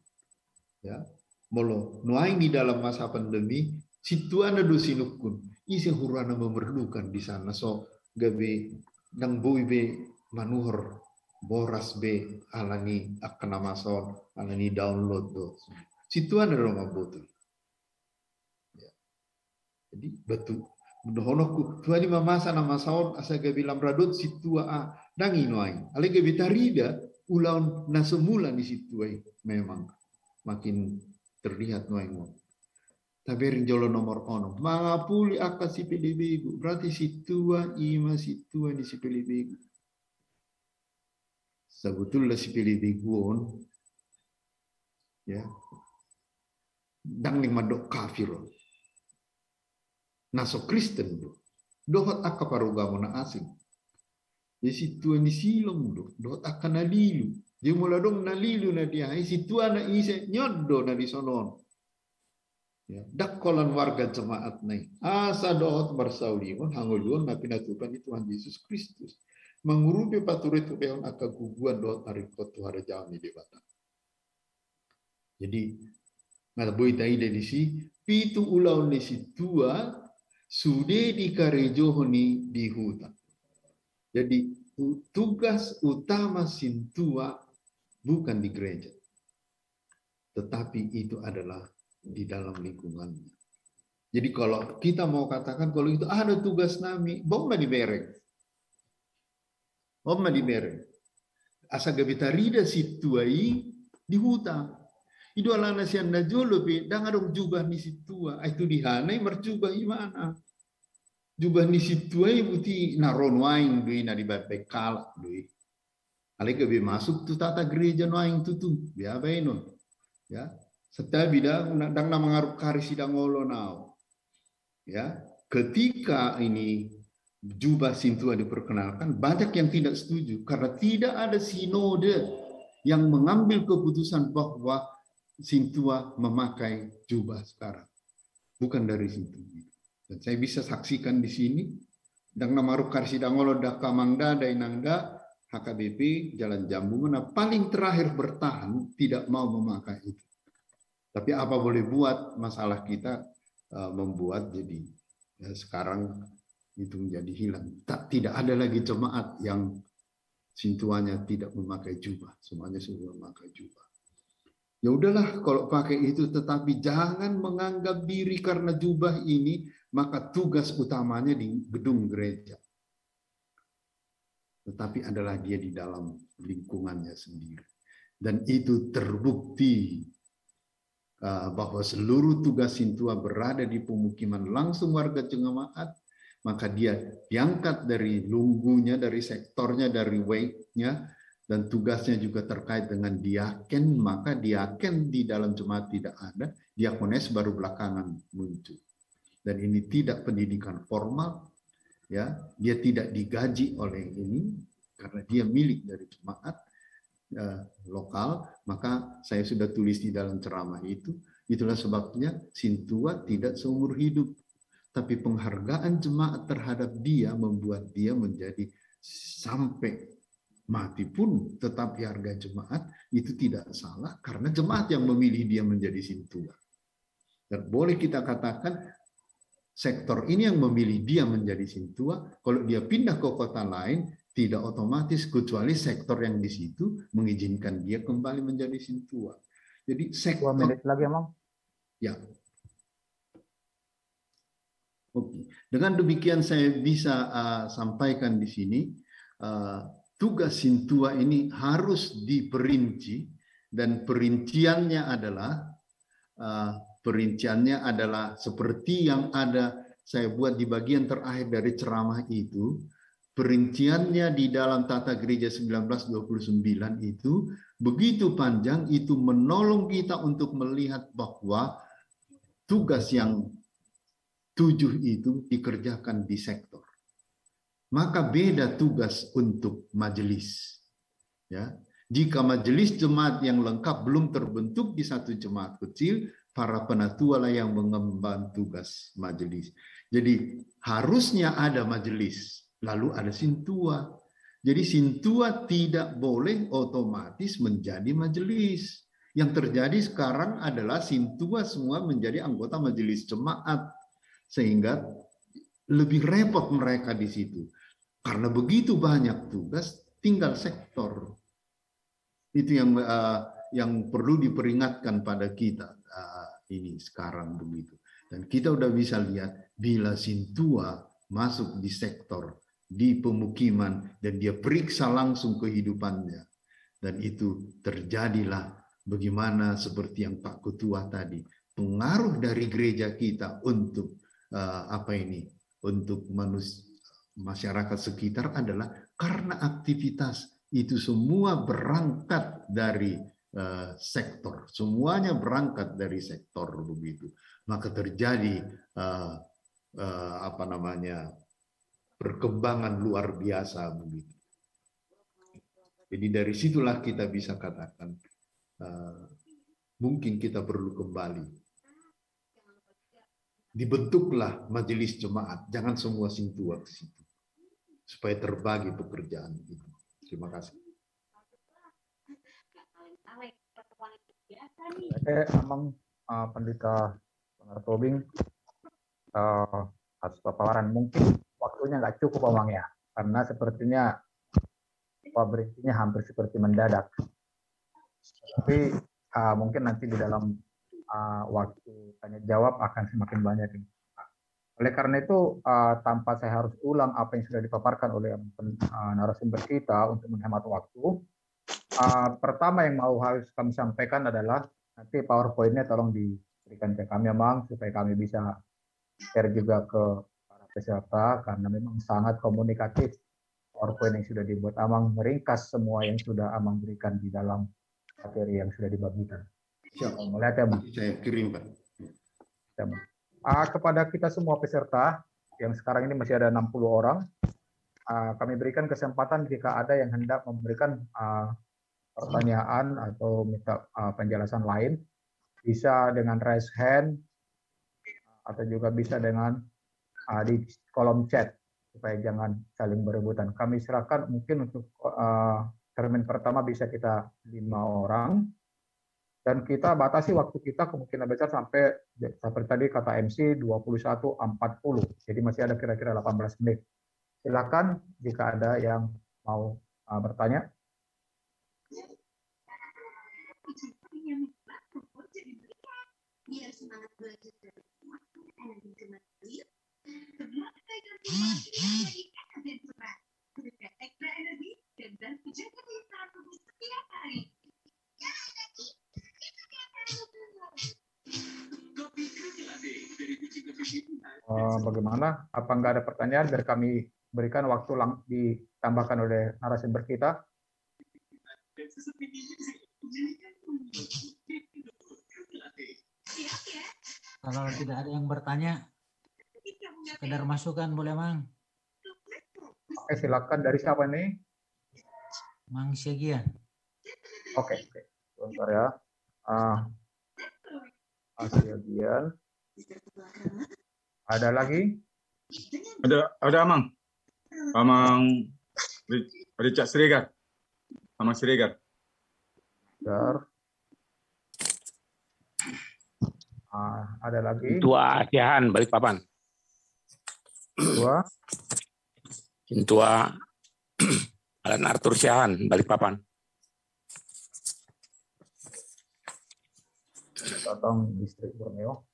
Ya, molo nuaing di dalam masa pandemi, situana do sinukun, isi hurana memerlukan di sana. So gabe nang bui be manuhor boras be alani akan amason, alani download do. Situana do mabutul. Ya. Jadi betul. Dohonoku tuani mamasa nama saon asa gabi lam radut situa a dangi noai ale gabi tarida ulaun na semula di situai memang makin terlihat noai mo taberin jolo nomor ono mangapuli aka si PDB berarti situa ima situa di si PDB sebetulnya si PDB guon ya dangling madok kafir naso Kristen dohot aka parugamo na asing. Di situ ni silong dohot aka nalilu. Di mula dong nalilu na dia situ na ise nyodo na di sonon. Ya, dakkolan warga jemaat nai. Asa dohot barsaulion hanguluon na pinatupan ni Tuhan Yesus Kristus. Mengurupi paturit peon aka guguan dohot arikot tuhara jawan ni debata. Jadi ngalaboy tayo di si pitu ulaw ni situa sudah dikarejohoni di hutan. Jadi tugas utama Sintua bukan di gereja, tetapi itu adalah di dalam lingkungannya. Jadi kalau kita mau katakan kalau itu ada tugas nami, bomba di bereng, bomba di bereng. Asa gabitarida Situai di hutan. Itu alana sian na jolo pe dangadong jubah ni Situa itu dihanai merjubah imana jubah ni Situa buti naron waing dui na di bekal dui ale ke masuk tu tata gereja waing tutu biaba inon ya setelah bida dang na mangarup kari sidang ngolo nao ya ketika ini jubah Sintua diperkenalkan banyak yang tidak setuju karena tidak ada sinode yang mengambil keputusan bahwa Sintua memakai jubah sekarang, bukan dari situ. Dan saya bisa saksikan di sini, dang namaruk karsidangolo da kamangda dainangda HKBP Jalan Jambu mana paling terakhir bertahan tidak mau memakai itu. Tapi apa boleh buat, masalah kita membuat jadi ya, sekarang itu menjadi hilang. Tidak ada lagi jemaat yang Sintuanya tidak memakai jubah, semuanya sudah memakai jubah. Ya udahlah kalau pakai itu, tetapi jangan menganggap diri karena jubah ini maka tugas utamanya di gedung gereja. Tetapi adalah dia di dalam lingkungannya sendiri. Dan itu terbukti bahwa seluruh tugas Sintua berada di pemukiman langsung warga jemaat, maka dia diangkat dari lunggunya, dari sektornya, dari weight-nya, dan tugasnya juga terkait dengan diaken, maka diaken di dalam jemaat tidak ada, diakones baru belakangan muncul. Dan ini tidak pendidikan formal, ya, dia tidak digaji oleh ini karena dia milik dari jemaat lokal, maka saya sudah tulis di dalam ceramah itu, itulah sebabnya Sintua tidak seumur hidup, tapi penghargaan jemaat terhadap dia membuat dia menjadi sampai mati pun tetapi harga jemaat itu tidak salah karena jemaat yang memilih dia menjadi Sintua. Dan boleh kita katakan sektor ini yang memilih dia menjadi Sintua, kalau dia pindah ke kota lain tidak otomatis kecuali sektor yang di situ mengizinkan dia kembali menjadi Sintua. Jadi sektor 2 menit lagi, Emang. Ya. Oke. Dengan demikian saya bisa sampaikan di sini tugas Sintua ini harus diperinci dan perinciannya adalah seperti yang ada saya buat di bagian terakhir dari ceramah itu. Perinciannya di dalam Tata Gereja 1929 itu begitu panjang, itu menolong kita untuk melihat bahwa tugas yang 7 itu dikerjakan di sektor. Maka beda tugas untuk majelis. Ya, jika majelis jemaat yang lengkap belum terbentuk di satu jemaat kecil, para penatua lah yang mengemban tugas majelis. Jadi harusnya ada majelis, lalu ada sintua. Jadi sintua tidak boleh otomatis menjadi majelis. Yang terjadi sekarang adalah sintua semua menjadi anggota majelis jemaat, sehingga lebih repot mereka di situ. Karena begitu banyak tugas, tinggal sektor. Itu yang perlu diperingatkan pada kita ini sekarang begitu. Dan kita udah bisa lihat bila sintua masuk di sektor, di pemukiman, dan dia periksa langsung kehidupannya. Dan itu terjadilah bagaimana seperti yang Pak Ketua tadi, pengaruh dari gereja kita untuk untuk masyarakat sekitar adalah karena aktivitas itu semua berangkat dari sektor, semuanya berangkat dari sektor begitu. Maka terjadi perkembangan luar biasa begitu. Jadi dari situlah kita bisa katakan mungkin kita perlu kembali. Dibentuklah majelis jemaat, jangan semua sintua ke situ, supaya terbagi pekerjaan itu. Terima kasih. Amang Pendeta Tobing atas paparan, mungkin waktunya nggak cukup Amang ya, karena sepertinya berhentinya hampir seperti mendadak. Tapi mungkin nanti di dalam waktu tanya jawab akan semakin banyak. Oleh karena itu, tanpa saya harus ulang apa yang sudah dipaparkan oleh narasumber kita untuk menghemat waktu, pertama yang harus kami sampaikan adalah nanti PowerPoint-nya tolong diberikan ke kami, Amang, supaya kami bisa share juga ke para peserta, karena memang sangat komunikatif PowerPoint yang sudah dibuat Amang, meringkas semua yang sudah Amang berikan di dalam materi yang sudah dibagikan. Siap. Melihat ya, Bang. Saya kirim, Pak. Kepada kita semua peserta, yang sekarang ini masih ada 60 orang, kami berikan kesempatan jika ada yang hendak memberikan pertanyaan atau minta penjelasan lain, bisa dengan raise hand, atau juga bisa dengan di kolom chat, supaya jangan saling berebutan. Kami silakan mungkin untuk termin pertama bisa kita 5 orang, dan kita batasi waktu kita kemungkinan besar sampai seperti tadi kata MC 21.40. Jadi masih ada kira-kira 18 menit. Silakan jika ada yang mau bertanya. Bagaimana? Apa nggak ada pertanyaan biar kami berikan waktu ditambahkan oleh narasumber kita? Kalau tidak ada yang bertanya, sekedar masukan boleh, Mang? Oke, silakan. Dari siapa nih? Mang Segian. Oke. Sebentar ya. Segian. Ada lagi? Ada Amang. Amang Richard Siregar. Amang Siregar. Ada lagi? Tua Asiahan Balikpapan. Tua Alan Arthur Siahan Balikpapan. Totong Distrik Borneo.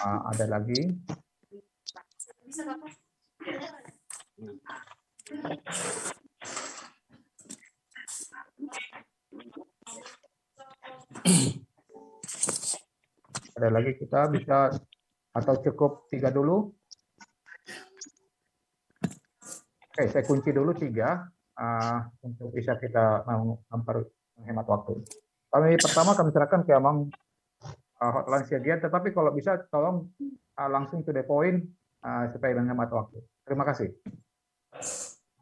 Ada lagi? Ada lagi kita bisa atau cukup 3 dulu? Oke, saya kunci dulu 3 untuk bisa kita menghemat waktu. Pertama kami serahkan ke Amang hotline Siagian, tetapi kalau bisa tolong langsung to the point supaya menghemat waktu. Terima kasih.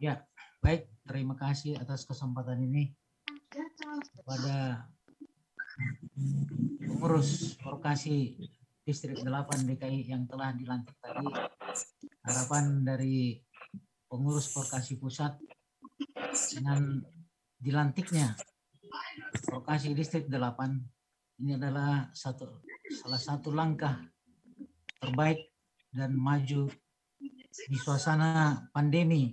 Ya, baik. Terima kasih atas kesempatan ini kepada pengurus Prokasi Distrik 8 DKI yang telah dilantik tadi. Harapan dari pengurus Prokasi Pusat dengan dilantiknya Prokasi Distrik 8 ini adalah salah satu langkah terbaik dan maju di suasana pandemi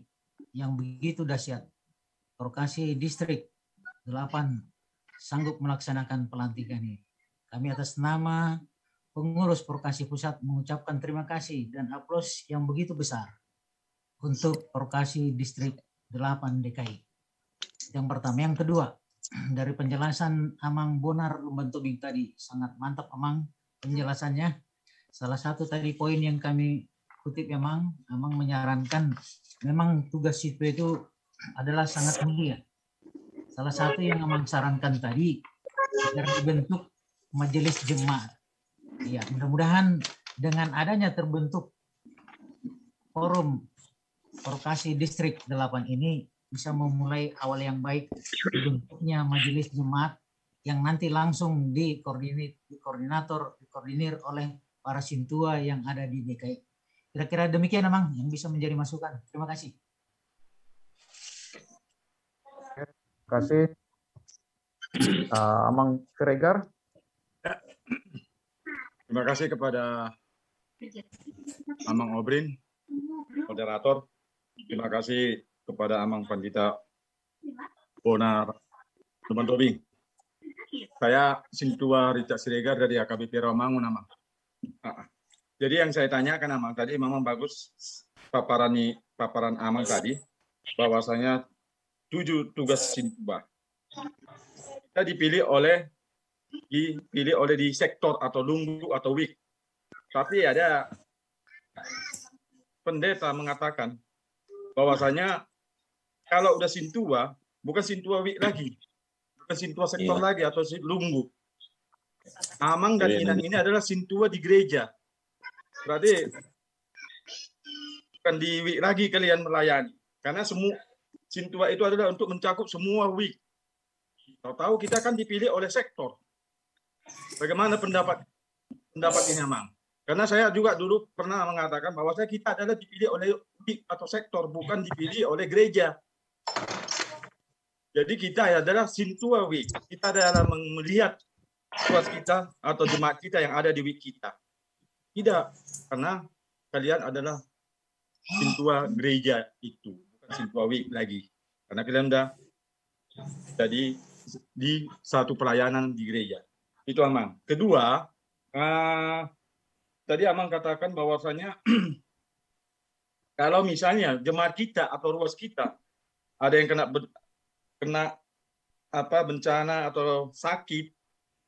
yang begitu dahsyat. Prokasi Distrik 8 sanggup melaksanakan pelantikan ini. Kami atas nama pengurus Prokasi Pusat mengucapkan terima kasih dan aplaus yang begitu besar untuk Prokasi Distrik 8 DKI. Yang pertama. Yang kedua, dari penjelasan Amang Bonar Lumban Tobing tadi, sangat mantap Amang penjelasannya. Salah satu tadi poin yang kami kutip Amang menyarankan memang tugas sipil itu adalah sangat mulia. Salah satu yang Amang sarankan tadi agar dibentuk majelis jemaat. Ya, mudah-mudahan dengan adanya terbentuk forum Prokasi Distrik 8 ini bisa memulai awal yang baik dibentuknya majelis jemaat yang nanti langsung dikoordinir oleh para sintua yang ada di DKI. Kira-kira demikian Amang yang bisa menjadi masukan. Terima kasih. Terima kasih. Amang Siregar. Terima kasih kepada Amang Obrin, moderator. Terima kasih kepada Amang Pandita Bonar Lumban Tobing. Saya Sintua Richard Siregar dari AKBP Rawamangun, Amang. Jadi yang saya tanyakan Amang tadi memang bagus paparan Amang tadi bahwasanya 7 tugas Sintua. Kita dipilih di sektor atau lunggu atau wik. Tapi ada pendeta mengatakan bahwasanya kalau udah Sintua, bukan Sintua wik lagi, bukan Sintua sektor lagi atau lunggu. Amang dan Inang ini adalah Sintua di gereja. Berarti bukan di wik lagi kalian melayani. Karena semua Sintua itu adalah untuk mencakup semua wik. Tahu-tahu kita kan dipilih oleh sektor. Bagaimana pendapat ini Amang? Karena saya juga dulu pernah mengatakan bahwa kita adalah dipilih oleh wik atau sektor, bukan dipilih oleh gereja. Jadi kita adalah Sintua wik. Kita adalah melihat tuas kita atau jemaat kita yang ada di wik kita. Tidak, karena kalian adalah Sintua gereja itu, bukan Sintua wik lagi. Karena kalian sudah jadi di satu pelayanan di gereja. Itu Amang. Kedua, tadi Amang katakan bahwasanya kalau misalnya jemaat kita atau ruas kita ada yang kena bencana atau sakit,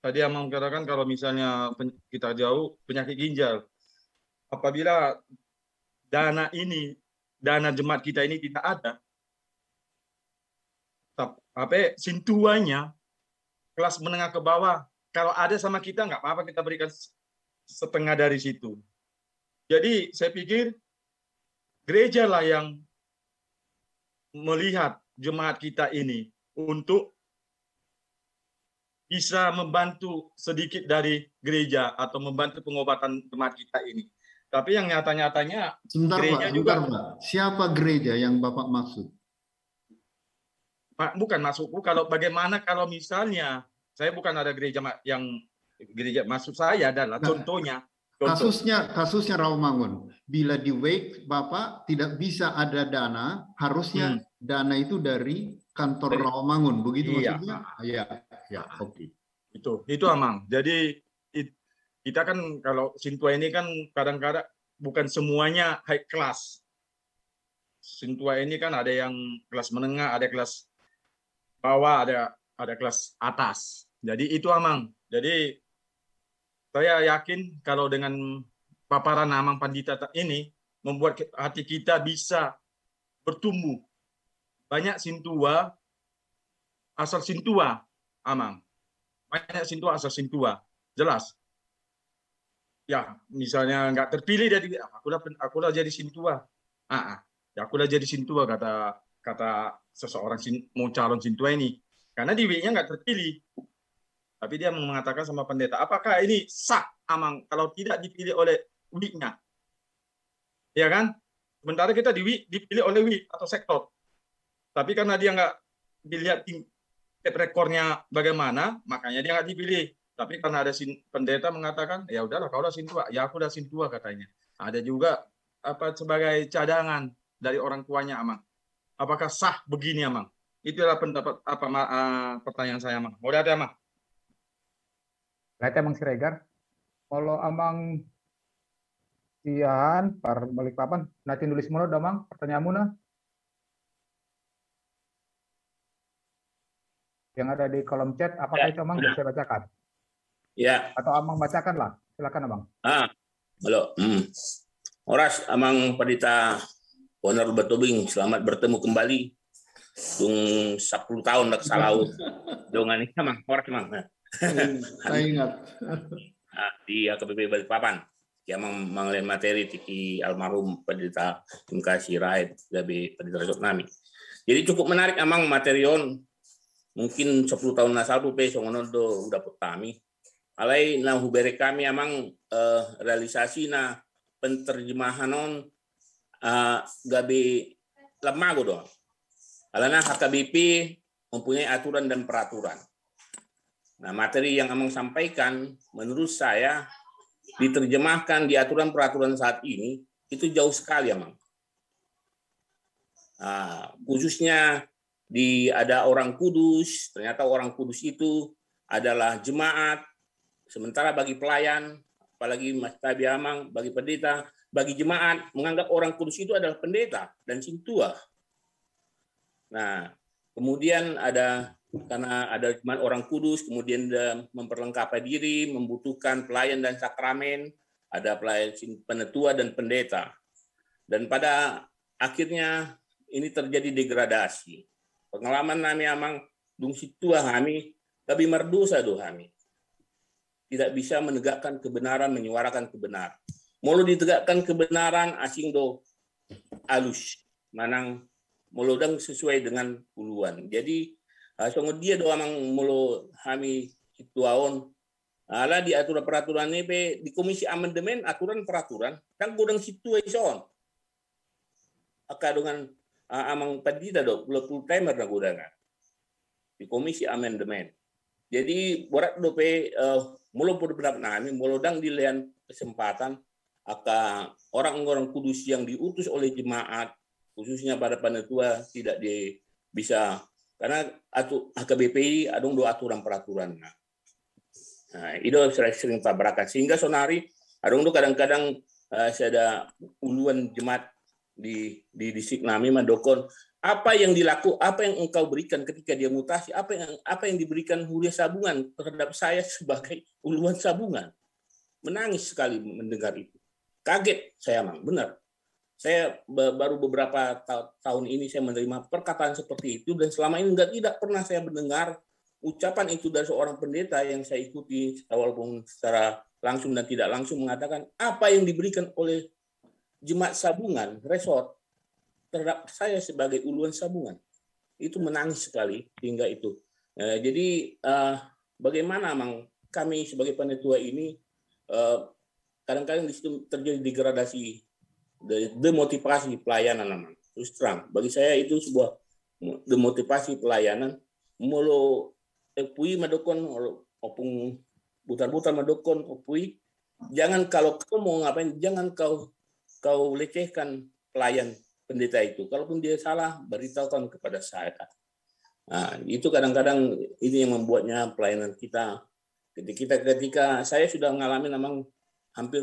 tadi Amang katakan kalau misalnya kita jauh penyakit ginjal, apabila dana jemaat kita ini tidak ada, Sintuanya kelas menengah ke bawah, kalau ada sama kita nggak apa-apa, kita berikan setengah dari situ. Jadi saya pikir gereja lah yang melihat jemaat kita ini untuk bisa membantu sedikit dari gereja atau membantu pengobatan jemaat kita ini. Tapi yang nyata-nyatanya gereja Pak, juga. Pak. Siapa gereja yang Bapak maksud? Bukan maksudku, bagaimana kalau misalnya saya bukan ada gereja maksud saya adalah contohnya. Kasusnya Rawamangun. Bila di wake Bapak tidak bisa ada dana, harusnya dana itu dari kantor Rawamangun, begitu maksudnya? Ya, oke. Itu Amang. Jadi kita kan kalau Sintua ini kan kadang-kadang bukan semuanya high class. Sintua ini kan ada yang kelas menengah, ada kelas bawah, ada kelas atas. Jadi itu Amang. Jadi saya yakin kalau dengan paparan Amang Pandita ini membuat hati kita bisa bertumbuh. Banyak sintua, asal sintua, Amang. Banyak sintua, asal sintua. Jelas. Ya, misalnya nggak terpilih dari aku udah jadi sintua. Ya aku udah jadi sintua kata seseorang mau calon sintua ini. Karena di WI-nya nggak terpilih. Tapi dia mengatakan sama pendeta, apakah ini sah, Amang, kalau tidak dipilih oleh WI-nya? Ya kan? Sementara kita dipilih oleh WI atau sektor. Tapi karena dia nggak dilihat track rekornya bagaimana, makanya dia nggak dipilih. Tapi karena ada pendeta mengatakan, ya udahlah kau udah sintua, ya aku udah sintua katanya. Ada juga sebagai cadangan dari orang tuanya, Amang. Apakah sah begini, Amang? Itulah pendapat pertanyaan saya, Amang. Mau ada, Amang? Lihat Amang Siregar. Kalau Amang Sian, balik papan, nanti nulis mulu, Amang, pertanyaanmu nah. Yang ada di kolom chat, apakah itu Amang bisa bacakan? Ya. Atau Amang bacakan lah, silakan Amang. Halo. Oras Amang Pendeta Honor Betobing, selamat bertemu kembali. Dung 10 tahun dak salaut. Dongan ini Amang, oras Amang. Saya ingat. Di AKBP Balikpapan. Ya manglen materi tiki almarhum Pendeta Mkasi Raid dari Pendeta Resort Nami. Jadi cukup menarik Amang materion. Mungkin 10 tahun nasalu pe songonondo udah petami. Alai na hubere kami Amang realisasi na penterjemahanon gabe lemago doang. Alana HKBP mempunyai aturan dan peraturan. Nah, materi yang Amang sampaikan menurut saya diterjemahkan di aturan peraturan saat ini itu jauh sekali Amang. Khususnya ada orang kudus, ternyata orang kudus itu adalah jemaat, sementara bagi pelayan, apalagi Mas Tabi Amang, bagi pendeta, bagi jemaat, menganggap orang kudus itu adalah pendeta dan sintua. Nah, kemudian karena ada jemaat orang kudus, kemudian memperlengkapi diri, membutuhkan pelayan dan sakramen, ada pelayan penetua dan pendeta. Dan pada akhirnya ini terjadi degradasi. Pengalaman nami Amang dung situa kami, tapi merdosa do kami. Tidak bisa menegakkan kebenaran, menyuarakan kebenaran. Mulu ditegakkan kebenaran asing do alus, manang mulodang sesuai dengan uluan. Jadi songo dia do Amang mulu kami situaon ala di aturan peraturan ini di komisi amandemen aturan peraturan dan gudang situation. Aka dengan Amang pendeta do full timer na gudangan di komisi amandemen. Jadi borat do pe mulu beberapa nami mulodang dilian kesempatan aka orang-orang kudus yang diutus oleh jemaat khususnya pada penetua tidak bisa karena HKBP adung do aturan peraturan. Nah, itu sering tabrakan sehingga sonari adung do kadang-kadang ada uluan jemaat di distrik nami mandokon apa yang engkau berikan ketika dia mutasi, apa yang diberikan Huria Sabungan terhadap saya sebagai uluan sabungan. Menangis sekali mendengar itu. Kaget saya Mang, benar. Saya baru beberapa tahun ini saya menerima perkataan seperti itu dan selama ini tidak pernah saya mendengar ucapan itu dari seorang pendeta yang saya ikuti walaupun secara langsung dan tidak langsung mengatakan apa yang diberikan oleh jemaat sabungan, resort, terhadap saya sebagai uluan sabungan. Itu menangis sekali hingga itu. Jadi bagaimana Mang kami sebagai penetua ini kadang-kadang di situ terjadi degradasi, demotivasi pelayanan Mang. Terus terang, bagi saya itu sebuah demotivasi pelayanan. Mulu epui madokon, opung butar-butar madokon opui. Jangan kalau kau mau ngapain, jangan kau lecehkan pelayan pendeta itu. Kalaupun dia salah, beritahukan kepada saya. Nah, itu kadang-kadang ini yang membuatnya pelayanan kita. Ketika saya sudah mengalami memang hampir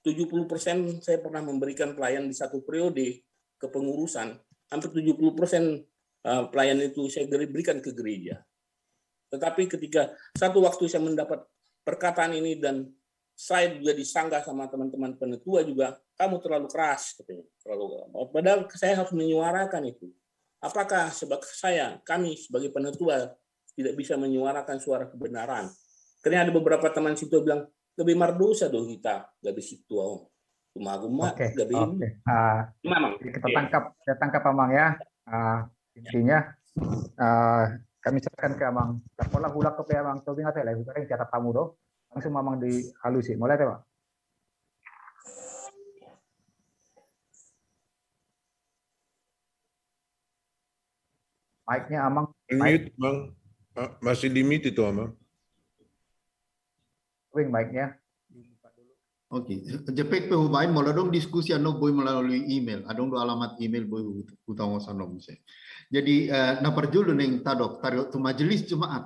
70% saya pernah memberikan pelayan di satu periode kepengurusan. Hampir 70% pelayan itu saya berikan ke gereja. Tetapi ketika satu waktu saya mendapat perkataan ini dan saya juga disanggah sama teman-teman penetua juga, kamu terlalu keras katanya. Padahal saya harus menyuarakan itu. Apakah kami sebagai penetua tidak bisa menyuarakan suara kebenaran? Karena ada beberapa teman situ bilang, lebih mardosa dong kita, gak bisa tua. Oke. Mamang. Saya tangkap Amang ya. Intinya kami serahkan ke Amang. Sekolah hulak ke Amang. Tapi nggak tahu lah. Catat tamu doh. Langsung Mamang dihalusi. Mulai deh Pak. Mic-nya Amang. Mute, Bang. Masih di mute itu, Amang. Mic-nya. Oke, jepek pe hubain moladong diskusi anu boy melalui email. Adong do alamat email boy utang sanom se. Jadi na perjulu neng tadok tarik tu majelis jemaat.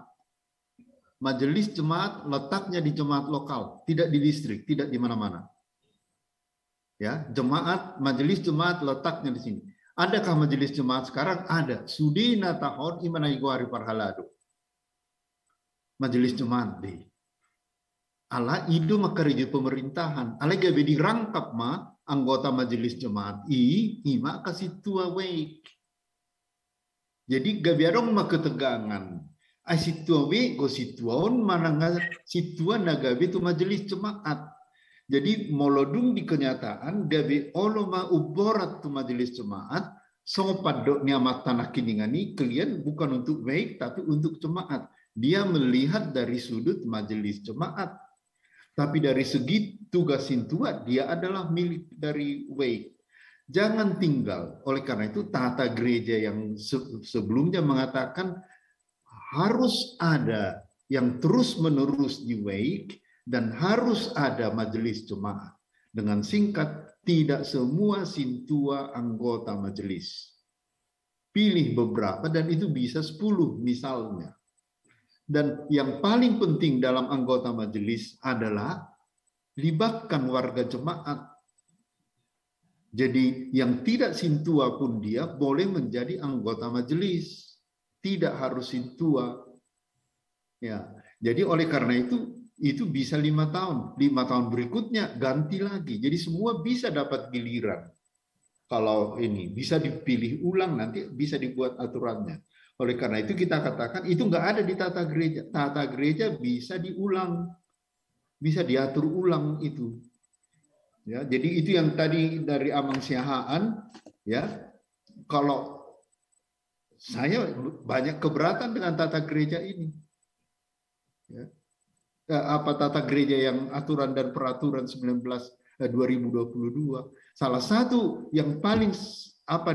Majelis jemaat letaknya di jemaat lokal, tidak di distrik, tidak di mana-mana. Ya, jemaat, majelis jemaat letaknya di sini. Adakah majelis jemaat sekarang? Ada. Sudina tahun imana iguari parhalado. Majelis jemaat deh. Ala itu makariju pemerintahan. Ala gabe dirangkap anggota majelis jemaat ima kasih tua weik. Jadi gabe adong ketegangan. Situa weik go situaon mana situa nagabe tu majelis jemaat. Jadi molodung di kenyataan gabe oloma uborat tu majelis jemaat sopat dok niamat tanah kiningani kalian bukan untuk weik tapi untuk jemaat. Dia melihat dari sudut majelis jemaat. Tapi dari segi tugas sintua, dia adalah milik dari Wake. Jangan tinggal. Oleh karena itu, tata gereja yang sebelumnya mengatakan harus ada yang terus-menerus di Wake dan harus ada majelis jemaat. Dengan singkat, tidak semua sintua anggota majelis. Pilih beberapa dan itu bisa 10 misalnya. Dan yang paling penting dalam anggota majelis adalah libatkan warga jemaat. Jadi yang tidak sintua pun dia boleh menjadi anggota majelis. Tidak harus sintua. Ya, jadi oleh karena itu bisa 5 tahun. 5 tahun berikutnya ganti lagi. Jadi semua bisa dapat giliran. Kalau ini bisa dipilih ulang nanti bisa dibuat aturannya. Oleh karena itu kita katakan itu nggak ada di tata gereja. Tata gereja bisa diulang, bisa diatur ulang itu. Ya, jadi itu yang tadi dari Amang Siahaan. Ya, kalau saya banyak keberatan dengan tata gereja ini. Ya. Apa tata gereja yang aturan dan peraturan 2022. Salah satu yang paling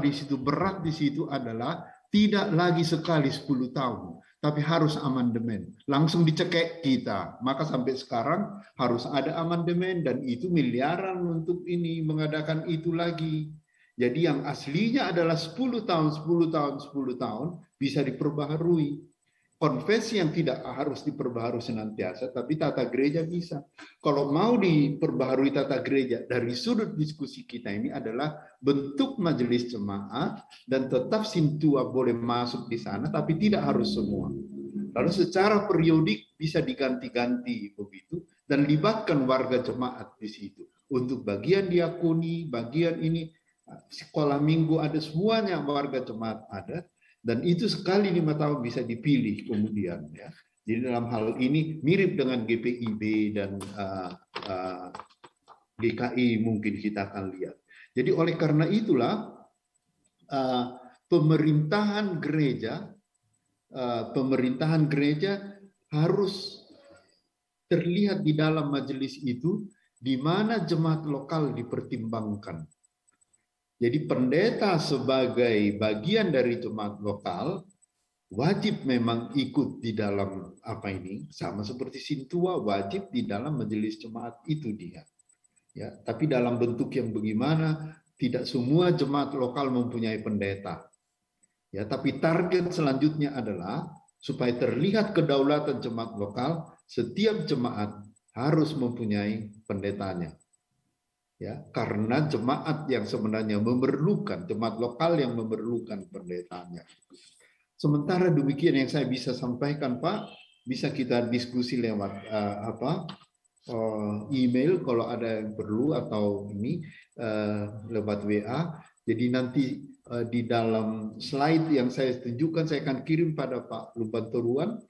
di situ berat di situ adalah tidak lagi sekali 10 tahun, tapi harus amandemen. Langsung dicekek kita. Maka sampai sekarang harus ada amandemen dan itu miliaran untuk ini mengadakan itu lagi. Jadi yang aslinya adalah 10 tahun, 10 tahun, 10 tahun bisa diperbaharui. Konfesi yang tidak harus diperbaharui senantiasa, tapi tata gereja bisa. Kalau mau diperbaharui tata gereja dari sudut diskusi kita ini adalah bentuk majelis jemaat dan tetap sintua boleh masuk di sana, tapi tidak harus semua. Lalu secara periodik bisa diganti-ganti begitu dan libatkan warga jemaat di situ. Untuk bagian diakoni, bagian ini sekolah minggu ada semuanya warga jemaat ada. Dan itu sekali 5 tahun bisa dipilih kemudian ya. Jadi dalam hal ini mirip dengan GPIB dan GKI mungkin kita akan lihat. Jadi oleh karena itulah pemerintahan gereja harus terlihat di dalam majelis itu di mana jemaat lokal dipertimbangkan. Jadi pendeta sebagai bagian dari jemaat lokal wajib memang ikut di dalam sama seperti sintua wajib di dalam majelis jemaat itu dia. Ya, tapi dalam bentuk yang bagaimana tidak semua jemaat lokal mempunyai pendeta. Ya, tapi target selanjutnya adalah supaya terlihat kedaulatan jemaat lokal, setiap jemaat harus mempunyai pendetanya. Ya, karena jemaat yang sebenarnya memerlukan, jemaat lokal yang memerlukan pendetanya. Sementara demikian yang saya bisa sampaikan, Pak, bisa kita diskusi lewat email kalau ada yang perlu atau ini lewat WA. Jadi nanti di dalam slide yang saya tunjukkan saya akan kirim pada Pak Luban Toruan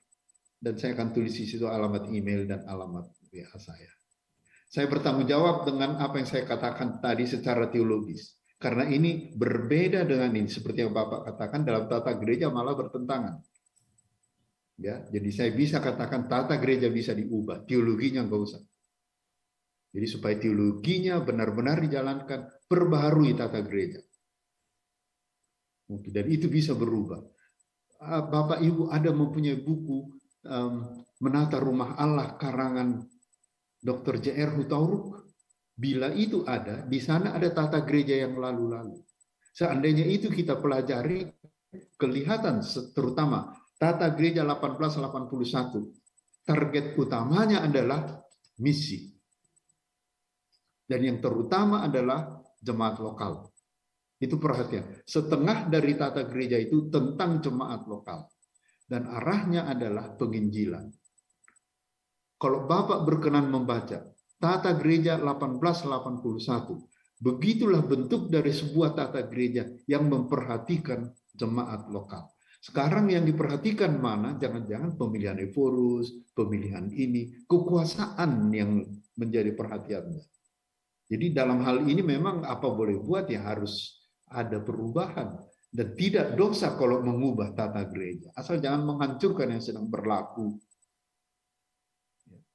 dan saya akan tulis di situ alamat email dan alamat WA saya. Saya bertanggung jawab dengan apa yang saya katakan tadi secara teologis. Karena ini berbeda dengan ini seperti yang Bapak katakan dalam tata gereja malah bertentangan. Ya, jadi saya bisa katakan tata gereja bisa diubah, teologinya enggak usah. Jadi supaya teologinya benar-benar dijalankan, perbaharui tata gereja. Dan itu bisa berubah. Bapak Ibu ada mempunyai buku Menata Rumah Allah karangan Dr. J.R. Hutauruk. Bila itu ada, di sana ada tata gereja yang lalu-lalu. Seandainya itu kita pelajari, kelihatan terutama tata gereja 1881. Target utamanya adalah misi. Dan yang terutama adalah jemaat lokal. Itu perhatian. Setengah dari tata gereja itu tentang jemaat lokal. Dan arahnya adalah penginjilan. Kalau Bapak berkenan membaca tata gereja 1881, begitulah bentuk dari sebuah tata gereja yang memperhatikan jemaat lokal. Sekarang yang diperhatikan mana? Jangan-jangan pemilihan eforus, pemilihan ini, kekuasaan yang menjadi perhatiannya. Jadi dalam hal ini memang apa boleh buat ya harus ada perubahan. Dan tidak dosa kalau mengubah tata gereja. Asal jangan menghancurkan yang sedang berlaku.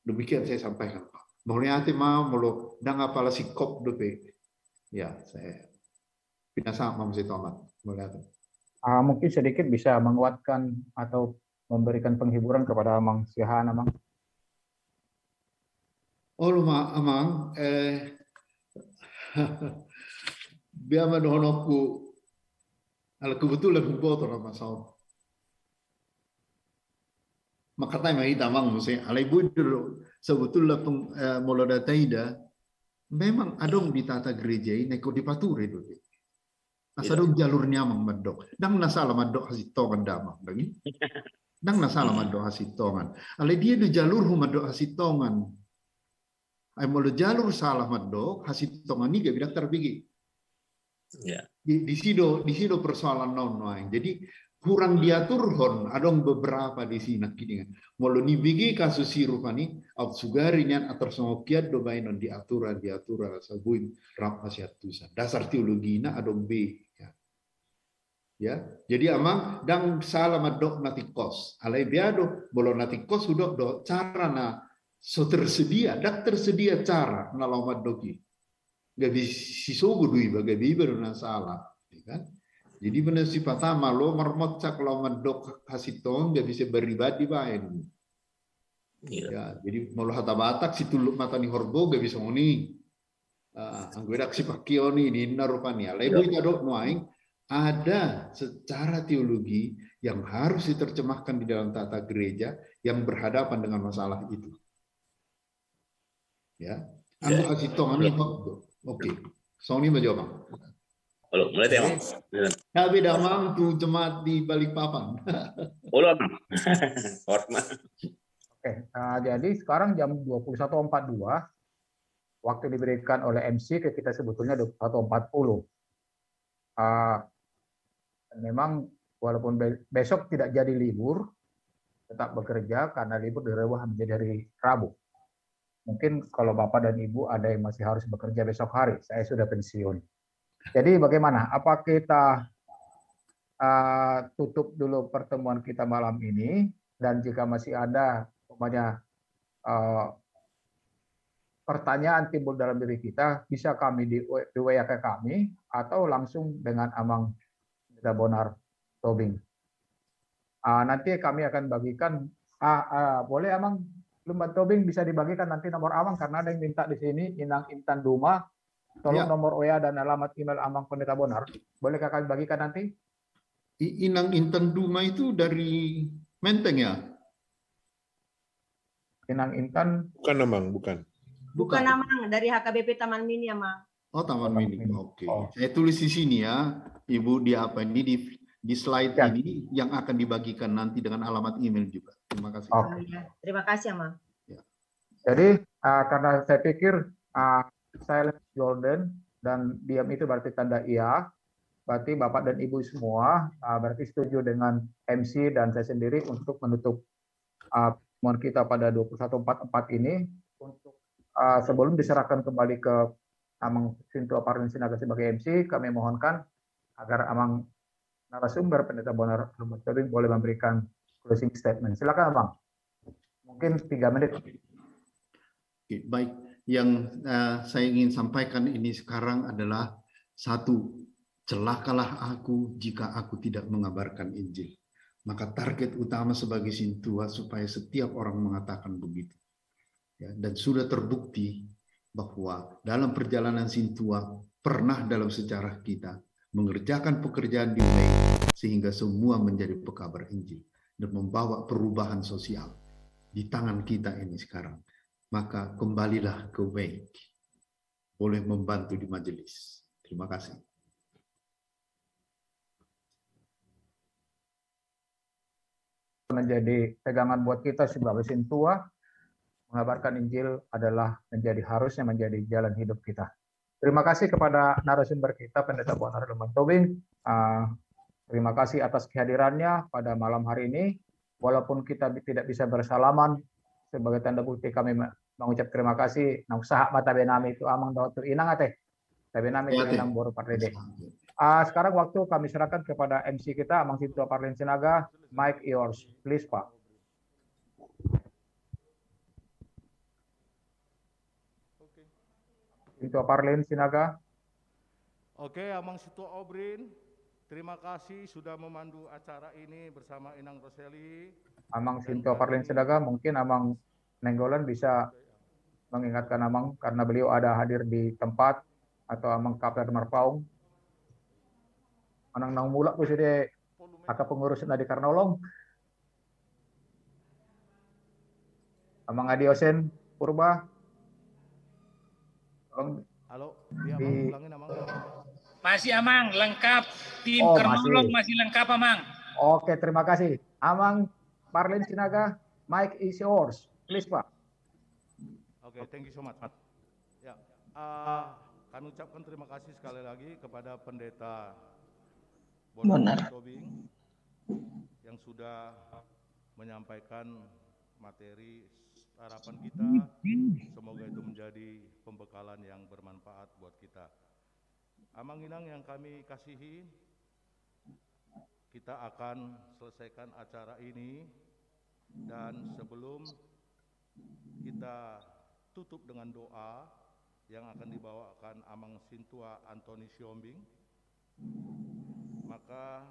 Demikian saya sampaikan, Pak. Mulai hati mau mulu dang apala sikop dope. Ya, saya pinasa mau mesti tomat. Mulai hati. Mungkin sedikit bisa menguatkan atau memberikan penghiburan kepada Amang Sihan, Amang. Oh, Amang, biar mendonoku, al kebetulan huboto nama saud. Maka tanya kita Amang mesti, alai budur sebetulnya moloda taida, memang adong di tata gereja ini kok dipaturi dulu. Asadong jalurnya Amang madok. Dang nasalah madok hasil tongan damang lagi. Dang nasalah madok hasil tongan. Ale dia do jalur madok hasil tongan. Ay molo jalur salah madok hasil tongan ni gak bidak terbigi. Ya. Di sido persoalan non. Jadi kurang diatur hon adong beberapa di sini kini. Molo ni bigi kasus sirupani out sugarinya atur songokiat do bainon diaturan sabuin rap hasiat tusan. Dasar teologina adong B. Ya, jadi Amang dang salah madok natikos. Alai biado bolo natikos sudah do cara na so tersedia, dak tersedia cara na lawan doki. Gak bisa sogo dui bagai biber na salah, kan? Jadi benar sifat sama lo mermot cak lawan dok hasitong gak bisa beribadi baen. Ya, jadi malu hata batak si tuluk mata ni horbo gak bisa ngoni. Angguedak si pakioni di narupani. Alai boy kadok nuaing. Ada secara teologi yang harus diterjemahkan di dalam tata gereja yang berhadapan dengan masalah itu. Ya, aku kasih tongan ini oke. Song ini menjawab. Halo, mulai tema. Tapi damang tuh jemaat di Balikpapan. Halo, Bang. Hormat. Oke, jadi sekarang jam 21.42 waktu diberikan oleh MC ke kita sebetulnya 21.40. Memang walaupun besok tidak jadi libur, tetap bekerja karena libur dirubah menjadi hari Rabu. Mungkin kalau Bapak dan Ibu ada yang masih harus bekerja besok hari, saya sudah pensiun. Jadi bagaimana? Apa kita tutup dulu pertemuan kita malam ini, dan jika masih ada pertanyaan timbul dalam diri kita, bisa kami di WA ke kami atau langsung dengan Amang Bonar Tobing. Nanti kami akan bagikan. Boleh Amang Luban Tobing bisa dibagikan nanti nomor Amang karena ada yang minta di sini Inang Intan Duma. Tolong nomor WA dan alamat email Amang Pendeta Bonar. Bolehkah kami bagikan nanti? Inang Intan Duma itu dari Menteng ya? Inang Intan. Bukan Amang, bukan. Bukan Amang, dari HKBP Taman Mini Amang. Oh, Taman Mini. Oke. Saya tulis di sini ya. Ibu dia apa ini di slide ini yang akan dibagikan nanti dengan alamat email juga. Terima kasih. Terima kasih, Amang. Jadi karena saya pikir silent golden dan diam itu berarti tanda iya, berarti Bapak dan Ibu semua berarti setuju dengan MC dan saya sendiri untuk menutup pertemuan kita pada 21.44 ini untuk sebelum diserahkan kembali ke Amang Sintua Parlin Sinaga sebagai MC, kami mohonkan agar Amang narasumber Pendeta Bonar Lumut Tobing boleh memberikan closing statement. Silakan Abang. Mungkin 3 menit. Oke, baik. Yang saya ingin sampaikan ini sekarang adalah satu, celakalah aku jika aku tidak mengabarkan Injil. Maka target utama sebagai Sintua supaya setiap orang mengatakan begitu. Ya, dan sudah terbukti bahwa dalam perjalanan Sintua pernah dalam sejarah kita mengerjakan pekerjaan di Wake sehingga semua menjadi pekabar Injil dan membawa perubahan sosial di tangan kita ini sekarang. Maka kembalilah ke Wake. Boleh membantu di majelis. Terima kasih. Menjadi pegangan buat kita sebagai Sintua, mengabarkan Injil adalah harusnya menjadi jalan hidup kita. Terima kasih kepada narasumber kita, Pendeta Bonar Lumut Tobing. Terima kasih atas kehadirannya pada malam hari ini. Walaupun kita tidak bisa bersalaman, sebagai tanda bukti kami mengucap terima kasih. Nang usaha mata benami itu amang doa tu inang ate. Benami itu inang boru parlede. Sekarang waktu kami serahkan kepada MC kita, Amang Sintua Parlin Sinaga. Mike yours, please Pak. Sintua Parlin Sinaga. Oke, Amang Sintua Obrin, terima kasih sudah memandu acara ini bersama Inang Roseli. Amang Sintua Parlin Sinaga, mungkin Amang Nenggolan bisa mengingatkan Amang karena beliau ada hadir di tempat, atau Amang Kapler Marpaung. Anang nang mulak ku sudah aka pengurus di Karnolong. Amang Adiosen Purba. Halo, dia Amang ulangin Amang. Masih Amang, lengkap. Tim Karnolong masih lengkap Amang. Oke, terima kasih. Amang Parlin Sinaga, Mike is yours. Please Pak. Oke, thank you so much. Ya, kami ucapkan terima kasih sekali lagi kepada Pendeta Bonar Tobing yang sudah menyampaikan materi harapan kita. Semoga itu menjadi pembekalan yang bermanfaat buat kita. Amang Inang yang kami kasihi, kita akan selesaikan acara ini dan sebelum kita tutup dengan doa yang akan dibawakan Amang Sintua Antoni Siombing, maka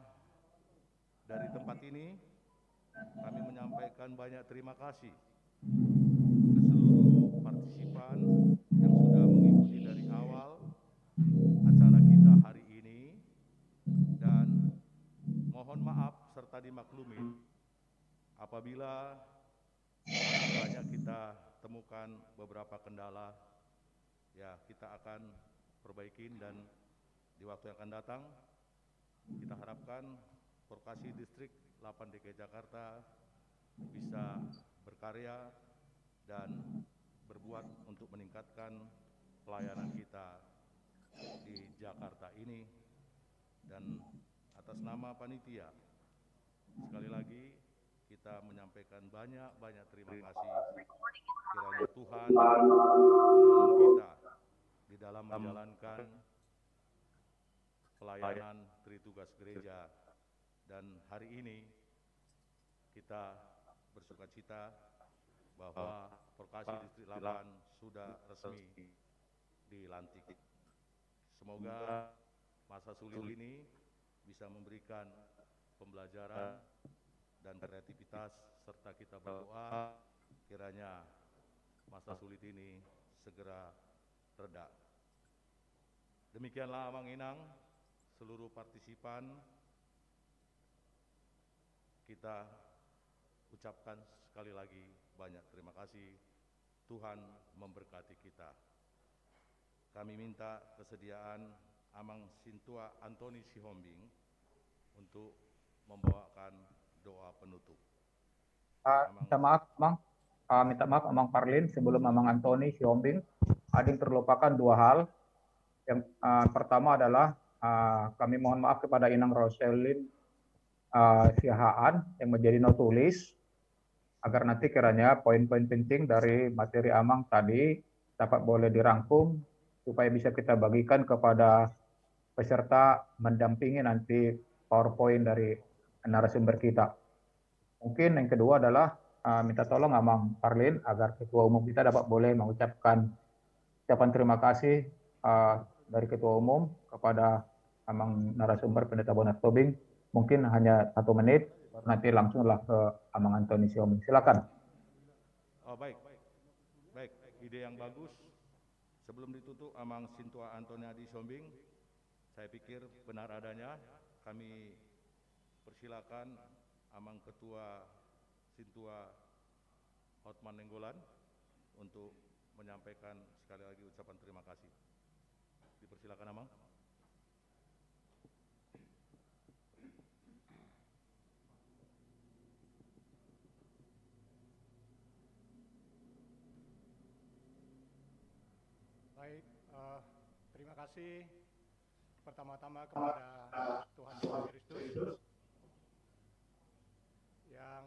dari tempat ini kami menyampaikan banyak terima kasih ke seluruh partisipan yang sudah mengikuti dari awal acara kita hari ini, dan mohon maaf serta dimaklumi apabila banyak kita temukan beberapa kendala. Ya, kita akan perbaikin dan di waktu yang akan datang kita harapkan Vokasi Distrik 8 DKI Jakarta bisa berkarya dan berbuat untuk meningkatkan pelayanan kita di Jakarta ini. Dan atas nama panitia, sekali lagi kita menyampaikan banyak terima kasih. Kiranya Tuhan menolong kita di dalam menjalankan pelayanan Tritugas Gereja. Dan hari ini kita bersukacita bahwa Vokasi Distrik 8 sudah resmi dilantik. Semoga masa sulit ini bisa memberikan pembelajaran dan kreativitas, serta kita berdoa kiranya masa sulit ini segera reda. Demikianlah Amang Inang, seluruh partisipan kita ucapkan sekali lagi banyak terima kasih. Tuhan memberkati kita. Kami minta kesediaan Amang Sintua Antoni Siombing untuk membawakan doa penutup. Minta maaf, Mang. minta maaf Amang Parlin sebelum Amang Antoni Siombing. Ada yang terlupakan dua hal. Yang pertama adalah kami mohon maaf kepada Inang Roselin Siahaan yang menjadi notulis, agar nanti kiranya poin-poin penting dari materi Amang tadi dapat boleh dirangkum supaya bisa kita bagikan kepada peserta mendampingi nanti PowerPoint dari narasumber kita. Mungkin yang kedua adalah minta tolong Amang Parlin agar Ketua Umum kita dapat boleh mengucapkan ucapan terima kasih dari Ketua Umum kepada Amang narasumber Pendeta Bonar Tobing. Mungkin hanya 1 menit, nanti langsunglah ke Amang Antoni Siombing. Silakan. Oh, baik, ide yang bagus. Sebelum ditutup Amang Sintua Antoni Adi Siombing, saya pikir benar adanya kami persilakan Amang Ketua Sintua Hotman Nenggolan untuk menyampaikan sekali lagi ucapan terima kasih. Dipersilakan Amang. Baik, terima kasih pertama-tama kepada Tuhan Yesus Kristus yang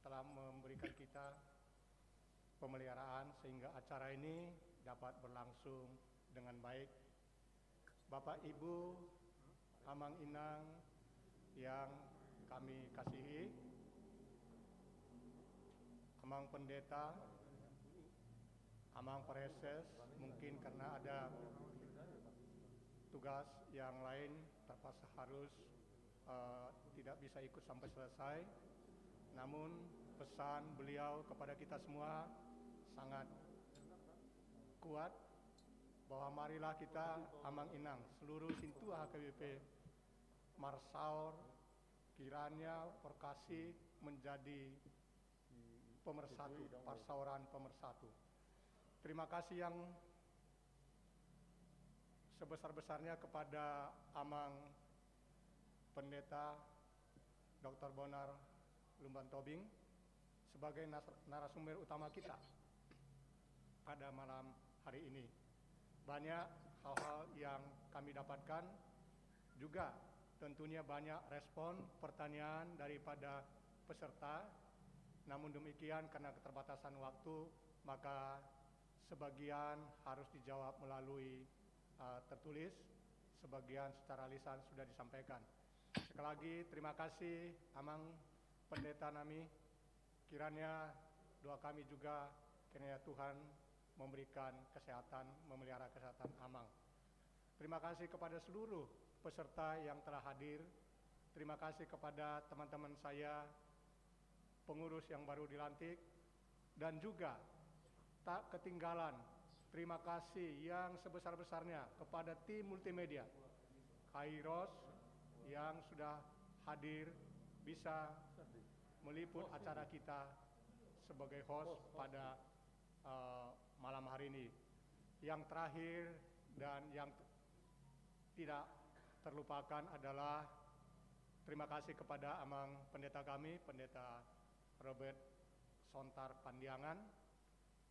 telah memberikan kita pemeliharaan sehingga acara ini dapat berlangsung dengan baik. Bapak Ibu, Amang Inang yang kami kasihi, Amang Pendeta, Amang Preses, mungkin karena ada tugas yang lain terpaksa harus tidak bisa ikut sampai selesai. Namun pesan beliau kepada kita semua sangat kuat bahwa marilah kita Amang Inang, seluruh Sintua HKBP Marsaur, kiranya Perkasi menjadi pemersatu, Parsauran pemersatu. Terima kasih yang sebesar-besarnya kepada Amang Pendeta Dr. Bonar Lumban Tobing sebagai narasumber utama kita pada malam hari ini. Banyak hal-hal yang kami dapatkan, juga tentunya banyak respon pertanyaan daripada peserta. Namun demikian karena keterbatasan waktu, maka sebagian harus dijawab melalui tertulis, sebagian secara lisan sudah disampaikan. Sekali lagi terima kasih Amang Pendeta Nami, kiranya doa kami juga kiranya Tuhan memberikan kesehatan, memelihara kesehatan Amang. Terima kasih kepada seluruh peserta yang telah hadir. Terima kasih kepada teman-teman saya, pengurus yang baru dilantik, dan juga tak ketinggalan terima kasih yang sebesar-besarnya kepada tim multimedia Kairos yang sudah hadir bisa meliput acara kita sebagai host pada malam hari ini. Yang terakhir dan yang tidak terlupakan adalah terima kasih kepada Amang Pendeta kami, Pendeta Robert Sontar Pandiangan,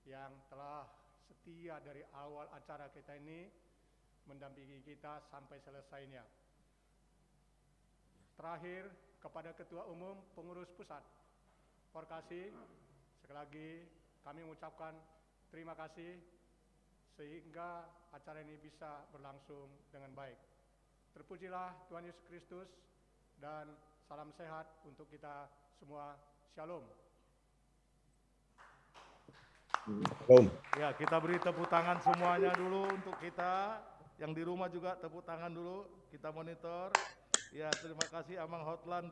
yang telah setia dari awal acara kita ini mendampingi kita sampai selesainya. Terakhir, kepada Ketua Umum Pengurus Pusat Perkasi, sekali lagi kami mengucapkan terima kasih sehingga acara ini bisa berlangsung dengan baik. Terpujilah Tuhan Yesus Kristus dan salam sehat untuk kita semua. Shalom. Ya, kita beri tepuk tangan semuanya dulu untuk kita. Yang di rumah juga tepuk tangan dulu, kita monitor. Ya, terima kasih Amang Hotlan,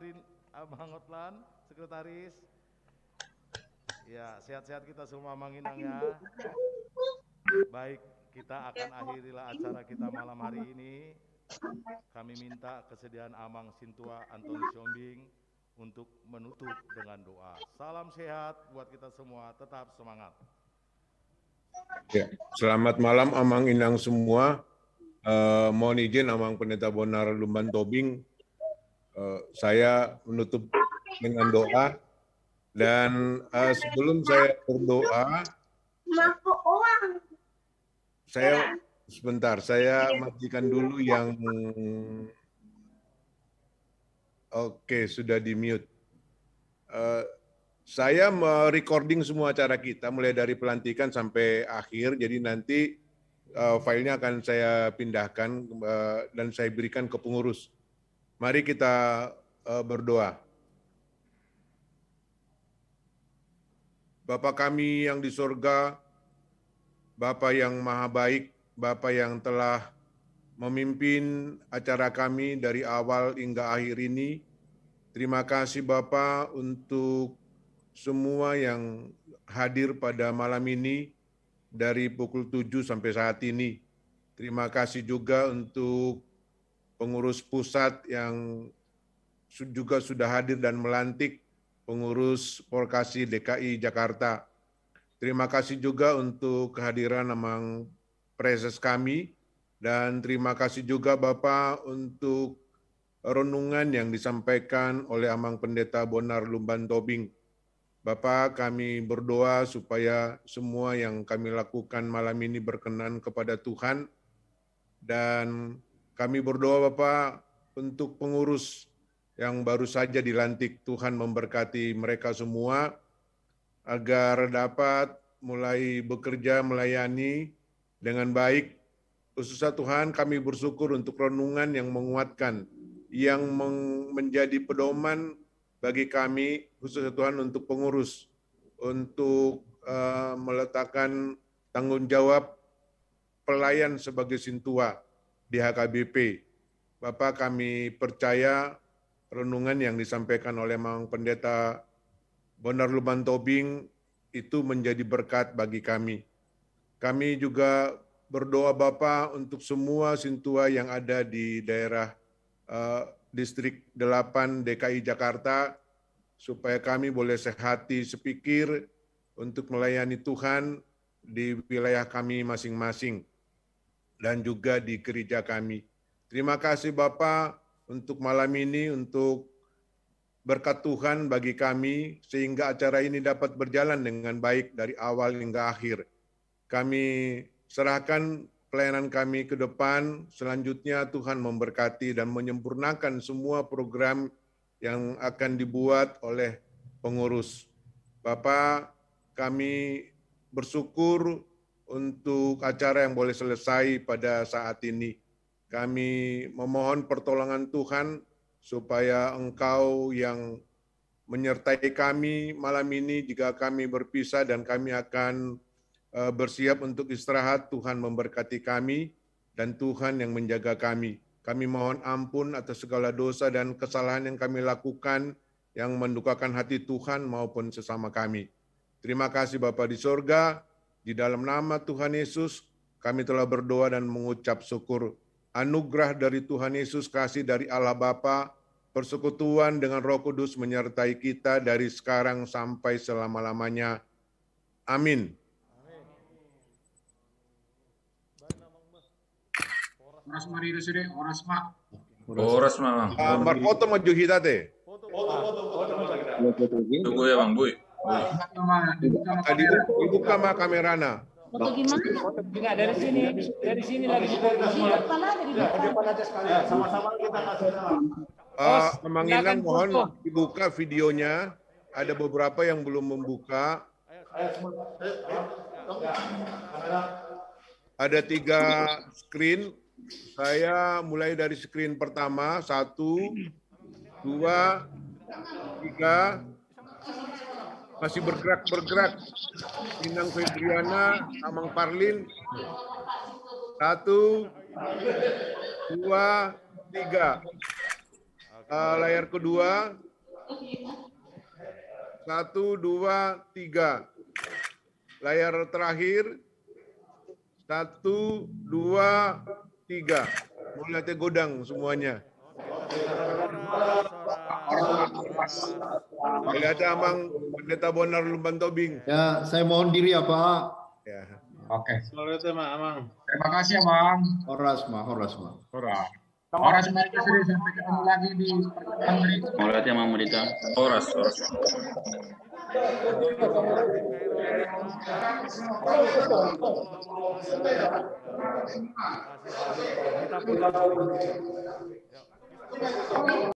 Sekretaris. Ya, sehat-sehat kita semua Amang Inang ya. Baik, kita akan akhirilah acara kita malam hari ini. Kami minta kesediaan Amang Sintua Antoni Siombing untuk menutup dengan doa. Salam sehat buat kita semua, tetap semangat. Ya, selamat malam Amang Inang semua. Mohon izin Amang Pendeta Bonar Lumban Tobing, saya menutup dengan doa. Dan sebelum saya berdoa, saya matikan dulu yang sudah di mute. Saya recording semua acara kita mulai dari pelantikan sampai akhir, jadi nanti filenya akan saya pindahkan dan saya berikan ke pengurus. Mari kita berdoa. Bapa kami yang di sorga, Bapa yang maha baik, Bapa yang telah memimpin acara kami dari awal hingga akhir ini. Terima kasih Bapa untuk semua yang hadir pada malam ini dari pukul 7 sampai saat ini. Terima kasih juga untuk pengurus pusat yang juga sudah hadir dan melantik pengurus Porkasi DKI Jakarta. Terima kasih juga untuk kehadiran Amang Preses kami, dan terima kasih juga Bapak untuk renungan yang disampaikan oleh Amang Pendeta Bonar Lumban Tobing. Bapak, kami berdoa supaya semua yang kami lakukan malam ini berkenan kepada Tuhan, dan kami berdoa Bapak untuk pengurus yang baru saja dilantik. Tuhan memberkati mereka semua agar dapat mulai bekerja melayani dengan baik. Khususnya Tuhan, kami bersyukur untuk renungan yang menguatkan, yang menjadi pedoman bagi kami, khususnya Tuhan untuk pengurus, untuk meletakkan tanggung jawab pelayan sebagai sintua di HKBP. Bapak, kami percaya renungan yang disampaikan oleh Mang Pendeta Bonar Lumban Tobing itu menjadi berkat bagi kami. Kami juga berdoa Bapak untuk semua sintua yang ada di daerah Distrik 8 DKI Jakarta, supaya kami boleh sehati sepikir untuk melayani Tuhan di wilayah kami masing-masing dan juga di gereja kami. Terima kasih Bapak untuk malam ini, untuk berkat Tuhan bagi kami, sehingga acara ini dapat berjalan dengan baik dari awal hingga akhir. Kami serahkan pelayanan kami ke depan, selanjutnya Tuhan memberkati dan menyempurnakan semua program yang akan dibuat oleh pengurus. Bapak, kami bersyukur untuk acara yang boleh selesai pada saat ini. Kami memohon pertolongan Tuhan supaya Engkau yang menyertai kami malam ini jika kami berpisah dan kami akan bersiap untuk istirahat. Tuhan memberkati kami dan Tuhan yang menjaga kami. Kami mohon ampun atas segala dosa dan kesalahan yang kami lakukan yang mendukakan hati Tuhan maupun sesama kami. Terima kasih Bapa di sorga, di dalam nama Tuhan Yesus kami telah berdoa dan mengucap syukur. Anugerah dari Tuhan Yesus, kasih dari Allah Bapa, persekutuan dengan Roh Kudus menyertai kita dari sekarang sampai selama-lamanya. Amin. Oras mari sudah, oras mak. Oras mah. Marfoto maju hitate. Tunggu ya Bang Boy. Tadi dibuka mah kamerana. Foto gimana? Enggak dari sini lagi. Sama-sama kita kasih. Amang Inang mohon dibuka videonya. Ada beberapa yang belum membuka. Ada 3 screen. Saya mulai dari screen pertama, 1, 2, 3, masih bergerak. Inang Febriana, Amang Parlin, 1, 2, 3. Layar kedua, 1, 2, 3. Layar terakhir, 1, 2, 3. Mulai godang semuanya. Ada Amang Pendeta Bonar Lumban Tobing. Ya, saya mohon diri ya Pak. Ya. Oke. Amang. Terima kasih Bang. Horas ma. Oras mari sudah sampai ketemu lagi di pertemuan berikutnya. Mau lihat Amang Medita. Oras. Kita pun